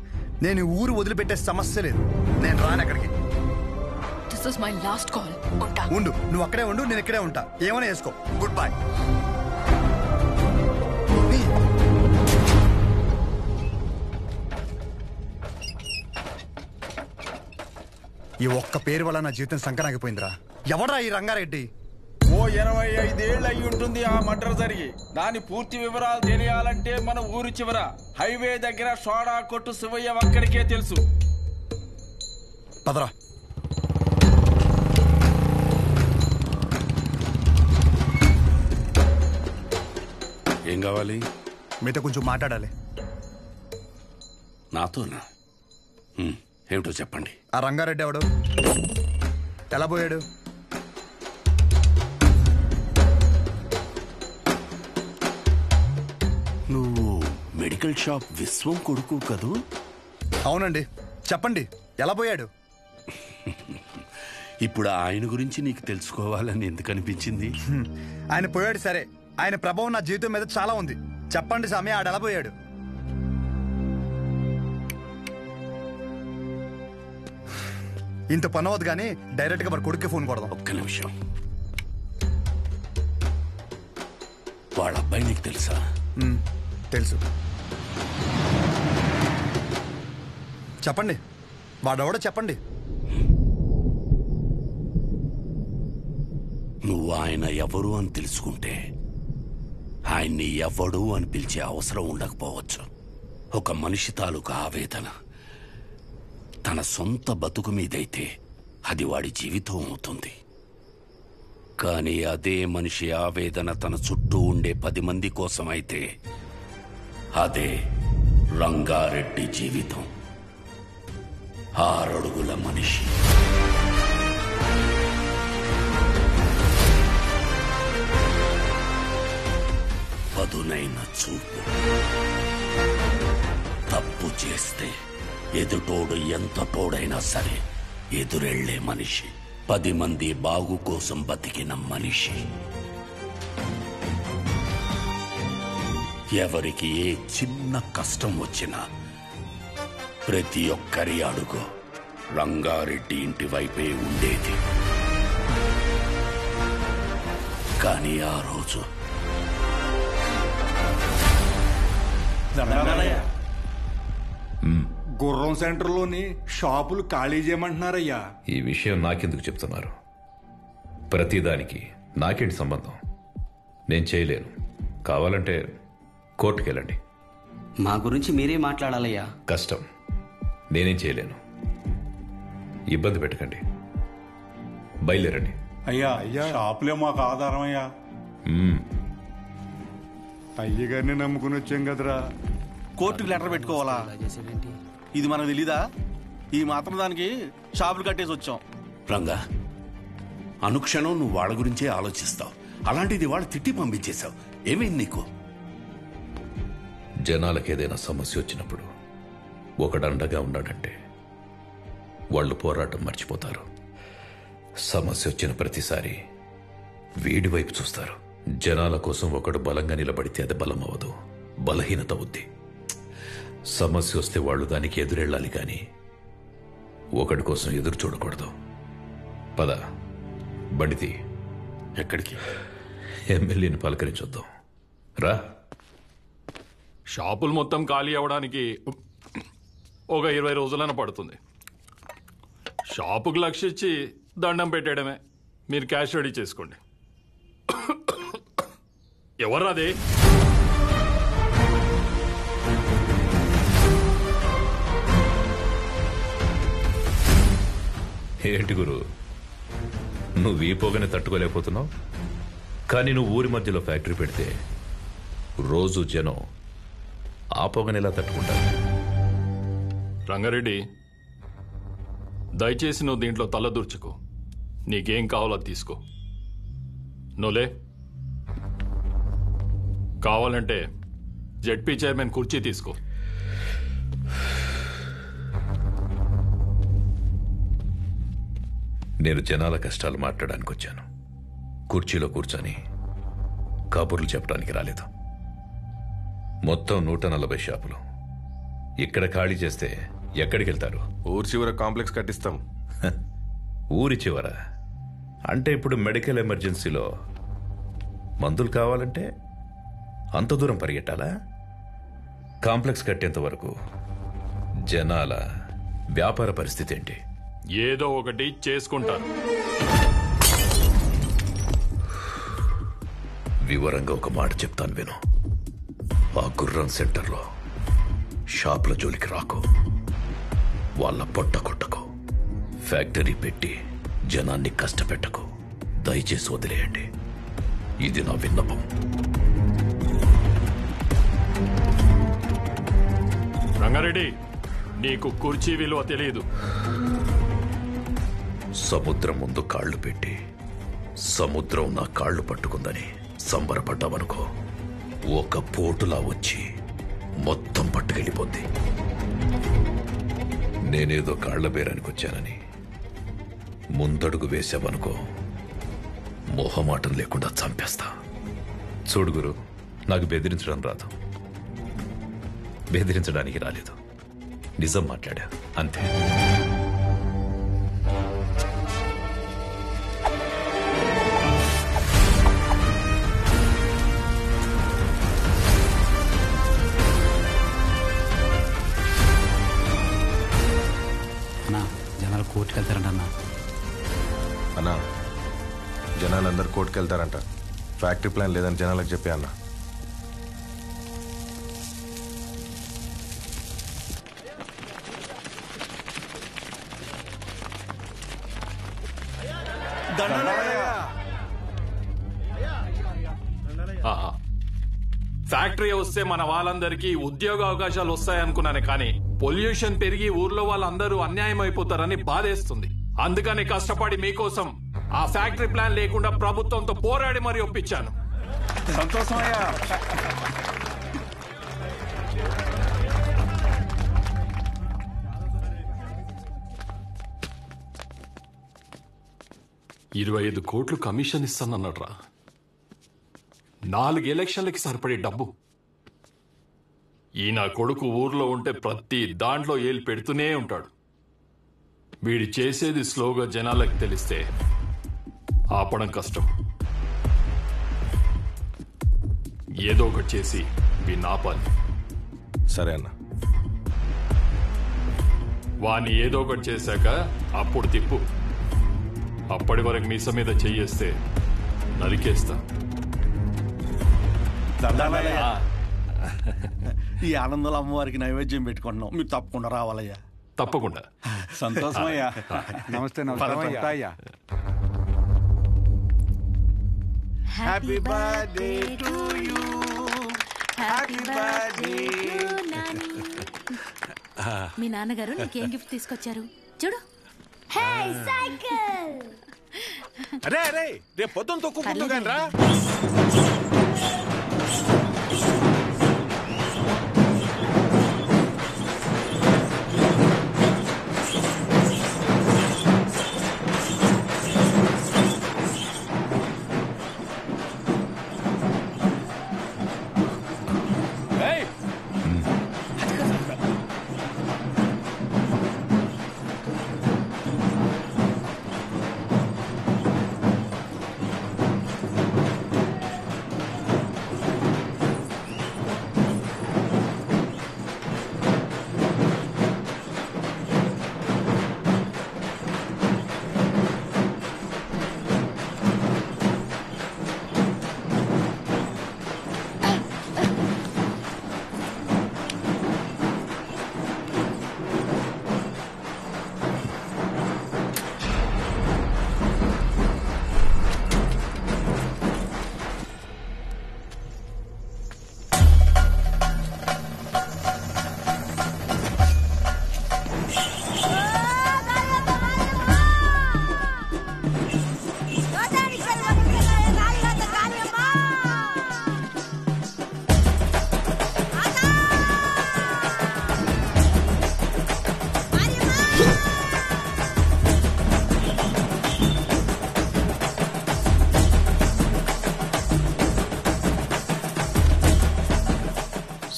నేను ఊరు వదిలిపెట్టే సమస్య లేదు. నేను రాను అక్కడికి. This is my last call. ఉంటా. ఉండు. నువ్వు అక్కడే ఉండు, నేను ఇక్కడే ఉంటా. ఏమైనా వేసుకో. Good bye. ఈ ఒక్క పేరు వల్ల నా జీవితం సంకనాగిపోయిందిరా. ఎవడ్రా ఈ రంగారెడ్డి? ఓ 25 ఏళ్ళు అయి ఉంటుంది ఆ మర్డర్ జరిగి. దాని పూర్తి వివరాలు తెలియాలంటే మన ఊరు చివర హైవే దగ్గర సోడా కొట్టు శివయ్య ఒక్కడికే తెలుసు. పదరా. ఏం కావాలి? మీతో కొంచెం మాట్లాడాలి. నాతోనా? ఏమిటో చెప్పండి. ఆ రంగారెడ్డి ఎవడు? ఎలా పోయాడు? నువ్వు మెడికల్ షాప్ విశ్వం కొడుకు కదూ? అవునండి. చెప్పండి ఎలా పోయాడు? ఇప్పుడు ఆయన గురించి నీకు తెలుసుకోవాలని ఎందుకు అనిపించింది? ఆయన పోయాడు సరే. ఆయన ప్రభావం నా జీవితం మీద చాలా ఉంది. చెప్పండి స్వామి, ఆడ ఎలా పోయాడు? ఇంత పని అవద్దు కానీ డైరెక్ట్ గా మరి కొడుక్కి ఫోన్ కొడదాం. ఒక్క నిమిషం. వాళ్ళ అబ్బాయి నీకు తెలుసా? తెలుసు. చెప్పండి వాడెవడో చెప్పండి. నువ్వు ఆయన ఎవరు అని తెలుసుకుంటే ఆయన్ని ఎవడు అని పిలిచే అవసరం ఉండకపోవచ్చు. ఒక మనిషి తాలూకు ఆవేదన తన సొంత బతుకు మీదైతే అది వాడి జీవితం అవుతుంది. కానీ అదే మనిషి ఆవేదన తన చుట్టూ ఉండే 10 మంది కోసం అయితే అదే రంగారెడ్డి జీవితం. 6 అడుగుల మనిషి. పదునైన చూపు. తప్పు చేస్తే ఎదుటోడు ఎంత తోడైనా సరే ఎదురెళ్లే మనిషి. 10 మంది బాగు కోసం బతికిన మనిషి. ఎవరికి ఏ చిన్న కష్టం వచ్చినా ప్రతి ఒక్కరి అడుగు రంగారెడ్డి ఇంటి వైపే ఉండేది. కానీ ఆ రోజు గుర్రం సెంటర్లోని షాపులు ఖాళీ చేయమంటున్నారయ్యా. ఈ విషయం నాకెందుకు చెప్తున్నారు? ప్రతిదానికి నాకేంటి సంబంధం? నేను చేయలేను. కావాలంటే కోర్టుకెళ్ళండి. మా గురించి మీరే మాట్లాడాలయ్యా. కష్టం. నేనేం చేయలేను. ఇబ్బంది పెట్టకండి. బయలుదేరండి. అయ్యా షాపులే మాకు ఆధారం అయ్యా. అయ్యగారిని నమ్ముకుని వచ్చాం కదరా. కోర్టుకు లెటర్ పెట్టుకోవాలా? ఇది మనకు తెలీదా? ఈ మాత్రం దానికి షాపులు కట్టేసి వచ్చాం. రంగా, అనుక్షణం నువ్వు వాళ్ళ గురించే ఆలోచిస్తావు. అలాంటిది వాళ్ళు తిట్టి పంపించేశావు. ఏమైంది నీకు? జనాలకు ఏదైనా సమస్య వచ్చినప్పుడు ఒకడండగా ఉన్నాడంటే వాళ్ళు పోరాటం మర్చిపోతారు. సమస్య వచ్చిన ప్రతిసారి వీడి వైపు చూస్తారు. జనాల కోసం ఒకడు బలంగా నిలబడితే అది బలం అవ్వదు, బలహీనత అవుద్ది. సమస్య వస్తే వాళ్ళు దానికి ఎదురెళ్ళాలి కానీ ఒకడి కోసం ఎదురు చూడకూడదు. పద, బండితి. ఎక్కడికి? ఎమ్మెల్యేని పలకరించొద్దాం. రా. షాపులు మొత్తం ఖాళీ అవ్వడానికి ఒక 20 రోజులైనా పడుతుంది. షాపుకు లక్షించి దండం పెట్టేయడమే. మీరు క్యాష్ రెడీ చేసుకోండి. ఎవర్రాది? ఏంటి గురు, నువ్వు ఈ పొగని తట్టుకోలేకపోతున్నావు? కానీ నువ్వు ఊరి మధ్యలో ఫ్యాక్టరీ పెడితే రోజు జనం ఆ పొగని ఎలా తట్టుకుంటారు? రంగారెడ్డి, దయచేసి నువ్వు దీంట్లో తలదూర్చుకో. నీకేం కావాలో అది తీసుకో. నువ్వులే. కావాలంటే జెడ్పీ చైర్మన్ కుర్చీ తీసుకో. నేను జనాల కష్టాలు మాట్లాడడానికి వచ్చాను. కుర్చీలో కూర్చొని కబుర్లు చెప్పడానికి రాలేదు. మొత్తం 140 షాపులు ఇక్కడ ఖాళీ చేస్తే ఎక్కడికి వెళ్తారు? ఊరి చివర కాంప్లెక్స్ కట్టిస్తాం. ఊరి చివర అంటే ఇప్పుడు మెడికల్ ఎమర్జెన్సీలో మందులు కావాలంటే అంత దూరం పరిగెట్టాలా? కాంప్లెక్స్ కట్టేంత వరకు జనాల వ్యాపార పరిస్థితి ఏంటి? ఏదో ఒకటి చేసుకుంటారు. వివరంగా ఒక మాట చెప్తాను విను. ఆ గుర్రం సెంటర్లో షాపుల జోలికి రాకు. వాళ్ళ పొట్ట కొట్టకు. ఫ్యాక్టరీ పెట్టి జనాన్ని కష్టపెట్టకు. దయచేసి వదిలేయండి. ఇది నా విన్నపం. రంగారెడ్డి, నీకు కుర్చీ విలువ తెలియదు. సముద్రం ముందు కాళ్లు పెట్టి సముద్రం నా కాళ్లు పట్టుకుందని సంబరపడ్డావనుకో, ఒక పోటులా వచ్చి మొత్తం పట్టుకెళ్ళిపోద్ది. నేనేదో కాళ్ల బేరానికి వచ్చానని ముందడుగు వేసావనుకో, మొహమాటం లేకుండా చంపేస్తా. చూడు గురు, నాకు బెదిరించడం రాదు. బెదిరించడానికి రాలేదు. నిజం మాట్లాడా అంతే. అన్నా, జనాలు కోర్టుకు వెళ్తారంట అన్నా. అన్నా, జనాలందరూ కోర్టుకు వెళ్తారంట. ఫ్యాక్టరీ ప్లాన్ లేదని జనాలకు చెప్పే అన్నా. ఫ్యాక్టరీ వస్తే మన వాళ్ళందరికీ ఉద్యోగ అవకాశాలు వస్తాయనుకున్నానే, కానీ పొల్యూషన్ పెరిగి ఊర్లో వాళ్ళందరూ అన్యాయం అయిపోతారని బాధేస్తుంది. అందుకని కష్టపడి మీకోసం ఆ ఫ్యాక్టరీ ప్లాన్ లేకుండా ప్రభుత్వంతో పోరాడి మరీ ఒప్పించాను. సంతోషమయ్యా. $25 కోట్లు కమిషన్ ఇస్తానన్నట్రా. 4 ఎలక్షన్లకి సరిపడే డబ్బు. ఈ నా కొడుకు ఊర్లో ఉంటే ప్రతి దాంట్లో ఏలు పెడుతూనే ఉంటాడు. వీడి చేసేది స్లోగా జనాలకు తెలిస్తే ఆపడం కష్టం. ఏదో ఒకటి చేసి వీడిని ఆపాలి. సరే అన్న. వాణ్ణి ఏదో ఒకటి చేశాక అప్పుడు తిప్పు. అప్పటి వరకు మీస మీద చెయ్యేస్తే నరికేస్తా. ఈ ఆనందంలో అమ్మవారికి నైవేద్యం పెట్టుకుంటున్నాం. మీరు తప్పకుండా రావాలయ్యా. తప్పకుండా. సంతోషమయ్యా. నమస్తే. నమస్తే అయ్యా. Happy birthday to you. Happy birthday. మీ నాన్నగారు నీకేం గిఫ్ట్ తీసుకొచ్చారు చూడు. సైకిల్. అరే అరే, రేపు పొద్దున్న తొక్కుందు కానీ రా.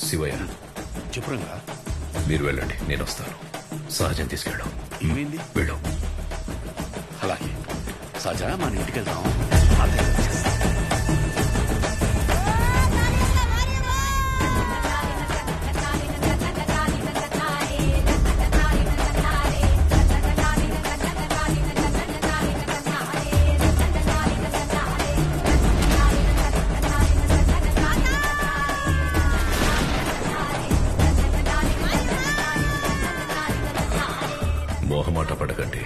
శివయ్య చెప్పురంగా. మీరు వెళ్ళండి, నేను వస్తాను. సహజం తీసుకెళ్ళు. ఏమైంది? వెళ్ళు. అలాగే సహజ, మన ఇంటికి వెళ్దాం. మోహమాట పడకండి,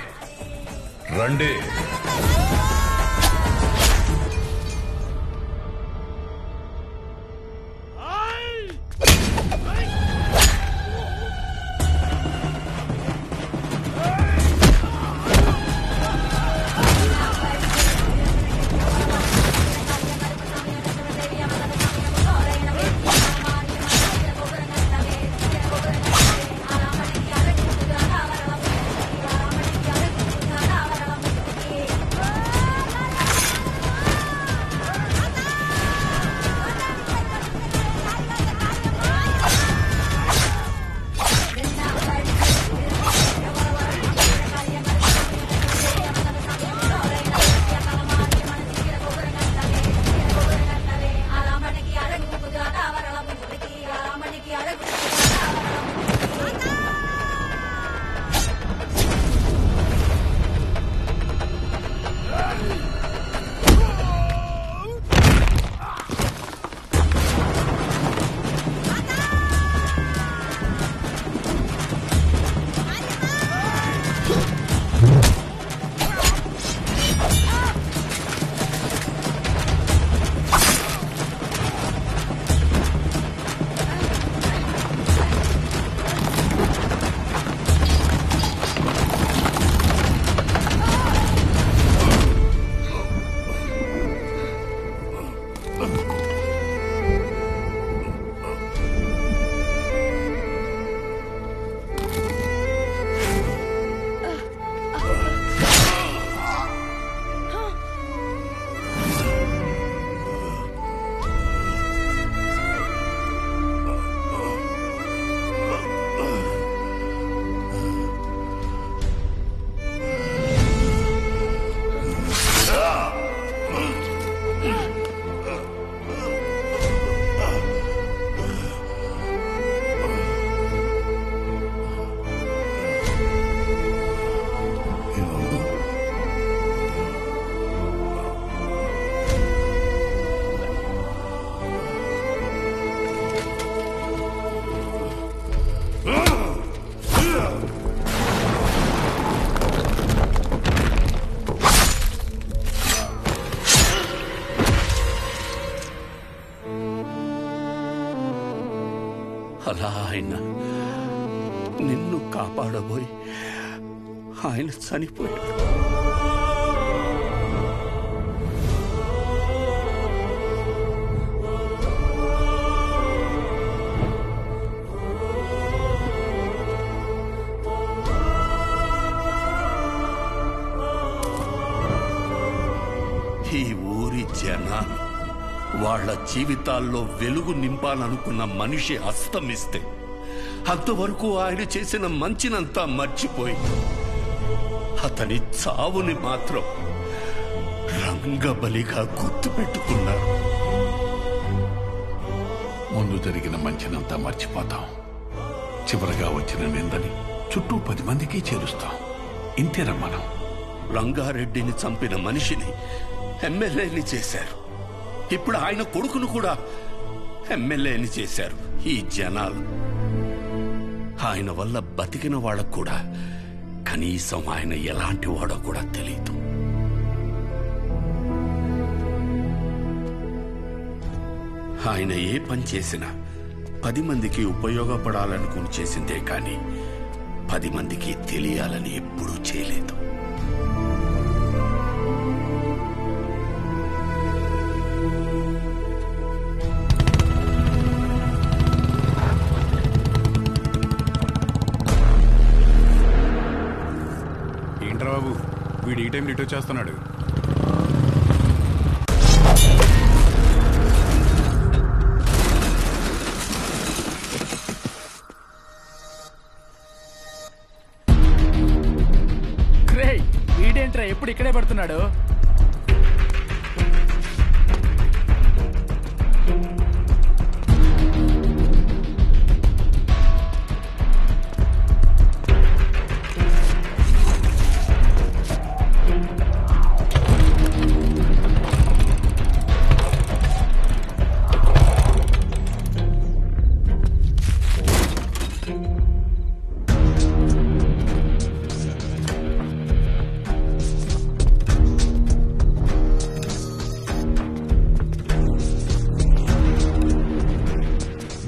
రండి. అలా ఆయన నిన్ను కాపాడబోయి ఆయన చనిపోయాడు. ఈ ఊరి జనాలు వాళ్ళ జీవితాల్లో వెలుగు నింపాలనుకున్న మనిషి అస్తమిస్తే అంతవరకు ఆయన చేసిన మంచినంతా మర్చిపోయి అతని చావుని మాత్రం రంగబలిగా గుర్తుపెట్టుకున్నారు. ముందు జరిగిన మంచినంతా మర్చిపోతాం, చివరగా వచ్చిన నిందని చుట్టూ 10 మందికి చేరుస్తాం. ఇంతేనా మనం? రంగారెడ్డిని చంపిన మనిషిని ఎమ్మెల్యేని చేశారు. ఇప్పుడు ఆయన కొడుకును కూడా ఎమ్మెల్యేని చేశారు ఈ జనాలు. ఆయన వల్ల బతికిన వాళ్ళకు కూడా కనీసం ఆయన ఎలాంటి వాడో కూడా తెలియదు. ఆయన ఏ పని చేసినా 10 మందికి ఉపయోగపడాలనుకుని చేసిందే కానీ 10 మందికి తెలియాలని ఎప్పుడూ చేయలేదు. ఏంట్రా బాబు, వీడు ఈ టైం రిటర్న్ చేస్తున్నాడు. ఎప్పుడు ఇక్కడే పడుతున్నాడు.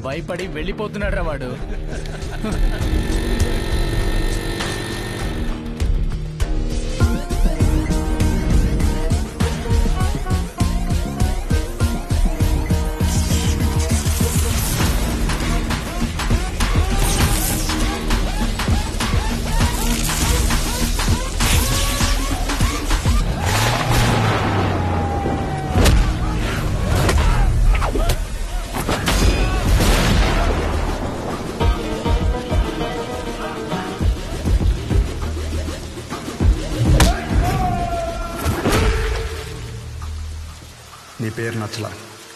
భయపడి వెళ్ళిపోతున్నాడు రా వాడు. నీ పేరు నచ్చలా,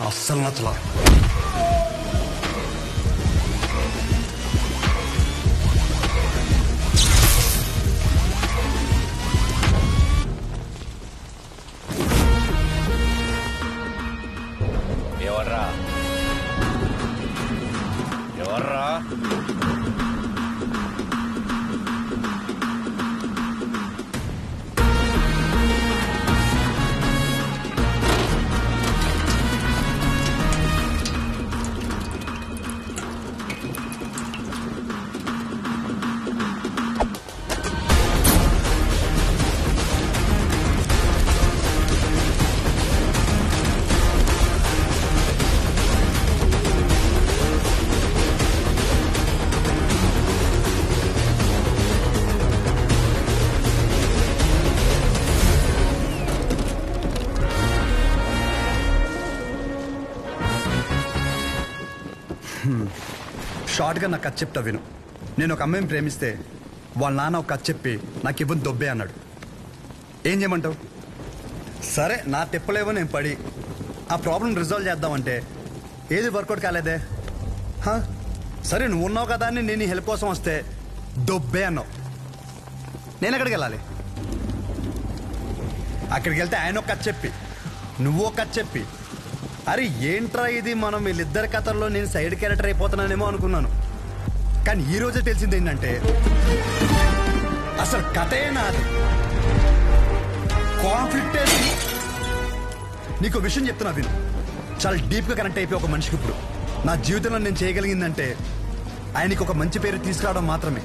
అస్సలు నచ్చలా. ఎవర్రా ఎవర్రా? షార్ట్గా నాకు కథ చెప్తా విను. నేను ఒక అమ్మాయిని ప్రేమిస్తే వాళ్ళ నాన్న ఒక కథ చెప్పి నాకు ఇవ్వని దొబ్బే అన్నాడు. ఏం చేయమంటావు? సరే నా తిప్పలేవో నేను పడి ఆ ప్రాబ్లం రిజాల్వ్ చేద్దామంటే ఏది వర్కౌట్ కాలేదే. సరే నువ్వు ఉన్నావు కదా అని నేను హెల్ప్ కోసం వస్తే దొబ్బే అన్నావు. నేను ఎక్కడికి వెళ్ళాలి? అక్కడికి వెళ్తే ఆయన ఒక కథ చెప్పి నువ్వు ఒక కథ చెప్పి అరే ఏంట్రా ఇది, మనం వీళ్ళిద్దరి కథల్లో నేను సైడ్ క్యారెక్టర్ అయిపోతున్నానేమో అనుకున్నాను. కానీ ఈ రోజే తెలిసింది ఏంటంటే అసలు కథే నాది, కాన్ఫ్లిక్టే. నీకు విషయం చెప్తున్నా విను. చాలా డీప్గా కనెక్ట్ అయిపోయి ఒక మనిషికి ఇప్పుడు నా జీవితంలో నేను చేయగలిగిందంటే ఆయనకి ఒక మంచి పేరు తీసుకురావడం మాత్రమే.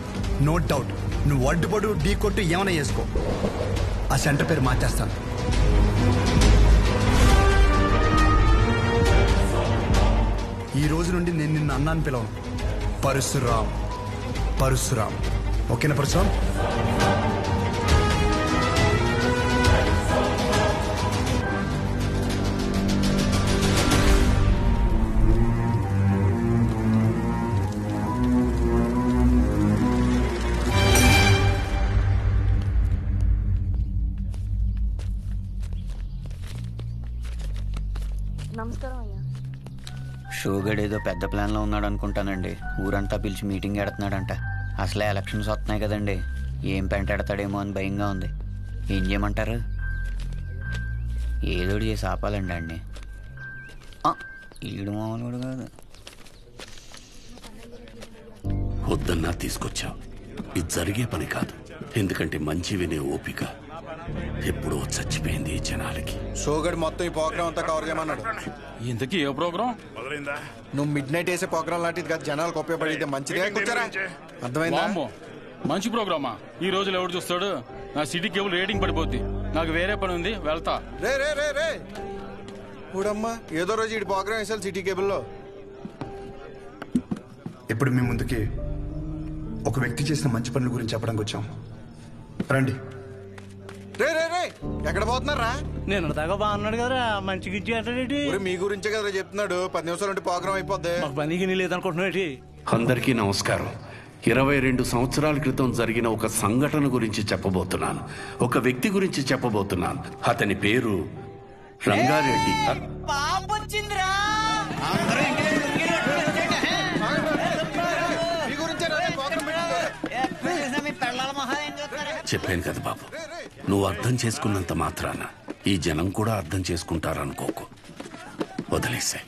నో డౌట్ నువ్వు అడ్డుపడు ఢీ కొట్టు ఏమైనా చేసుకో, ఆ సెంటర్ పేరు మార్చేస్తాను. ఈ రోజు నుండి నేను నిన్ను అన్నాను పిలవను, పరశురామ్. పరశురామ్ ఓకేనా? పరశురామ్ నమస్కారం అయ్యా. షోగడ్ ఏదో పెద్ద ప్లాన్లో ఉన్నాడు అనుకుంటానండి. ఊరంతా పిలిచి మీటింగ్ ఎడుతున్నాడంట. అసలే ఎలక్షన్స్ వస్తున్నాయి కదండి, ఏం పెంటాడతాడేమో అని భయంగా ఉంది. ఏం చేయమంటారు? ఏదోడు చేసి ఆపాలండి అండి. ఈడు మామూలు కాదు. వద్దన్నా తీసుకొచ్చావు. ఇది జరిగే పని కాదు. ఎందుకంటే మంచి వినే ఓపిక ఎప్పుడో చచ్చిపోయింది ఈ జనాలకి. షోగడ్ మొత్తం ఈ ప్రోగ్రామ్ అంతా కవర్ చేయమన్నాడు. ఇంతకీ ఏ ప్రోగ్రామ్? నువ్వు మిడ్ నైట్ వేసే ప్రోగ్రామ్ లాంటిది కదా, జనాలకు ఉపయోగపడితే మంచిదే. కూర్చోరా. అర్థమైందా? మంచి ప్రోగ్రామా? ఈ రోజులు ఎవడు చూస్తాడు? నా సిటీ కేబుల్ రేటింగ్ పడిపోద్ది. నాకు వేరే పని ఉంది, వెళ్తా. రే రే రే రే ఊడమ్మా, ఏదో రోజు ఈ ప్రోగ్రామ్ వేసాలి సిటీ కేబుల్లో. ఇప్పుడు మీ ముందుకి ఒక వ్యక్తి చేసిన మంచి పనుల గురించి చెప్పడానికి వచ్చాం. రండి. రే రే రే ఎక్కడ పోతున్నారా? నేను దాకా బాగున్నాడు కదా, మంచిగా ఇచ్చేటి. మీ గురించే కదా చెప్తున్నాడు. 10 నిమిషాలు ఉంటే ప్రోగ్రామ్ అయిపోద్ది. మాకు పనికి లేదనుకుంటున్నాడు. అందరికీ నమస్కారం. 22 సంవత్సరాల క్రితం జరిగిన ఒక సంఘటన గురించి చెప్పబోతున్నాను. ఒక వ్యక్తి గురించి చెప్పబోతున్నాను. అతని పేరు రంగారెడ్డి. చెప్పాను కదా బాబు, నువ్వు అర్థం చేసుకున్నంత మాత్రాన ఈ జనం కూడా అర్థం చేసుకుంటారనుకోకు. వదిలేసే.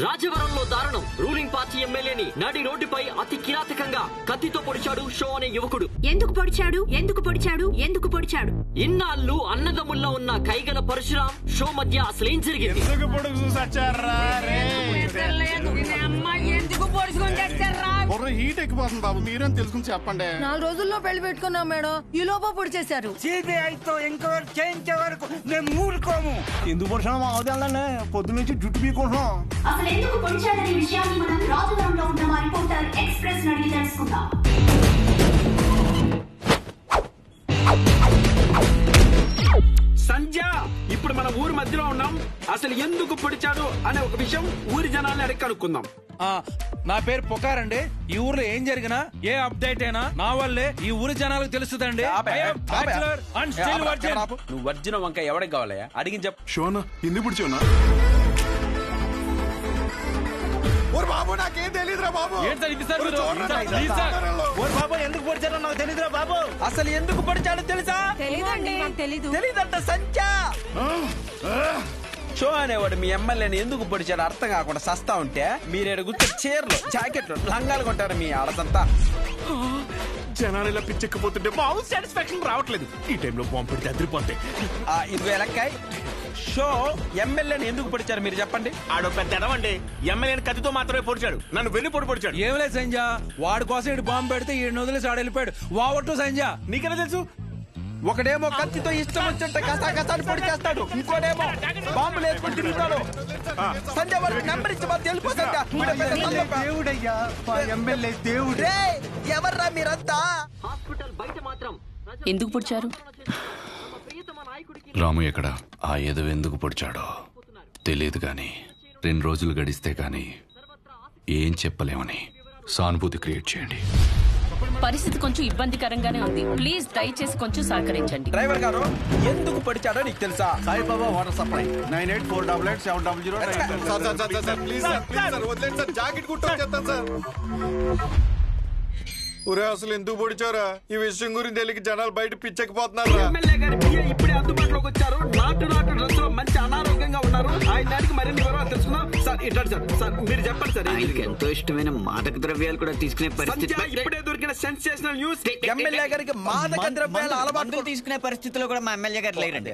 రాజవరంలో దారుణం. రూలింగ్ పార్టీ ఎమ్మెల్యేని నడి రోడ్డుపై అతి కిరాతకంగా కత్తితో పొడిచాడు షో అనే యువకుడు. ఎందుకు పొడిచాడు? ఎందుకు పొడిచాడు? ఎందుకు పొడిచాడు? ఇన్నాళ్ళు అన్నదమ్ముల్లో ఉన్న కైగల పరశురాం షో మధ్య అసలేం జరిగింది? హీట్ ఎక్కిపోతుంది బాబు, మీరేం తెలుసుకుని చెప్పండి. 4 రోజుల్లో పెళ్లి పెట్టుకున్నాం మేడం, ఈ లోప పొడి చేశారు. సిబిఐతో ఎంక్వైరీ చేయించే వరకు మేము ఊరుకోము. ఎందుకు పొడిచామో మా అవతలనే పొద్దు నుంచి జుట్టు పీకుంటున్నాం. అసలు ఎందుకు పొడిచాడనే విషయాన్ని మనం రాజవరంలో ఉన్న మా రిపోర్టర్ ఎక్స్ప్రెస్ అడిగి తెలుసుకుందాం. సంధ్య, ఇప్పుడు మన ఊరు మధ్యలో ఉన్నాం. అసలు ఎందుకు పొడిచాడు అనే ఒక విషయం ఊరి జనాల్ని అడిగి కనుక్కుందాం. నా పేరు పుకారండి. ఈ ఊర్లో ఏం జరిగినా ఏ అప్డేట్ అయినా నా వల్లే ఈ ఊరి జనాలకు తెలుస్తుందండి. నువ్వు వర్జిన వంకాయ ఎవరికి కావాలయ్యా? అడిగి చెప్పు. షోనా ఎందుకు పుడిచోనా? బాబు నాకేం తెలీదురా బాబు. బాబు ఎందుకు పొడిచారో నాకు తెలీదురా బాబు. అసలు ఎందుకు పొడిచాడో తెలుసా? తెలీదంట సంచా. షో అనేవాడు మీ ఎమ్మెల్యేని ఎందుకు పొడిచాడు అర్థం కాకుండా సస్తా ఉంటే మీరేడు గుర్తు చీరలు, జాకెట్లు, లంగాలు కొంటారు మీ ఆడదంతా. జనాలు ఇలా పిచ్చెక్కిపోతుంటే మామూలు సాటిస్ఫాక్షన్ రావట్లేదు. ఈ టైంలో బాంబు పెడితే అదిరిపోతాయి. ఇదిగో ఎలక్కాయ్, షో ఎమ్మెల్యేని ఎందుకు పొడిచారు మీరు చెప్పండి. ఆడో పెద్ద ఎడవండి. ఎమ్మెల్యేని కత్తితో మాత్రమే పొడిచాడు, నన్ను వెళ్లి పొడిచాడు. ఏం లేదు సంజయ్, వాడి కోసం ఇటు బాంబు పెడితే ఈ వదిలేసి ఆడ వెళ్ళిపోయాడు. వావట్టు సంజయ్, నీకెలా తెలుసు? ఒకడేమో కత్తితో ఇష్టం వచ్చినట్టు కసాకసాన్ని పొడి చేస్తాడు, ఇంకోడేమో బాంబులు వేసుకొని తిరుగుతాడు. సంజయ్ వాడికి నెంబర్ ఇచ్చి మాకు తెలుపు. దేవుడయ్యా, ఎమ్మెల్యే దేవుడు. ఎవర్రా మీరంతా? హాస్పిటల్ బయట మాత్రం ఎందుకు పొడిచారు? రాము ఎక్కడ? ఆ ఎదవ ఎందుకు పొడిచాడో తెలియదు గాని 2 రోజులు గడిస్తే గాని ఏం చెప్పలేమని సానుభూతి క్రియేట్ చేయండి. పరిస్థితి కొంచెం ఇబ్బందికరంగానే ఉంది. ప్లీజ్ దయచేసి కొంచెం సహకరించండి. డ్రైవర్ గారు ఎందుకు పొడిచాడో నీకు తెలుసా? Saibaba water supply 98488700. Please sir వదిలేండి సార్, జాకెట్ కుట్టొచ్చేస్తాను సార్. ఒరే అసలు ఎందుకు పొడిచారా? ఈ విషయం గురించి తెలియక జనాలు బయట పిచ్చెక్కిపోతున్నారు. ఎమ్మెల్యే గారి పిఏ ఇప్పుడే అందుబాటులోకి వచ్చారు. నాటు డ్రెస్ లో మంచి అనారోగ్యంగా ఉన్నారు. ఆయన దానికి మరిన్ని వివరాలు తెలుసుకుందాం. సార్ ఇట్లా సార్ మీరు చెప్పండి సార్. ఆయనకి ఎంతో ఇష్టమైన మాదక ద్రవ్యాలు కూడా తీసుకునే పరిస్థితి. ఇప్పుడే దొరికిన సెన్సేషనల్ న్యూస్. ఎమ్మెల్యే గారికి మాదక ద్రవ్యాల అలవాటు తీసుకునే పరిస్థితిలో కూడా మా ఎమ్మెల్యే గారు లేరండి.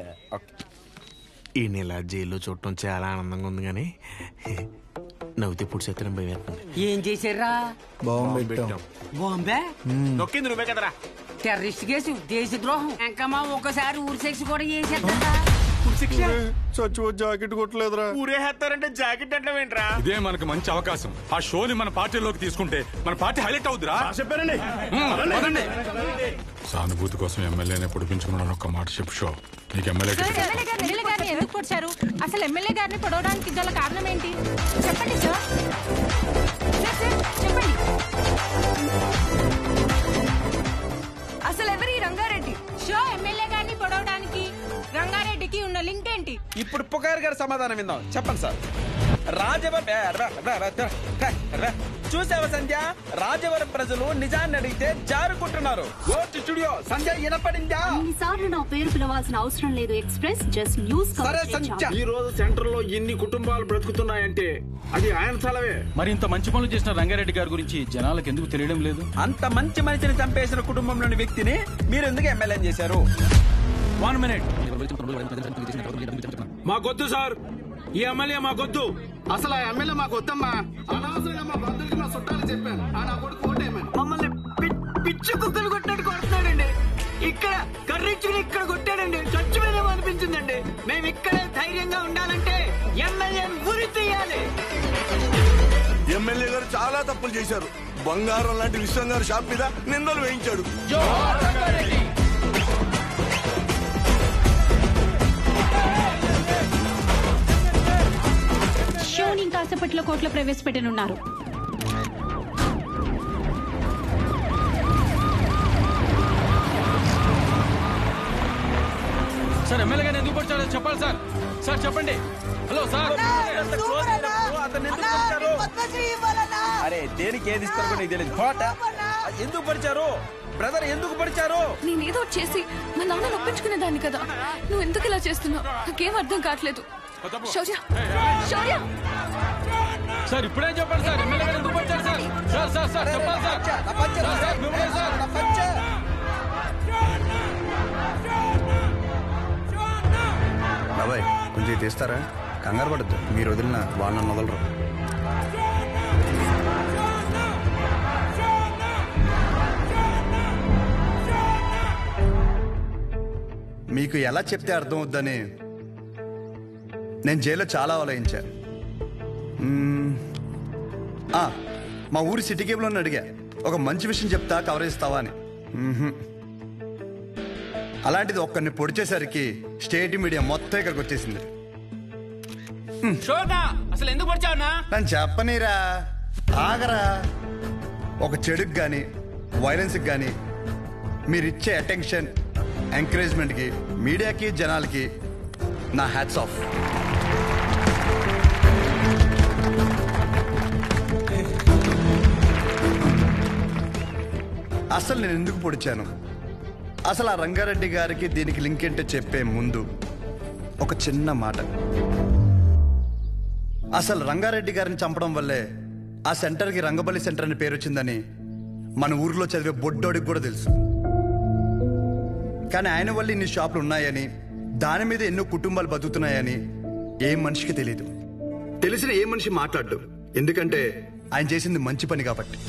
ఈ నెల జైల్లో చూడటం చాలా ఆనందంగా ఉంది కానీ నవ్వుతే పుడిసేత్తనం భయం వేస్తుంది. ఏం చేశారా? బాంబే నొక్కింది నువ్వే కదరా. టెర్రరిస్ట్ కేసు, దేశద్రోహం, ఇంకా మా ఒకసారి ఊరి శిక్ష కూడా చేసేద్దా? చచ్చిపో జాకెట్ కొట్టలేదురా. ఊరేస్తారంటే జాకెట్ అంటే ఏంట్రా? ఇదే మనకు మంచి అవకాశం. ఆ షోని మన పార్టీలోకి తీసుకుంటే మన పార్టీ హైలైట్ అవుద్దిరా. చెప్పారండి. సానుభూతి కోసం ఎమ్మెల్యేనే పొడిపించుకున్నాను. ఒక్క మాట చెప్పు షో, నీకు ఎమ్మెల్యే గారిని ఎందుకు పొడిచారు? అసలు ఎమ్మెల్యే గారిని పొడవడానికి గల కారణం ఏంటి? చెప్పండి సార్. చెప్పండి. అసలు ఎవరి రంగారెడ్డి? షో ఎమ్మెల్యే గారిని పొడవడానికి రంగారెడ్డికి ఉన్న లింక్ ఏంటి? ఇప్పుడు పుకార్ గారి సమాధానం విందాం. చెప్పండి సార్. చూసావా సంధ్య, రాజవరం ప్రజలు నిజాన్ని అడిగితే జారుకుంటున్నారు. స్టూడియో సంధ్య వినపడిందా? ఇన్నిసార్లు నా పేరు పిలవాల్సిన అవసరం లేదు. Express just news. ఈ రోజు సెంటర్ లో ఎన్ని కుటుంబాలు బ్రతుకుతున్నాయంటే అది ఆయన స్థలమే. మరి ఇంత మంచి పనులు చేసిన రంగారెడ్డి గారి గురించి జనాలకు ఎందుకు తెలియడం లేదు? అంత మంచి మనిషిని చంపేసిన కుటుంబంలోని వ్యక్తిని మీరు ఎందుకు ఎమ్మెల్యే చేశారు? 1 మినిట్. మాకొద్దు సార్, ఈ ఎమ్మెల్యే మాకొద్దు. అసలు ఆ ఎమ్మెల్యే మాకు వద్దమ్మా. అనవసరంగా మా బంధువులకి మా చుట్టాలు చెప్పాను. ఆ నా కొడుకు ఓటేమని మమ్మల్ని పిచ్చి కుక్కలు కొట్టినట్టు కొడుతున్నాడండి. ఇక్కడ కర్రిచ్చుకుని ఇక్కడ కొట్టాడండి. చచ్చిపోయేమో అనిపించిందండి. మేము ఇక్కడే ధైర్యంగా ఉండాలంటే ఎమ్మెల్యే ఉరి తీయాలి. ఎమ్మెల్యే గారు చాలా తప్పులు చేశారు. బంగారం లాంటి విశ్వం గారు షాప్ మీద నిందలు వేయించాడు. షోని కాసేపట్లో కోర్టులో ప్రవేశపెట్టనున్నారు. సార్ ఎమ్మెల్యే గారు ఎందుకు వచ్చాడో చెప్పాలి సార్. సార్ చెప్పండి. Hello sir. అరే దేనికి ఏది ఇస్తారో నీకు తెలియదు. కోట ఎందుకు పరిచారు బ్రదర్? ఎందుకు పరిచారు? నేనేదో చేసి మా నాన్న నొప్పించుకునే దాన్ని కదా. నువ్వు ఎందుకు ఇలా చేస్తున్నావు? నాకేం అర్థం కావట్లేదు. శౌర్య, శౌర్య సార్ ఇప్పుడే చెప్పండి సార్. ఎమ్మెల్యే గారు ఎందుకు వచ్చారు సార్? సార్ సార్ సార్ చెప్పాలి సార్. సార్ మిమ్మల్ని సార్. బాబాయ్ కొంచెం తీస్తారా? కంగారు పడద్దు. మీరు వదిలిన వాళ్ళని వదలరు. మీకు ఎలా చెప్తే అర్థం అవుద్దని నేను జైల్లో చాలా ఆలోచించా. మా ఊరి సిటీ కేబుల్ అడిగా, ఒక మంచి విషయం చెప్తా కవరేజ్ ఇస్తావా అని. అలాంటిది ఒక్కరిని పొడిచేసరికి స్టేట్ మీడియా మొత్తం ఇక్కడికి వచ్చేసింది. అసలు ఎందుకు వచ్చావునా? నన్ను చెప్పనీరా, ఆగరా. ఒక చెడుకు గాని వైలెన్స్కి గాని మీరిచ్చే అటెన్షన్, ఎంకరేజ్మెంట్కి మీడియాకి జనాలకి నా హ్యాట్స్ ఆఫ్. అసలు నేను ఎందుకు పొడిచాను, అసలు ఆ రంగారెడ్డి గారికి దీనికి లింక్ ఏంటో చెప్పే ముందు ఒక చిన్న మాట. అసలు రంగారెడ్డి గారిని చంపడం వల్లే ఆ సెంటర్కి రంగబలి సెంటర్ అని పేరు వచ్చిందని మన ఊర్లో చదివే బొడ్డోడికి కూడా తెలుసు. కానీ ఆయన వల్ల ఇన్ని షాపులు ఉన్నాయని, దాని మీద ఎన్నో కుటుంబాలు బతుకుతున్నాయని ఏ మనిషికి తెలియదు. తెలిసిన ఏ మనిషి మాట్లాడు, ఎందుకంటే ఆయన చేసింది మంచి పని కాబట్టి.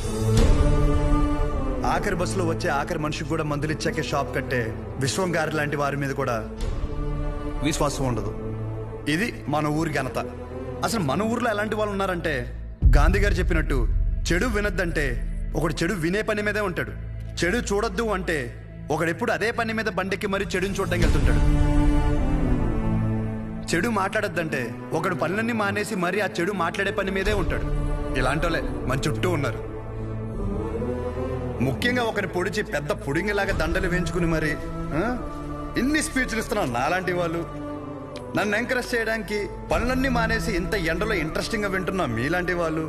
ఆఖరి బస్సులో వచ్చే ఆఖరి మనిషికి కూడా మందులు ఇచ్చాకే షాప్ కట్టే విశ్వం గారి లాంటి వారి మీద కూడా విశ్వాసం ఉండదు. ఇది మన ఊరి ఘనత. అసలు మన ఊర్లో ఎలాంటి వాళ్ళు ఉన్నారంటే, గాంధీ గారు చెప్పినట్టు చెడు వినొద్దంటే ఒకడు చెడు వినే పని మీదే ఉంటాడు. చెడు చూడొద్దు అంటే ఒకడెప్పుడు అదే పని మీద బండెక్కి మరీ చెడుని చూడడానికి వెళ్తుంటాడు. చెడు మాట్లాడొద్దంటే ఒకడు పనులన్నీ మానేసి మరీ ఆ చెడు మాట్లాడే పని మీదే ఉంటాడు. ఇలాంటి వాళ్ళే మన చుట్టూ ఉన్నారు. ముఖ్యంగా ఒకరి పొడిచి పెద్ద పుడింగిలాగా దండలు వేయించుకుని మరి ఇన్ని స్పీచ్లు ఇస్తున్నాను నాలాంటి వాళ్ళు, నన్ను ఎంకరేజ్ చేయడానికి పనులన్నీ మానేసి ఇంత ఎండలో ఇంట్రెస్టింగ్ గా వింటున్న మీలాంటి వాళ్ళు,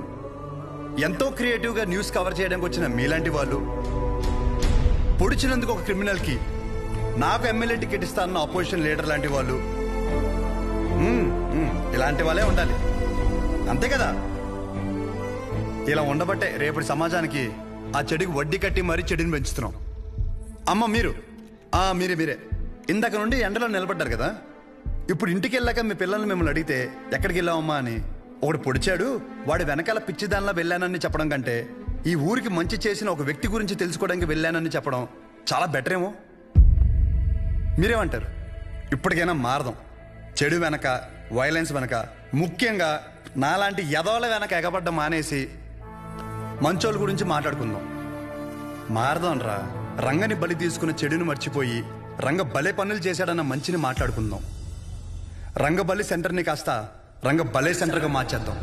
ఎంతో క్రియేటివ్ గా న్యూస్ కవర్ చేయడానికి వచ్చిన మీలాంటి వాళ్ళు, పొడిచినందుకు ఒక క్రిమినల్ కి నాకు ఎమ్మెల్యే టికెట్ ఇస్తానన్న అపోజిషన్ లీడర్ లాంటి వాళ్ళు, ఇలాంటి వాళ్ళే ఉండాలి. అంతే కదా? ఇలా ఉండబట్టే రేపటి సమాజానికి ఆ చెడుకి వడ్డీ కట్టి మరీ చెడుని పెంచుతున్నాం. అమ్మ మీరే ఇందాక నుండి ఎండలో నిలబడ్డారు కదా. ఇప్పుడు ఇంటికి వెళ్ళాక మీ పిల్లల్ని మిమ్మల్ని అడిగితే ఎక్కడికి వెళ్ళావమ్మా అని, ఒకడు పొడిచాడు వాడి వెనకాల పిచ్చిదానిలా వెళ్ళానని చెప్పడం కంటే ఈ ఊరికి మంచి చేసిన ఒక వ్యక్తి గురించి తెలుసుకోవడానికి వెళ్ళానని చెప్పడం చాలా బెటర్ ఏమో. మీరేమంటారు? ఇప్పటికైనా మారదాం. చెడు వెనక, వైలెన్స్ వెనక, ముఖ్యంగా నాలాంటి ఎదవల వెనక ఎగబడ్డ మానేసి మంచోళ్ళ గురించి మాట్లాడుకుందాం. మారదాం రా. రంగని బలి తీసుకున్న చెడుని మర్చిపోయి రంగ బలే పనులు చేశాడన్న మంచిని మాట్లాడుకుందాం. రంగబలి సెంటర్ని కాస్త రంగ బలే సెంటర్గా మార్చేద్దాం.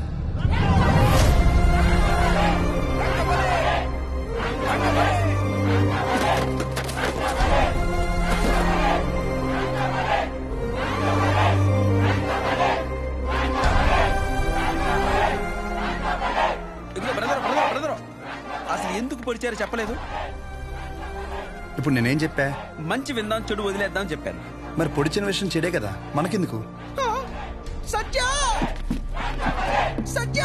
అసలు ఎందుకు పొడిచారో చెప్పలేదు. ఇప్పుడు నేనేం చెప్పా? మంచి విందాం, చెడు వదిలేద్దాం చెప్పాను. మరి పొడిచిన విషయం చెడే కదా, మనకెందుకు? సత్య సత్య